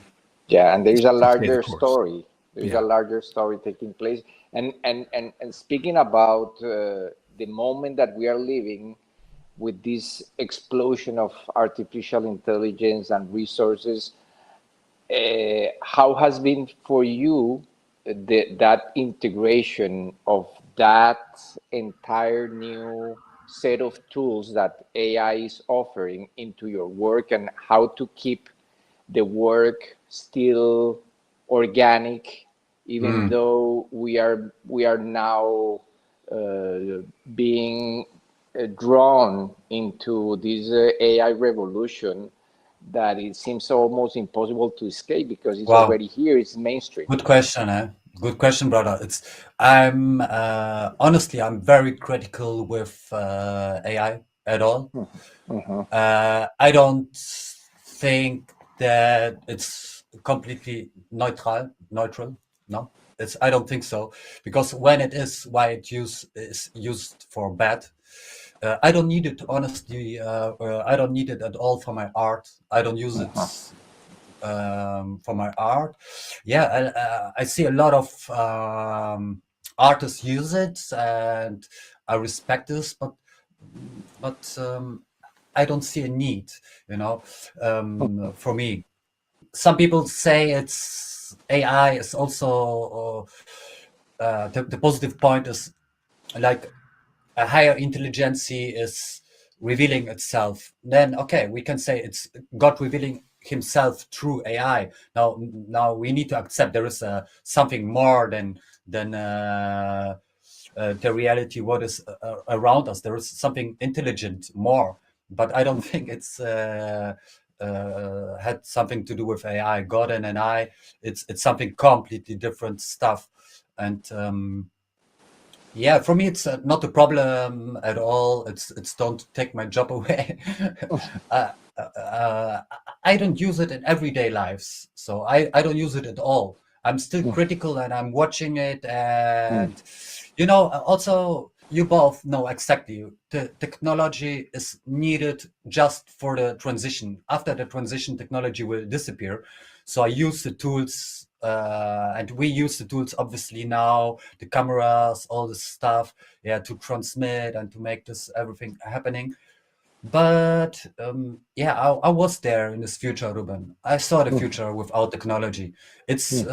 Yeah, and there's a To stay the larger course. story. There's a larger story taking place. And speaking about the moment that we are living with this explosion of artificial intelligence and resources, how has been for you that integration of that entire new set of tools that AI is offering into your work, and how to keep the work still organic, even though we are now being drawn into this AI revolution, that it seems almost impossible to escape because it's Wow. already here. It's mainstream. Good question, eh? Good question, brother. I'm honestly, I'm very critical with AI at all. I don't think that it's completely neutral. No, I don't think so, because when it is, why it is used for bad. I don't need it, honestly. I don't need it at all for my art. I don't use it for my art. Yeah, I see a lot of artists use it, and I respect this, but I don't see a need, for me. Some people say it's AI is also the positive point is like a higher intelligence is revealing itself. Then okay, we can say it's God revealing himself through AI. Now we need to accept there is something more than the reality what is around us. There is something intelligent more, but I don't think it's had something to do with AI. God and an I, it's something completely different stuff. And yeah, for me, it's not a problem at all. It's don't take my job away. uh, uh, I don't use it in everyday lives, so I don't use it at all. I'm still critical, and I'm watching it, and also you both know exactly the technology is needed just for the transition. After the transition, technology will disappear. So I use the tools, and we use the tools obviously now, the cameras, all this stuff, yeah, to transmit and to make this everything happening. But yeah, I was there in this future, Ruben. I saw the future without technology. It's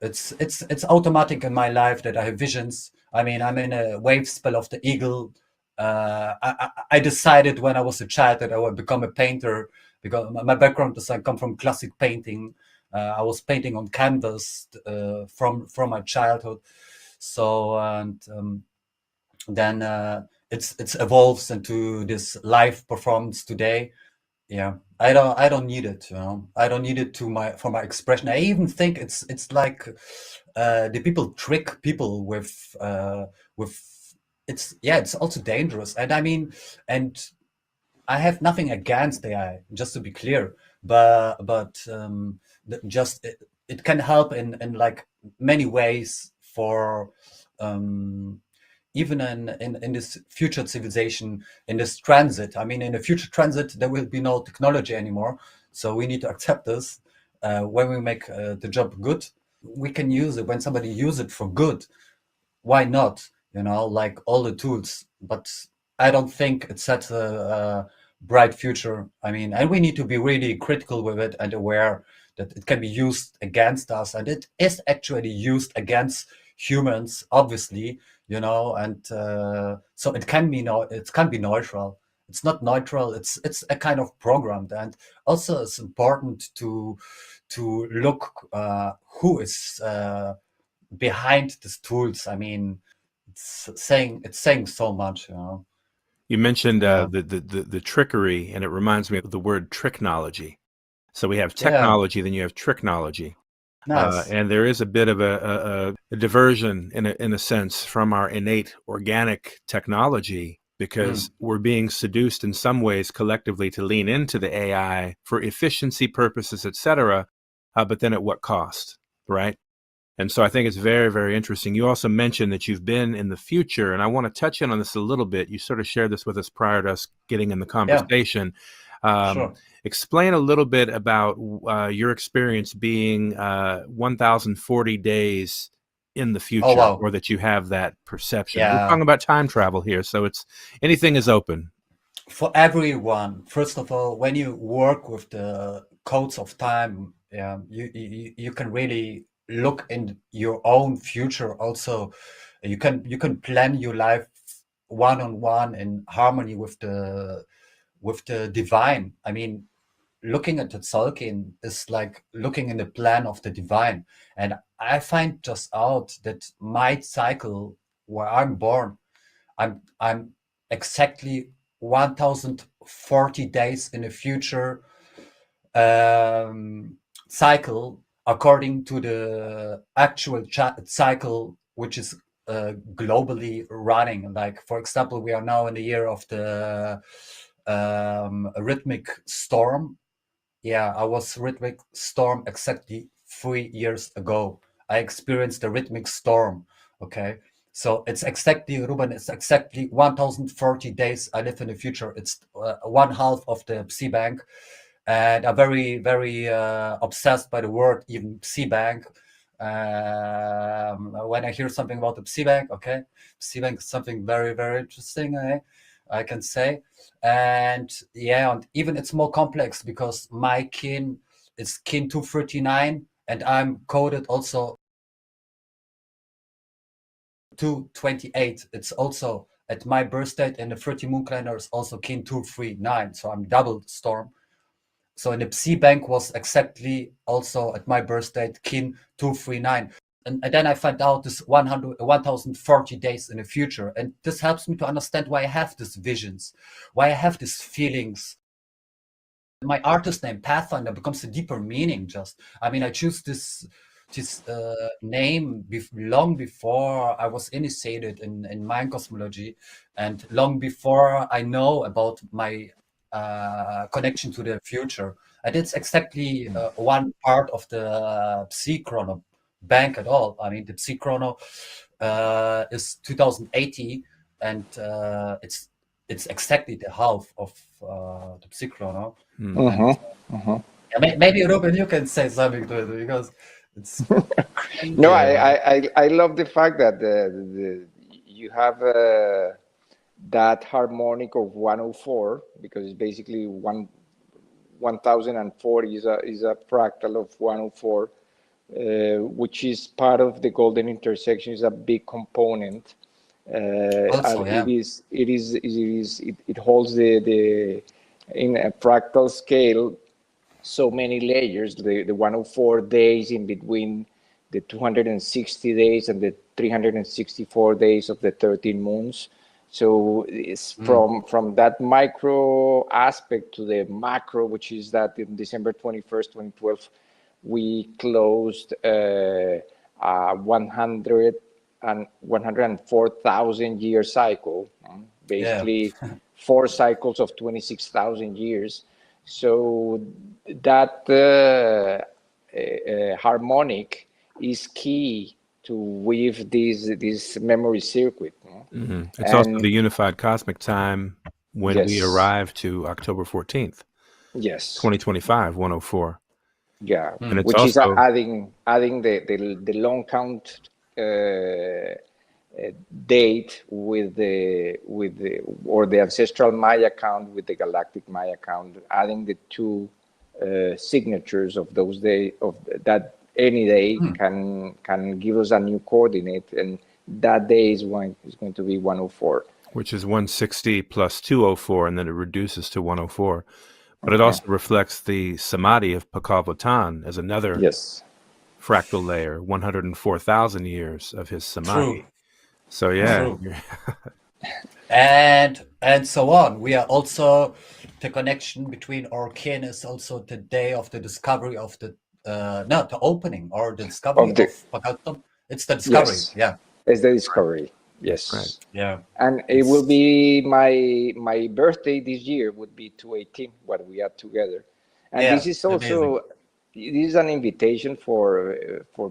it's automatic in my life that I have visions. I mean, I'm in a wave spell of the eagle. I decided when I was a child that I would become a painter, because my background is I come from classic painting. I was painting on canvas from my childhood. So and then it's evolves into this live performance today. Yeah, I don't need it, I don't need it for my expression. I even think it's like the people trick people with it's, yeah, it's also dangerous. And I mean, and I have nothing against AI, just to be clear, but just it can help in like many ways for um even in this future civilization, in this transit. I mean, in a future transit, there will be no technology anymore. So we need to accept this. When we make the job good, we can use it. When somebody use it for good, why not? Like all the tools. But I don't think it's such a bright future. I mean, and we need to be really critical with it and aware that it can be used against us, and it is actually used against humans, obviously. And so it can be it can be neutral. It's not neutral. It's a kind of programmed, and also it's important to look who is behind these tools. I mean, it's saying so much. You mentioned Yeah. the trickery, and it reminds me of the word tricknology. So we have Yeah. technology, then you have tricknology. Nice. And there is a bit of a diversion in a sense from our innate organic technology, because we're being seduced in some ways collectively to lean into the AI for efficiency purposes, et cetera, but then at what cost, right? And so I think it's very, very interesting. You also mentioned that you've been in the future, and I want to touch in on this a little bit. You sort of shared this with us prior to us getting in the Yeah, conversation. sure. Explain a little bit about your experience being 1,040 days in the Oh, future, wow. or that you have that perception. We're Yeah. talking about time travel here, so it's anything is open. For everyone, first of all, when you work with the codes of time, yeah, you can really look in your own future also. You can plan your life one-on-one in harmony with the divine. I mean, looking at the Tzolk'in is like looking in the plan of the divine. And I find just out that my cycle where I'm born, I'm exactly 1040 days in the future cycle according to the actual cycle which is globally running. Like, for example, we are now in the year of the rhythmic storm. Yeah, I was rhythmic storm exactly 3 years ago. I experienced the rhythmic storm. Okay. So it's exactly, Ruben, it's exactly 1040 days I live in the future. It's one half of the P.A.N. And I'm very, very obsessed by the word, even P.A.N. When I hear something about the P.A.N, okay, P.A.N is something very, very interesting, I can say. And yeah, and even it's more complex because my kin is kin 239, and I'm coded also 228. It's also at my birth date, and the 30 moon calendar is also kin 239. So I'm double storm. So in the P.A.N was exactly also at my birth date, kin 239. And then I find out this 1040 days in the future. And this helps me to understand why I have these visions, why I have these feelings. My artist name Pathfinder becomes a deeper meaning. Just, I mean, I choose this name long before I was initiated in mind cosmology, and long before I know about my connection to the future. And it's exactly one part of the Psychrono bank at all. I mean, the Psychrono is 2080, and it's exactly the half of the Psychrono. Maybe Ruben, you can say something to it because it's. No, I love the fact that you have that harmonic of 104, because it's basically 1040 is a fractal of 104, which is part of the golden intersection. Is a big component. Also, yeah. It holds the in a fractal scale so many layers, the 104 days in between the 260 days and the 364 days of the 13 moons. So it's from that micro aspect to the macro, which is that in December 21st, 2012, we closed 104,000 year cycle, basically 4 cycles of 26,000 years. So that harmonic is key to weave this memory circuit. It's also the unified cosmic time when we Yes. arrive to October 14th, Yes. 2025, 104. Yeah, And it's which is also adding the long count date with the or the ancestral Maya count with the galactic Maya count, adding the two signatures of those day of that any day can give us a new coordinate, and that day is going to be 104, which is 160 plus 204, and then it reduces to 104. But it also reflects the samadhi of Pakal as another fractal layer, 104,000 years of his samadhi. True. So yeah. True. and so on. We are also, the connection between our kin is also the day of the discovery of the the opening or the discovery of Pakal. It's the discovery. Yes. Yeah. It's the discovery. Yes. Right. Yeah. And it will be my birthday this year would be 218, what we are together. And this is also this is an invitation for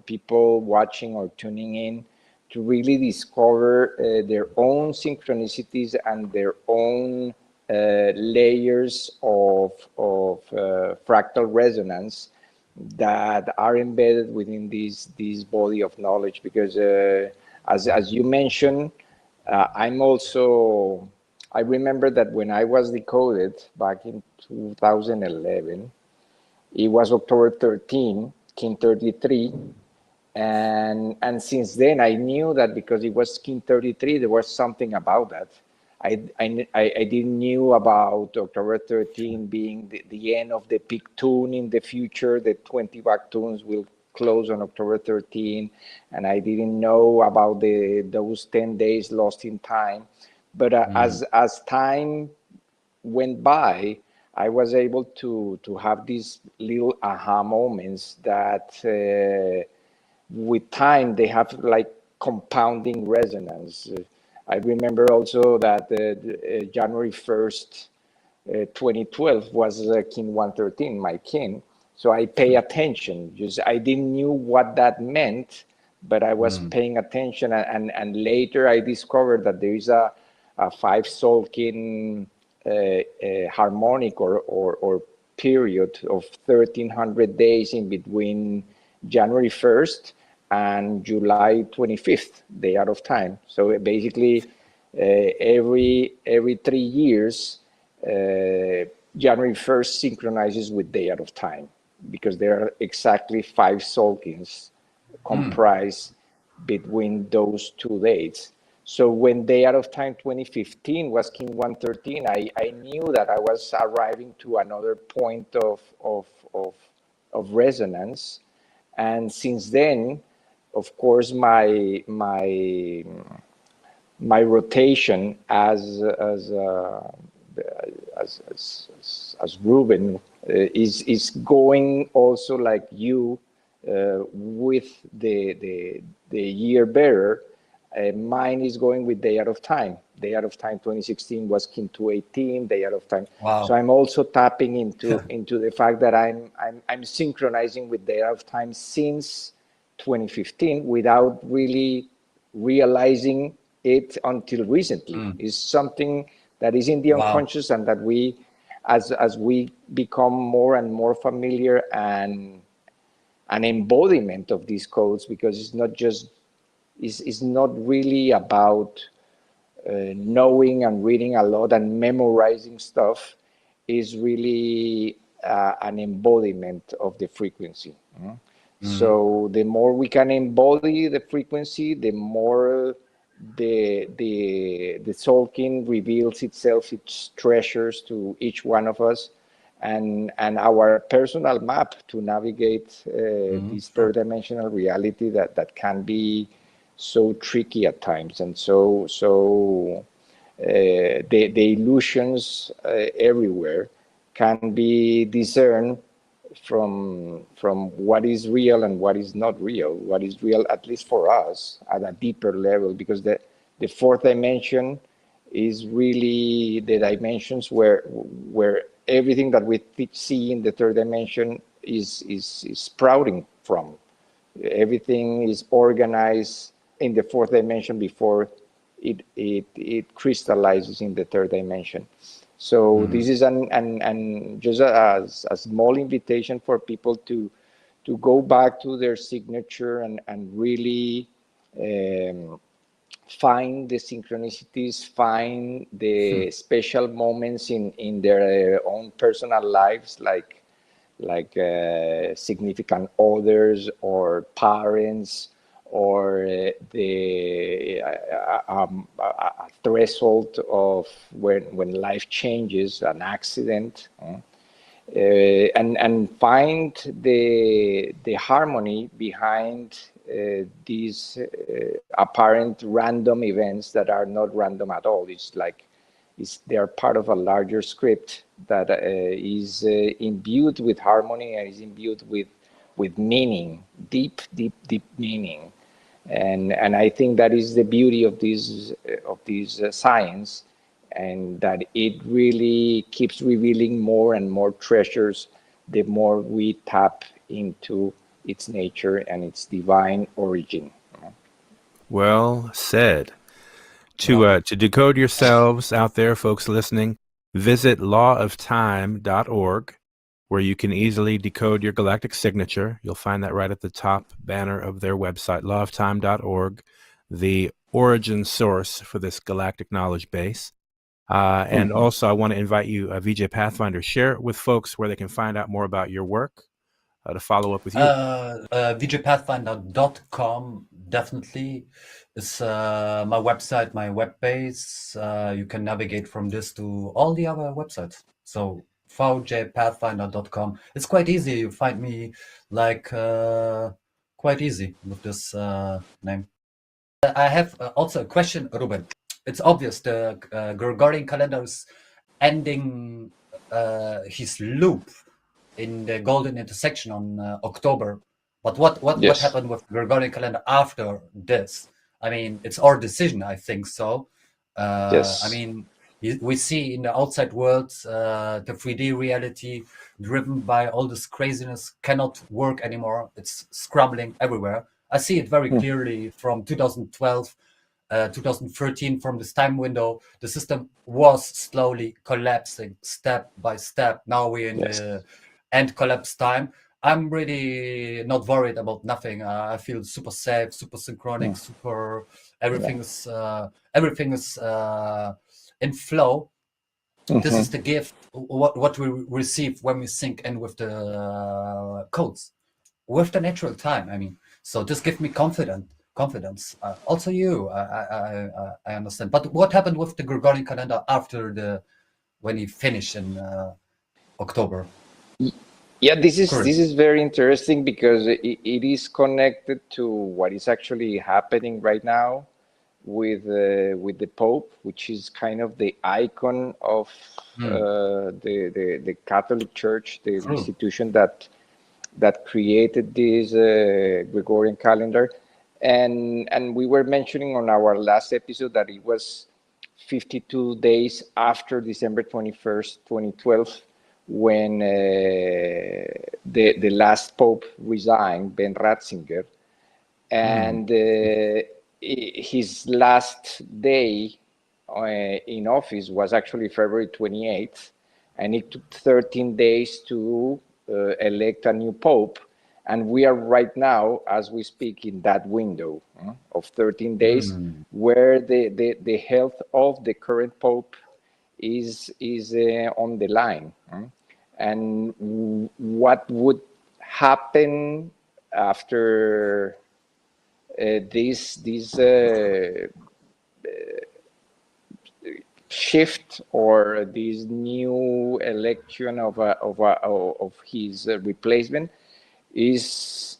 people watching or tuning in to really discover their own synchronicities and their own layers of fractal resonance that are embedded within this body of knowledge. Because as you mentioned, I'm also, I remember that when I was decoded back in 2011, it was October 13, King 33, And since then I knew that because it was Skin 33, there was something about that. I didn't knew about October 13 being the end of the peak tune in the future. The 20 back tunes will close on October 13, and I didn't know about those 10 days lost in time. But as time went by, I was able to have these little aha moments that with time they have like compounding resonance. I remember also that January 1st, 2012 was Kin 113, my kin. So I pay attention. Just I didn't knew what that meant, but I was paying attention. And later I discovered that there is a 5 Solkin harmonic or period of 1300 days in between January 1st and July 25th, day out of time. So basically, every 3 years, January 1st synchronizes with day out of time, because there are exactly 5 Solkins comprised between those 2 dates. So when day out of time 2015 was King 113, I knew that I was arriving to another point of resonance. And since then, of course, my rotation as Ruben is going also like you with the year bearer. Mine is going with day out of time. Day out of time 2016 was Kin 218. Day out of time. Wow. So I'm also tapping into the fact that I'm synchronizing with day out of time since 2015 without really realizing it until recently. It's something that is in the unconscious, and that we, as we become more and more familiar and an embodiment of these codes, because it's not just, it's not really about knowing and reading a lot and memorizing stuff. Is really an embodiment of the frequency. So the more we can embody the frequency, the more the Solkin reveals itself, its treasures to each one of us, and our personal map to navigate this third dimensional reality that can be so tricky at times. And so the illusions everywhere can be discerned from what is real and what is not real. What is real, at least for us, at a deeper level, because the fourth dimension is really the dimensions where everything that we see in the third dimension is sprouting from. Everything is organized in the fourth dimension before it crystallizes in the third dimension. So this is just a small invitation for people to go back to their signature and really find the synchronicities, find the special moments in their own personal lives, like significant others or parents, or the threshold of when life changes, an accident, and find the harmony behind these apparent random events that are not random at all. They are part of a larger script that is imbued with harmony and is imbued with meaning, deep meaning. And I think that is the beauty of this science, and that it really keeps revealing more and more treasures the more we tap into its nature and its divine origin. Well said. To decode yourselves out there, folks listening, visit lawoftime.org, where you can easily decode your galactic signature. You'll find that right at the top banner of their website, lawoftime.org, the origin source for this galactic knowledge base. And also, I want to invite you, VJ Pathfinder, share with folks where they can find out more about your work, to follow up with you? VJPathfinder.com definitely is my website, my web base. You can navigate from this to all the other websites. So VJPathfinder.com. It's quite easy. You find me like quite easy with this name. I have also a question, Ruben. It's obvious the Gregorian calendar is ending his loop in the golden intersection on October. But what Yes. happened with Gregorian calendar after this? I mean, it's our decision, I think so. I Yes. mean, we see in the outside world the 3D reality driven by all this craziness cannot work anymore. It's scrambling everywhere. I see it very clearly from 2012 2013. From this time window, the system was slowly collapsing step by step. Now we're in Yes. the end collapse time. I'm really not worried about nothing. I feel super safe, super synchronic, super everything is in flow. This is the gift what we receive when we sync in with the codes, with the natural time. I mean, so this gives me confidence. Also, you, I understand. But what happened with the Gregorian calendar after when he finished in October? Yeah, this Current. is very interesting because it is connected to what is actually happening right now with the Pope, which is kind of the icon of the Catholic Church, the True. institution that created this Gregorian calendar, and we were mentioning on our last episode that it was 52 days after December 21st, 2012, when the last Pope resigned, Ben Ratzinger, and his last day in office was actually February 28th, and it took 13 days to elect a new Pope. And we are right now, as we speak, in that window of 13 days where the health of the current Pope is on the line. And what would happen after this shift or this new election of his replacement it's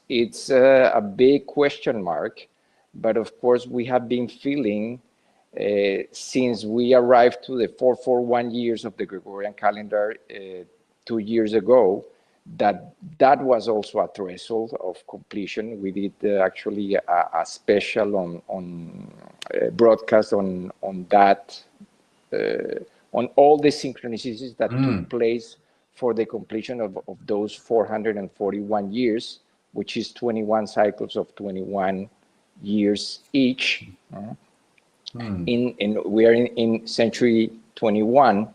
a big question mark. But of course, we have been feeling since we arrived to the 441 years of the Gregorian calendar 2 years ago, that was also a threshold of completion. We did actually a special on broadcast on that, on all the synchronicities that took place for the completion of those 441 years, which is 21 cycles of 21 years each. We are in century 21.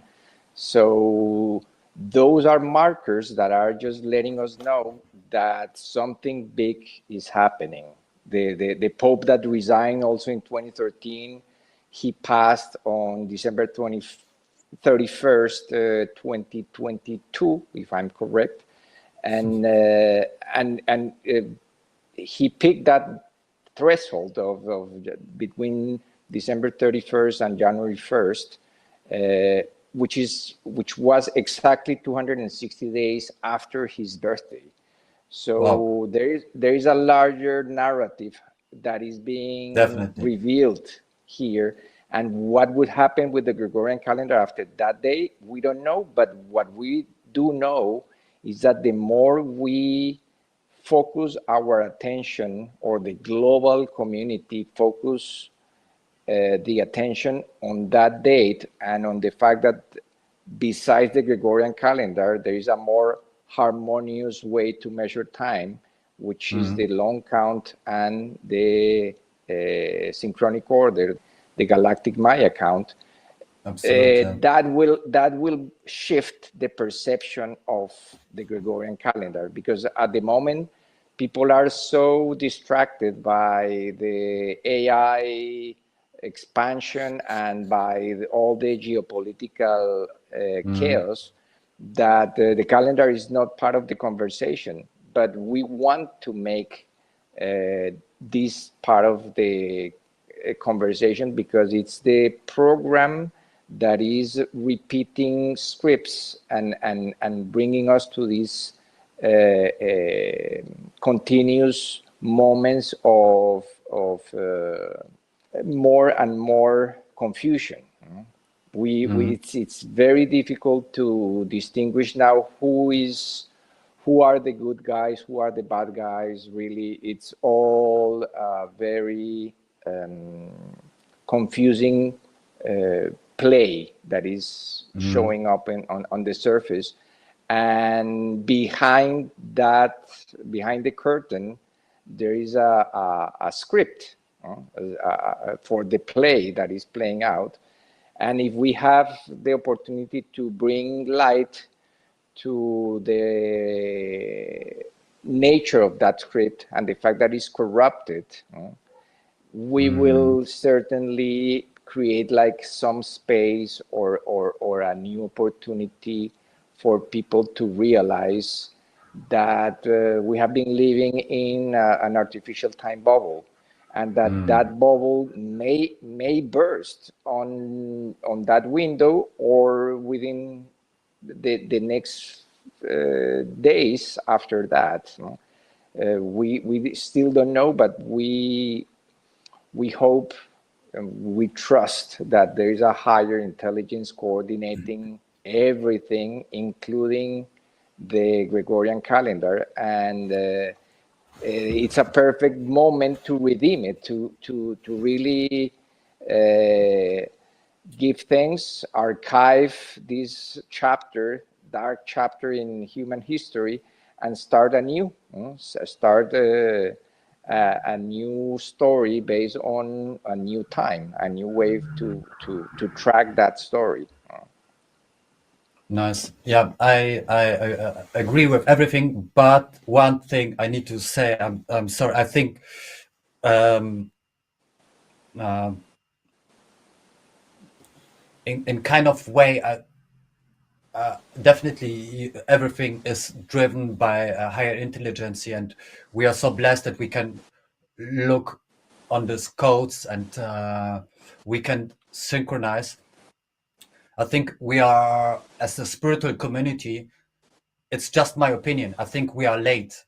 So those are markers that are just letting us know that something big is happening. The Pope that resigned also in 2013, he passed on December 31st, 2022, if I'm correct. And he picked that threshold of between December 31st and January 1st, which was exactly 260 days after his birthday. So there is a larger narrative that is being revealed here. And what would happen with the Gregorian calendar after that day, we don't know. But what we do know is that the more we focus our attention, or the global community focus the attention on that date, and on the fact that besides the Gregorian calendar, there is a more harmonious way to measure time, which is the long count and the synchronic order, the Galactic Maya count. That will shift the perception of the Gregorian calendar, because at the moment people are so distracted by the AI expansion and by all the geopolitical chaos that the calendar is not part of the conversation. but we want to make this part of the conversation because it's the program that is repeating scripts and bringing us to these continuous moments of more and more confusion. It's very difficult to distinguish now who are the good guys, who are the bad guys. Really, it's all very confusing play that is showing up on the surface. And behind the curtain, there is a script for the play that is playing out. And if we have the opportunity to bring light to the nature of that script and the fact that it's corrupted, we will certainly create like some space or a new opportunity for people to realize that we have been living in an artificial time bubble, and that bubble may burst on that window or within the next days after that. We still don't know, but we hope and we trust that there is a higher intelligence coordinating everything, including the Gregorian calendar, and it's a perfect moment to redeem it, to really give thanks, archive this dark chapter in human history, and start anew. Start a new story based on a new time, a new way to track that story. Nice. Yeah, I agree with everything, but one thing I need to say, I'm sorry. I think in kind of way, definitely everything is driven by a higher intelligence, and we are so blessed that we can look on these codes and we can synchronize. I think we are, as a spiritual community, it's just my opinion, I think we are late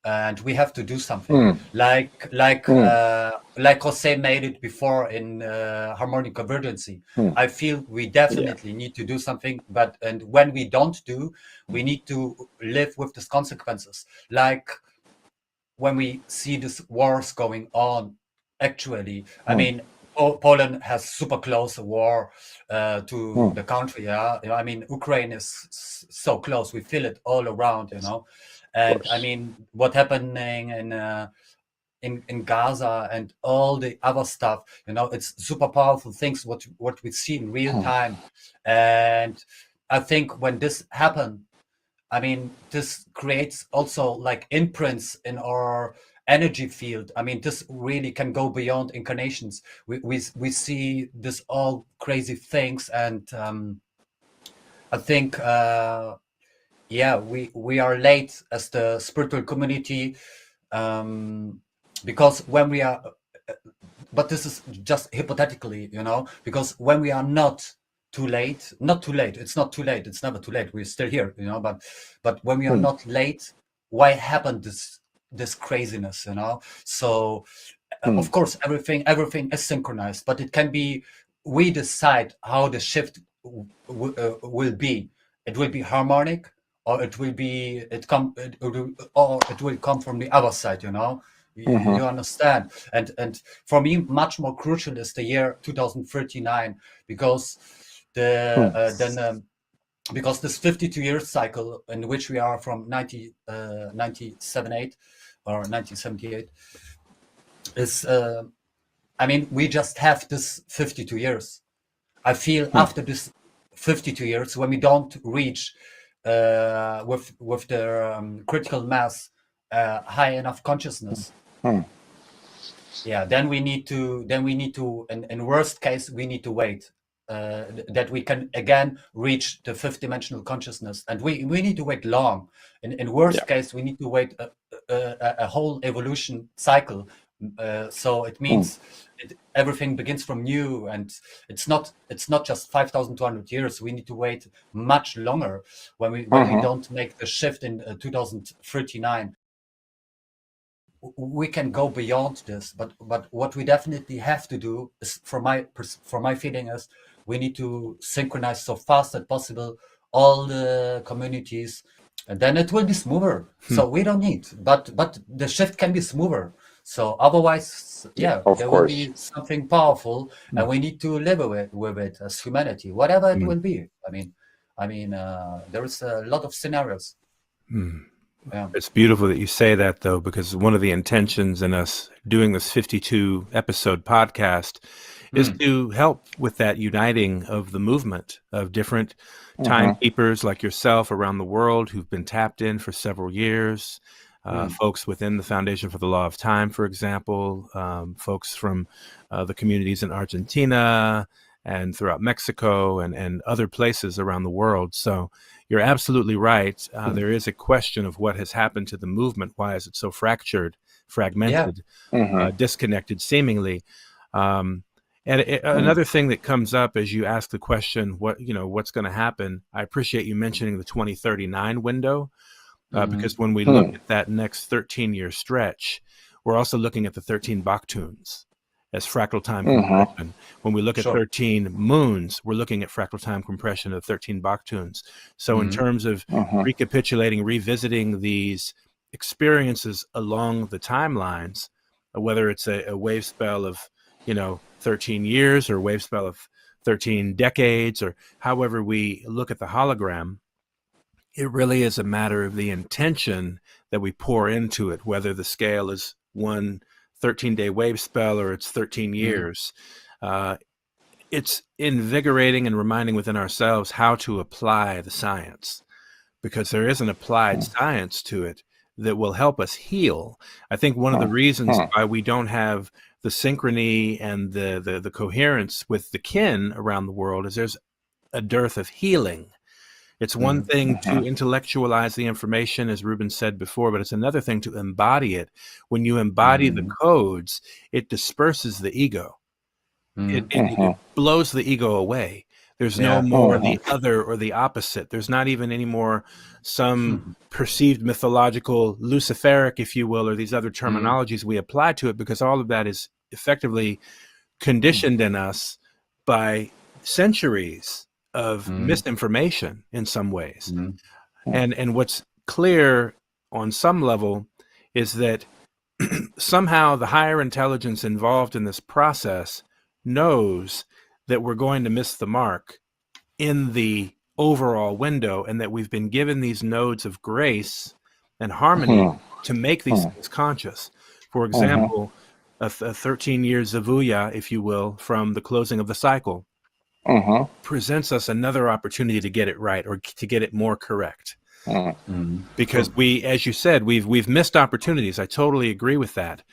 and we have to do something. Like Jose made it before in harmonic convergency. I feel we definitely need to do something, and when we don't do, we need to live with these consequences. Like when we see these wars going on, actually, I mean, Poland has super close war to the country. Yeah, I mean, Ukraine is so close. We feel it all around, And I mean, what happening in Gaza and all the other stuff, it's super powerful things what we see in real time. And I think when this happened, I mean, this creates also like imprints in our energy field. I mean, this really can go beyond incarnations. We see this all crazy things, and I think we are late as the spiritual community, because when we are, but this is just hypothetically, because when we are not too late, it's not too late, it's never too late, we're still here, but when we are not late, why happened this craziness, so of course everything is synchronized, but it can be, we decide how the shift will be. It will be harmonic, or it will come from the other side, you understand. And for me, much more crucial is the year 2039, because because this 52 year cycle in which we are from 1978 or 1978 is I mean, we just have this 52 years. I feel after this 52 years, when we don't reach with the critical mass, high enough consciousness, then we need to, in worst case, we need to wait that we can again reach the fifth dimensional consciousness. And we need to wait long. In worst case, we need to wait a whole evolution cycle. So it means everything begins from new, and it's not just 5,200 years. We need to wait much longer when we don't make the shift in 2039. We can go beyond this, but what we definitely have to do is, for my feeling, is we need to synchronize so fast as possible all the communities, and then it will be smoother. So we don't need, but the shift can be smoother. So otherwise, there will be something powerful, and we need to live with it as humanity, whatever it will be. I mean, there is a lot of scenarios. Yeah. It's beautiful that you say that, though, because one of the intentions in us doing this 52 episode podcast is to help with that uniting of the movement of different timekeepers like yourself around the world who've been tapped in for several years, folks within the Foundation for the Law of Time, for example, folks from the communities in Argentina and throughout Mexico and other places around the world. So you're absolutely right. There is a question of what has happened to the movement. Why is it so fragmented, disconnected, seemingly? Another thing that comes up as you ask the question, what's going to happen? I appreciate you mentioning the 2039 window, because when we look at that next 13-year stretch, we're also looking at the 13 Baktuns as fractal time compression. When we look at 13 moons, we're looking at fractal time compression of 13 Baktuns. So in terms of recapitulating, revisiting these experiences along the timelines, whether it's a wave spell of 13 years or a wave spell of 13 decades, or however we look at the hologram, it really is a matter of the intention that we pour into it, whether the scale is 1 13-day wave spell or it's 13 years. It's invigorating and reminding within ourselves how to apply the science, because there is an applied science to it that will help us heal. I think one of the reasons why we don't have the synchrony and the coherence with the kin around the world is there's a dearth of healing. It's one thing to intellectualize the information, as Ruben said before, but it's another thing to embody it. When you embody the codes, it disperses the ego. It blows the ego away. There's no more the other or the opposite. There's not even any more some perceived mythological Luciferic, if you will, or these other terminologies we apply to it, because all of that is effectively conditioned in us by centuries of misinformation in some ways. And what's clear on some level is that somehow the higher intelligence involved in this process knows that we're going to miss the mark in the overall window, and that we've been given these nodes of grace and harmony to make these things conscious. For example, a 13-year Zavuya, if you will, from the closing of the cycle, presents us another opportunity to get it right, or to get it more correct. Because we, as you said, we've missed opportunities. I totally agree with that.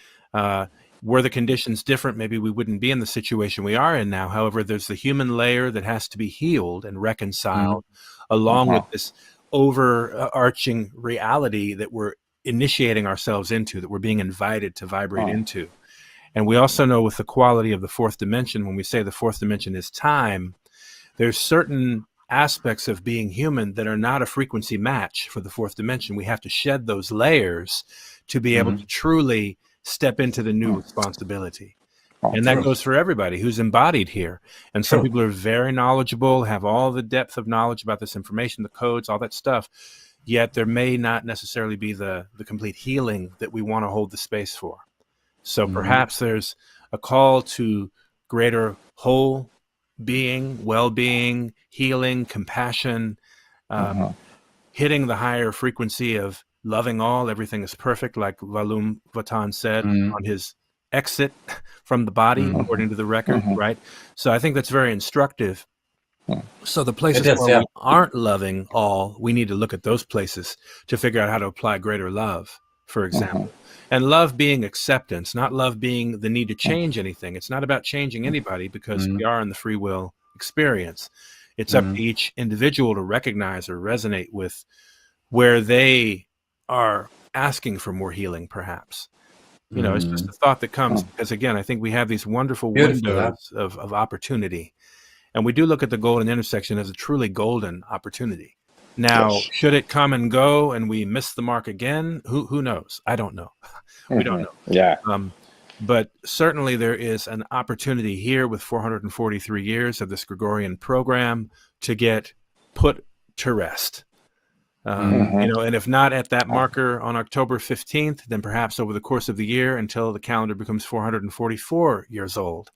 Were the conditions different, maybe we wouldn't be in the situation we are in now. However, there's the human layer that has to be healed and reconciled, along with this overarching reality that we're initiating ourselves into, that we're being invited to vibrate into. And we also know with the quality of the fourth dimension, when we say the fourth dimension is time, there's certain aspects of being human that are not a frequency match for the fourth dimension. We have to shed those layers to be able to truly step into the new responsibility. And that goes for everybody who's embodied here. And some people are very knowledgeable, have all the depth of knowledge about this information, the codes, all that stuff. Yet there may not necessarily be the complete healing that we want to hold the space for. So perhaps there's a call to greater whole being, well-being, healing, compassion, hitting the higher frequency of loving all. Everything is perfect, like Valum Vatan said on his exit from the body, according to the record, right? So I think that's very instructive. So the places where we aren't loving all, we need to look at those places to figure out how to apply greater love, for example. And love being acceptance, not love being the need to change anything. It's not about changing anybody, because we are in the free will experience. It's up to each individual to recognize or resonate with where they are asking for more healing, perhaps. You know, it's just a thought that comes because, again, I think we have these wonderful Beautiful, windows of opportunity. And we do look at the golden intersection as a truly golden opportunity. Now, should it come and go and we miss the mark again? Who knows? I don't know. We don't know. Yeah. But certainly there is an opportunity here with 443 years of this Gregorian program to get put to rest. You know, and if not at that marker on October 15th, then perhaps over the course of the year until the calendar becomes 444 years old.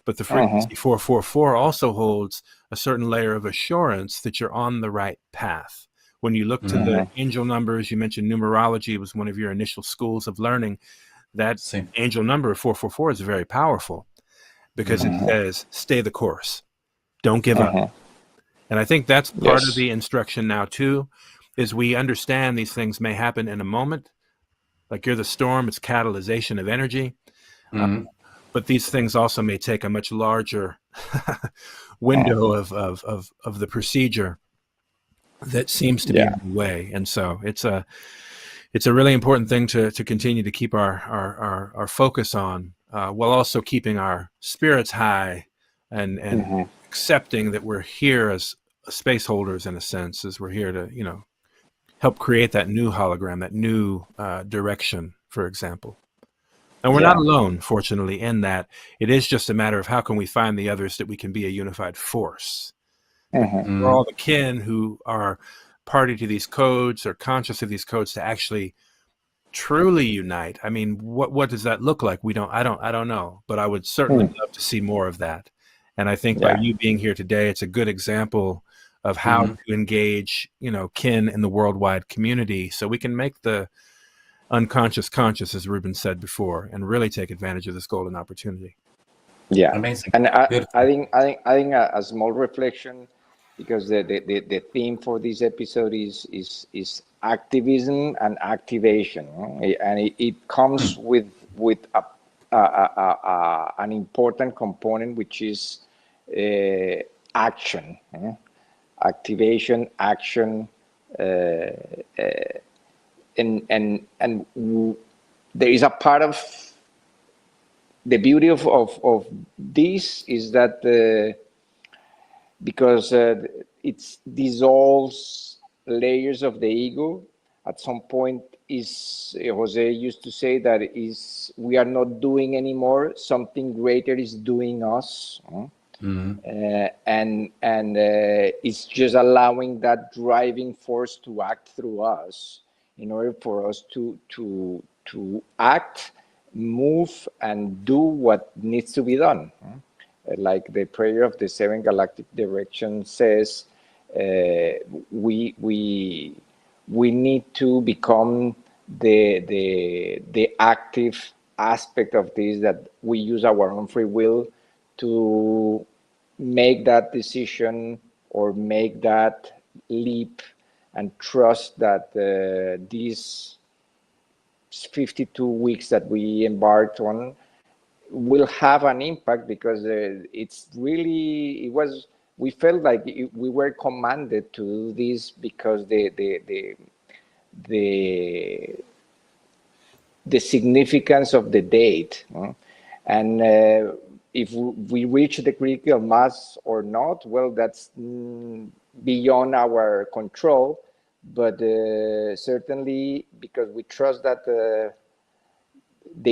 But the frequency 444 also holds a certain layer of assurance that you're on the right path. When you look to the angel numbers, you mentioned numerology was one of your initial schools of learning. That angel number 444 is very powerful because it says, stay the course. Don't give up. And I think that's part of the instruction now too, is we understand these things may happen in a moment. Like you're the storm, it's catalyzation of energy. But these things also may take a much larger window of the procedure that seems to be in the way. And so it's a really important thing to continue to keep our focus on, while also keeping our spirits high and accepting that we're here as space holders, in a sense, as we're here to, you know, help create that new hologram, that new direction, for example. And we're not alone, fortunately, in that. It is just a matter of how can we find the others that we can be a unified force. For all the kin who are party to these codes or conscious of these codes to actually truly unite. I mean, what does that look like? I don't know, but I would certainly love to see more of that. And I think by you being here today, it's a good example of how to engage, you know, kin in the worldwide community, so we can make the unconscious conscious, as Ruben said before, and really take advantage of this golden opportunity. Yeah, amazing. and I think a small reflection, because the theme for this episode is activism and activation, and it comes with an important component, which is action, activation, action. And there is a part of the beauty of this is that because it dissolves layers of the ego. At some point, Jose used to say that we are not doing anymore. Something greater is doing us. And it's just allowing that driving force to act through us, in order for us to act, move, and do what needs to be done. Like the prayer of the 7 galactic directions says, we need to become the active aspect of this, that we use our own free will to make that decision or make that leap, and trust that these 52 weeks that we embarked on will have an impact, because we felt like we were commanded to do this, because the significance of the date, and if we reach the critical mass or not, well, that's beyond our control. But certainly, because we trust that the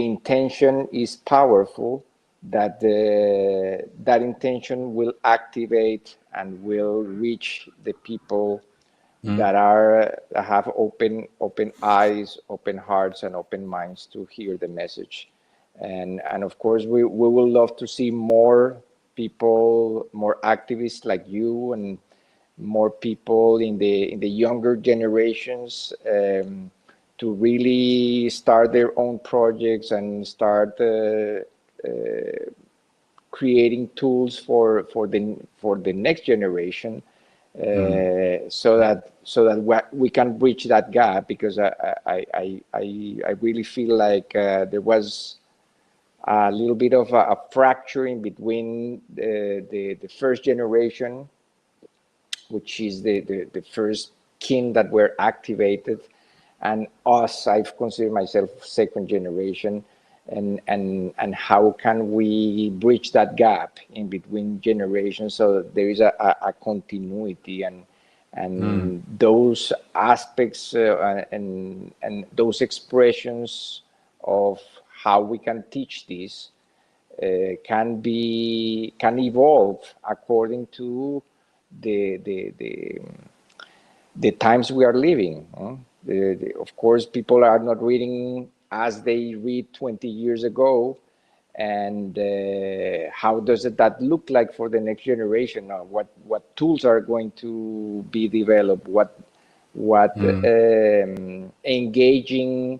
intention is powerful, that that intention will activate and will reach the people that have open eyes, open hearts, and open minds to hear the message. And of course, we will love to see more people, more activists like you, and more people in the younger generations, to really start their own projects and start creating tools for the next generation, so that we can bridge that gap. Because I really feel like there was a little bit of a fracturing between the first generation, which is the first kin that were activated, and us. I've considered myself second generation, and how can we bridge that gap in between generations so that there is a continuity, Mm. and those aspects and those expressions of how we can teach this can evolve according to the the the, the times we are living. Of course, people are not reading as they read 20 years ago, and how does that look like for the next generation? What tools are going to be developed? What Mm. engaging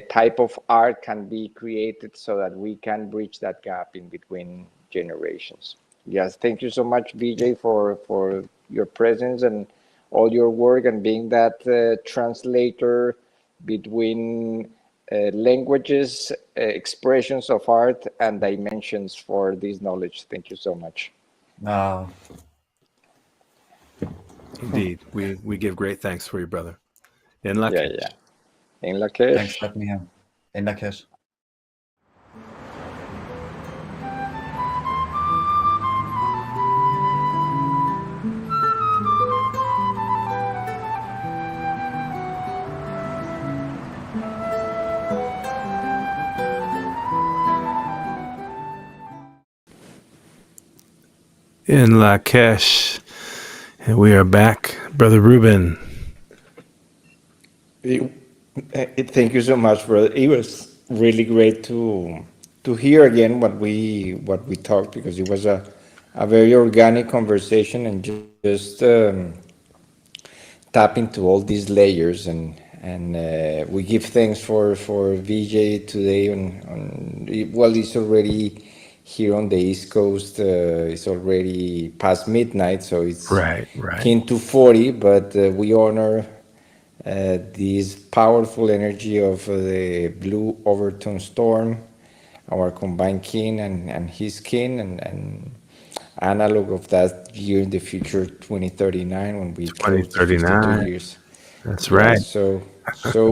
type of art can be created so that we can bridge that gap in between generations. Yes, thank you so much, VJ, for your presence and all your work and being that translator between languages, expressions of art, and dimensions for this knowledge. Thank you so much. Uh, Indeed, we give great thanks for you, brother. In Yeah, Lakesh. yeah. In Thanks Lakesh. for having me here in Lakesh. In Lakesh. And we are back, brother Ruben. Thank you so much, brother. It was really great to hear again what we talked, because it was a very organic conversation, and just tap into all these layers, and we give thanks for VJ today on well, it's already here on the East Coast. It's already past midnight, so it's Right. kin to 40, but we honor this powerful energy of the blue Overtone Storm, our combined kin and his kin, and analog of that year in the future, 2039, when we close the 52 2039. years. That's Yeah, right. so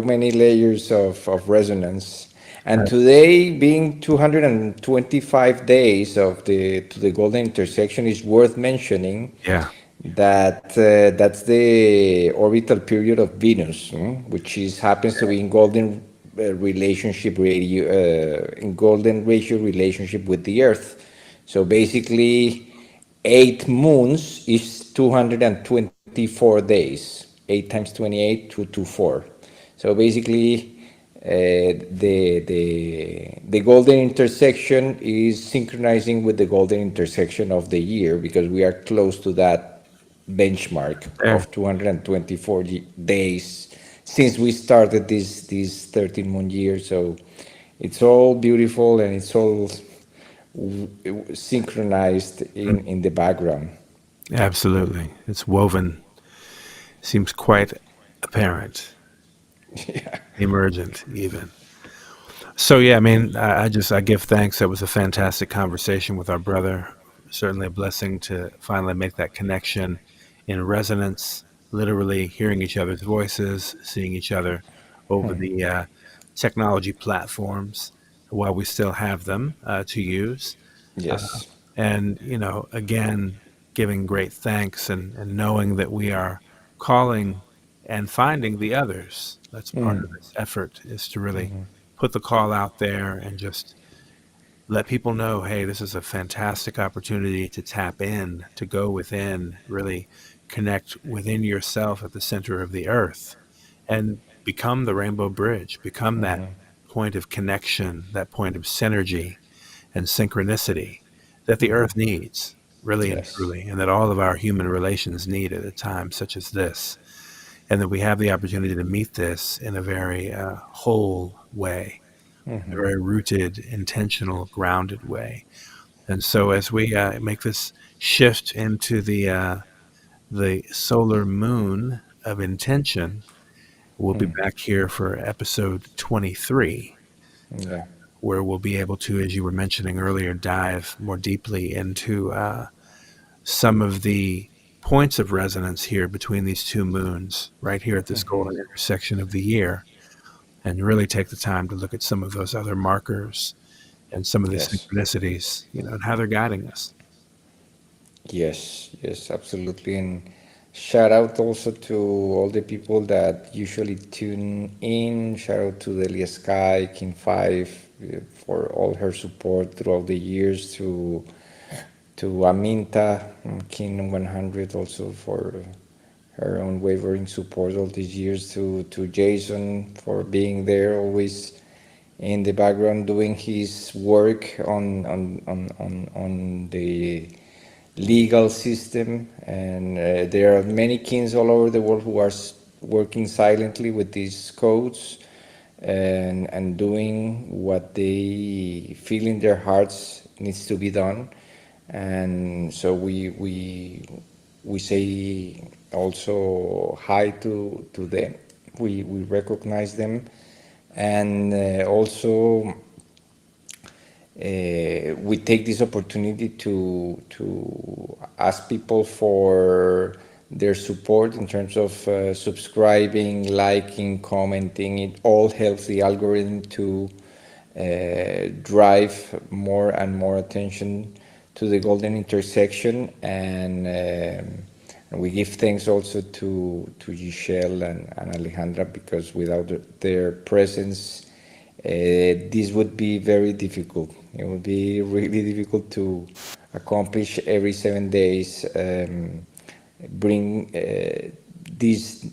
many layers of resonance. And today, being 225 days of the to the golden intersection, is worth mentioning Yeah. that that's the orbital period of Venus, which is happens to be in golden in golden ratio relationship with the Earth. So basically, 8 moons is 224 days. 8 times 28, 224. So basically, the golden intersection is synchronizing with the golden intersection of the year, because we are close to that benchmark There. of 224 days since we started this 13 moon year. So it's all beautiful, and it's all synchronized in the background. Absolutely. It's woven. Seems quite apparent, emergent, even. So yeah, I mean, I give thanks. That was a fantastic conversation with our brother. Certainly a blessing to finally make that connection in resonance, literally hearing each other's voices, seeing each other over the technology platforms while we still have them to use. Yes. And, again, giving great thanks and knowing that we are calling and finding the others. That's part of this effort, is to really put the call out there and just let people know, hey, this is a fantastic opportunity to tap in, to go within, really connect within yourself at the center of the earth and become the rainbow bridge, become that point of connection, that point of synergy and synchronicity that the earth needs, really and Yes. truly, and that all of our human relations need at a time such as this. And that we have the opportunity to meet this in a very whole way, a very rooted, intentional, grounded way. And so, as we make this shift into the solar moon of intention, we'll be back here for episode 23. Yeah. where we'll be able to, as you were mentioning earlier, dive more deeply into some of the points of resonance here between these two moons right here at this golden intersection of the year, and really take the time to look at some of those other markers and some of the Yes. synchronicities, and how they're guiding us. Yes, yes, absolutely. And shout out also to all the people that usually tune in. Shout out to Delia Sky, King 5, for all her support throughout the years, to Aminta, King 100, also for her unwavering support all these years, to Jason for being there always in the background doing his work on the legal system. And there are many kings all over the world who are working silently with these codes, and doing what they feel in their hearts needs to be done. And so we say also hi to them. We recognize them, and also we take this opportunity to ask people for their support in terms of subscribing, liking, commenting. It all helps the algorithm to drive more and more attention to the golden intersection. And we give thanks also to Giselle and Alejandra, because without their presence, this would be very difficult. It would be really difficult to accomplish every 7 days, bring these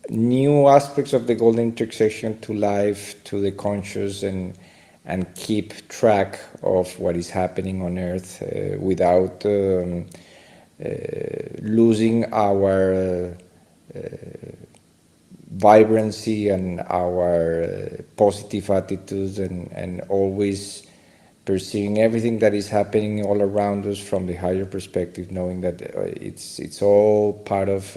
new aspects of the golden intersection to life, to the conscious, and keep track of what is happening on Earth, without losing our vibrancy and our positive attitudes, and always perceiving everything that is happening all around us from the higher perspective, knowing that it's all part of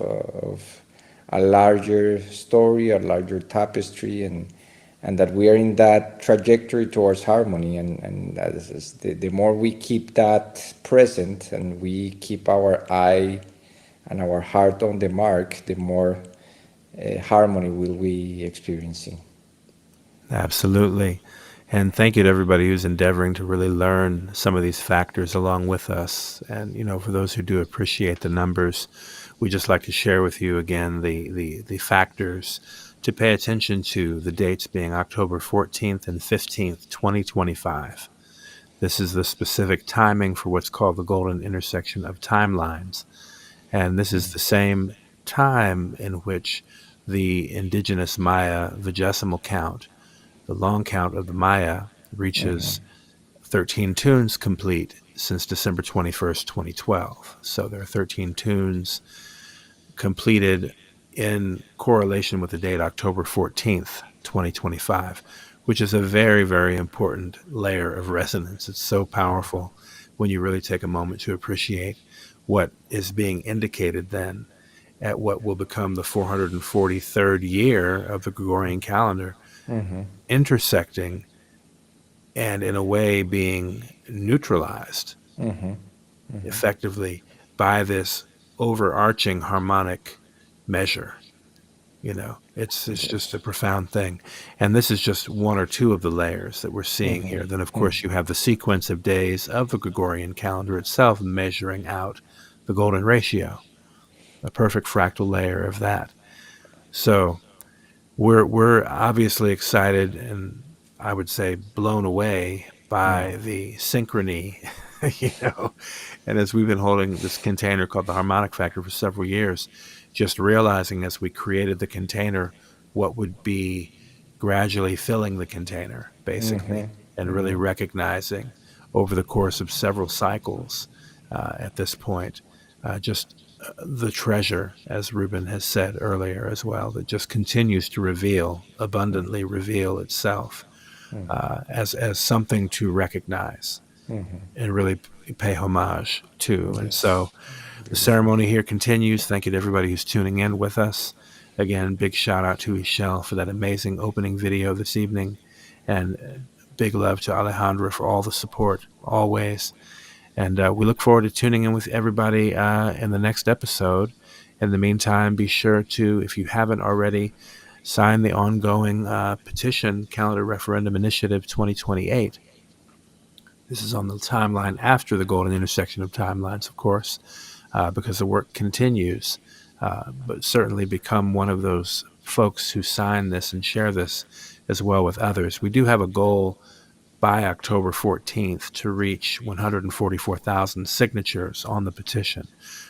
a larger story, a larger tapestry, and that we are in that trajectory towards harmony. And the more we keep that present, and we keep our eye and our heart on the mark, the more harmony will we experiencing. Absolutely. And thank you to everybody who's endeavoring to really learn some of these factors along with us. And, for those who do appreciate the numbers, we just like to share with you again the factors to pay attention to, the dates being October 14th and 15th, 2025. This is the specific timing for what's called the golden intersection of timelines. And this is the same time in which the indigenous Maya vigesimal count, the long count of the Maya, reaches 13 tunes complete since December 21st, 2012. So there are 13 tunes completed in correlation with the date October 14th, 2025, which is a very, very important layer of resonance. It's so powerful when you really take a moment to appreciate what is being indicated then at what will become the 443rd year of the Gregorian calendar, intersecting and in a way being neutralized effectively by this overarching harmonic measure. It's just a profound thing. And this is just one or two of the layers that we're seeing here. Then, of course, you have the sequence of days of the Gregorian calendar itself measuring out the golden ratio, a perfect fractal layer of that. So we're obviously excited, and I would say blown away by the synchrony, and as we've been holding this container called the Harmonic Factor for several years, just realizing as we created the container what would be gradually filling the container, basically, and really recognizing over the course of several cycles at this point, just the treasure, as Ruben has said earlier as well, that just continues to abundantly reveal itself as something to recognize and really pay homage to. And so the ceremony here continues. Thank you to everybody who's tuning in with us. Again, big shout out to Michelle for that amazing opening video this evening. And big love to Alejandra for all the support always. And we look forward to tuning in with everybody in the next episode. In the meantime, be sure to, if you haven't already, sign the ongoing petition, Calendar Referendum Initiative 2028. This is on the timeline after the golden intersection of timelines, of course, because the work continues. But certainly become one of those folks who sign this and share this as well with others. We do have a goal by October 14th to reach 144,000 signatures on the petition.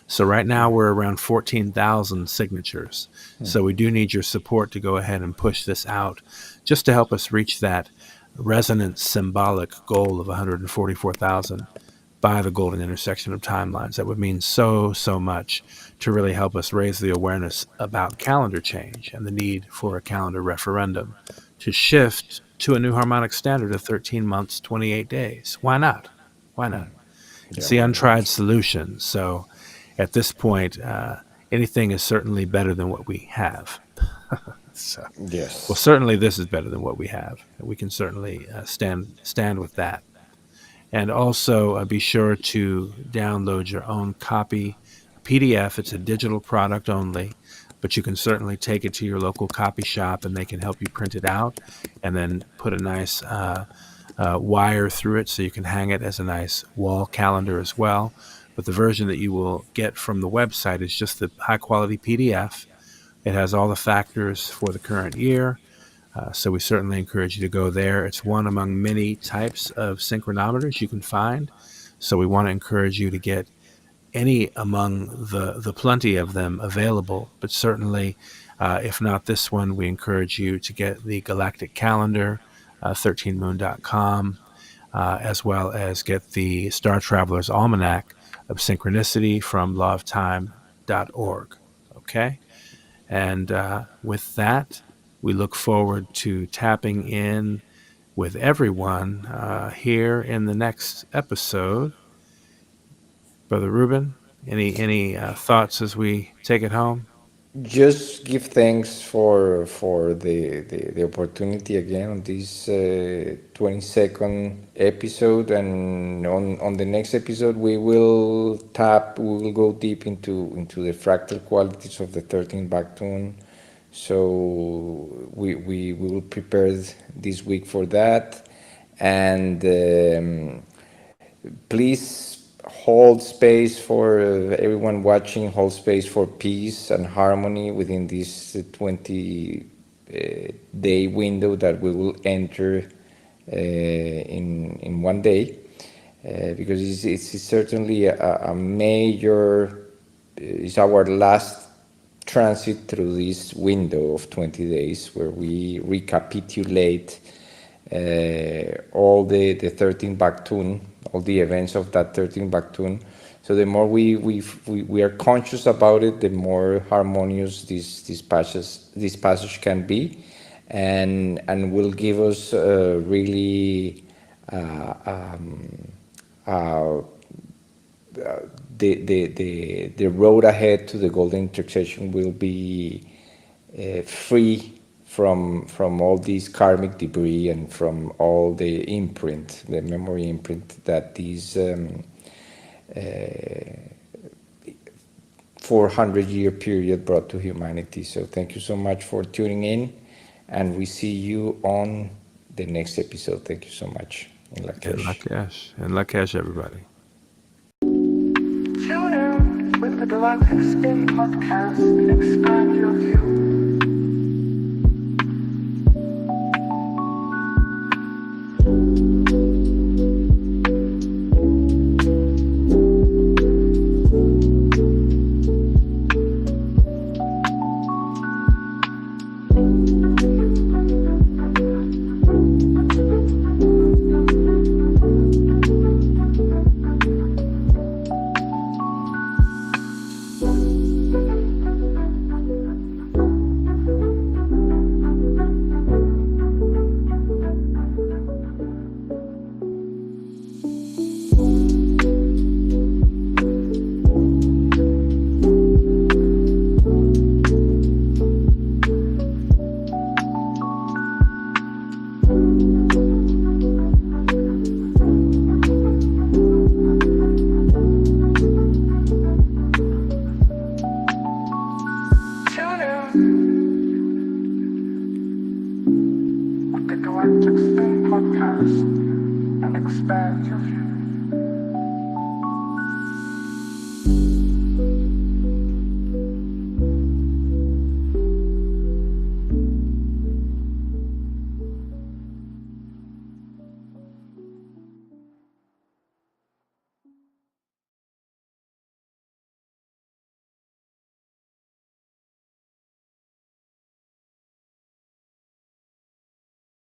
So right now we're around 14,000 signatures. So we do need your support to go ahead and push this out just to help us reach that resonant symbolic goal of 144,000 by the golden intersection of timelines. That would mean so much to really help us raise the awareness about calendar change and the need for a calendar referendum to shift to a new harmonic standard of 13 months, 28 days. Why not? Why not? It's the untried solution. So at this point, anything is certainly better than what we have. So, Yes. well, certainly this is better than what we have. We can certainly stand with that. And also be sure to download your own copy PDF. It's a digital product only, but you can certainly take it to your local copy shop and they can help you print it out and then put a nice wire through it so you can hang it as a nice wall calendar as well. But the version that you will get from the website is just the high quality PDF. It has all the factors for the current year. So we certainly encourage you to go there. It's one among many types of synchronometers you can find. So we want to encourage you to get any among the plenty of them available. But certainly, if not this one, we encourage you to get the Galactic Calendar, 13moon.com, as well as get the Star Traveler's Almanac of Synchronicity from lawoftime.org. Okay? And with that, we look forward to tapping in with everyone here in the next episode. Brother Ruben, any thoughts as we take it home? Just give thanks for the opportunity again on this 22nd episode, and on the next episode we will go deep into the fractal qualities of the 13th Backtune. So we will prepare this week for that, and please hold space for everyone watching, hold space for peace and harmony within this 20-day window that we will enter in one day, because it's certainly a major, it's our last transit through this window of 20 days where we recapitulate all the 13 Backtune, all the events of that 13 Backtune. So the more we are conscious about it, the more harmonious this passage can be, and will give us really the road ahead to the golden intersection will be free from all this karmic debris and from all the memory imprint that these 400-year period brought to humanity. So thank you so much for tuning in, and we see you on the next episode. Thank you so much. In Lakesh. In Lakesh, everybody. Tune in with the Galactic Podcast and expand your view. expand your view.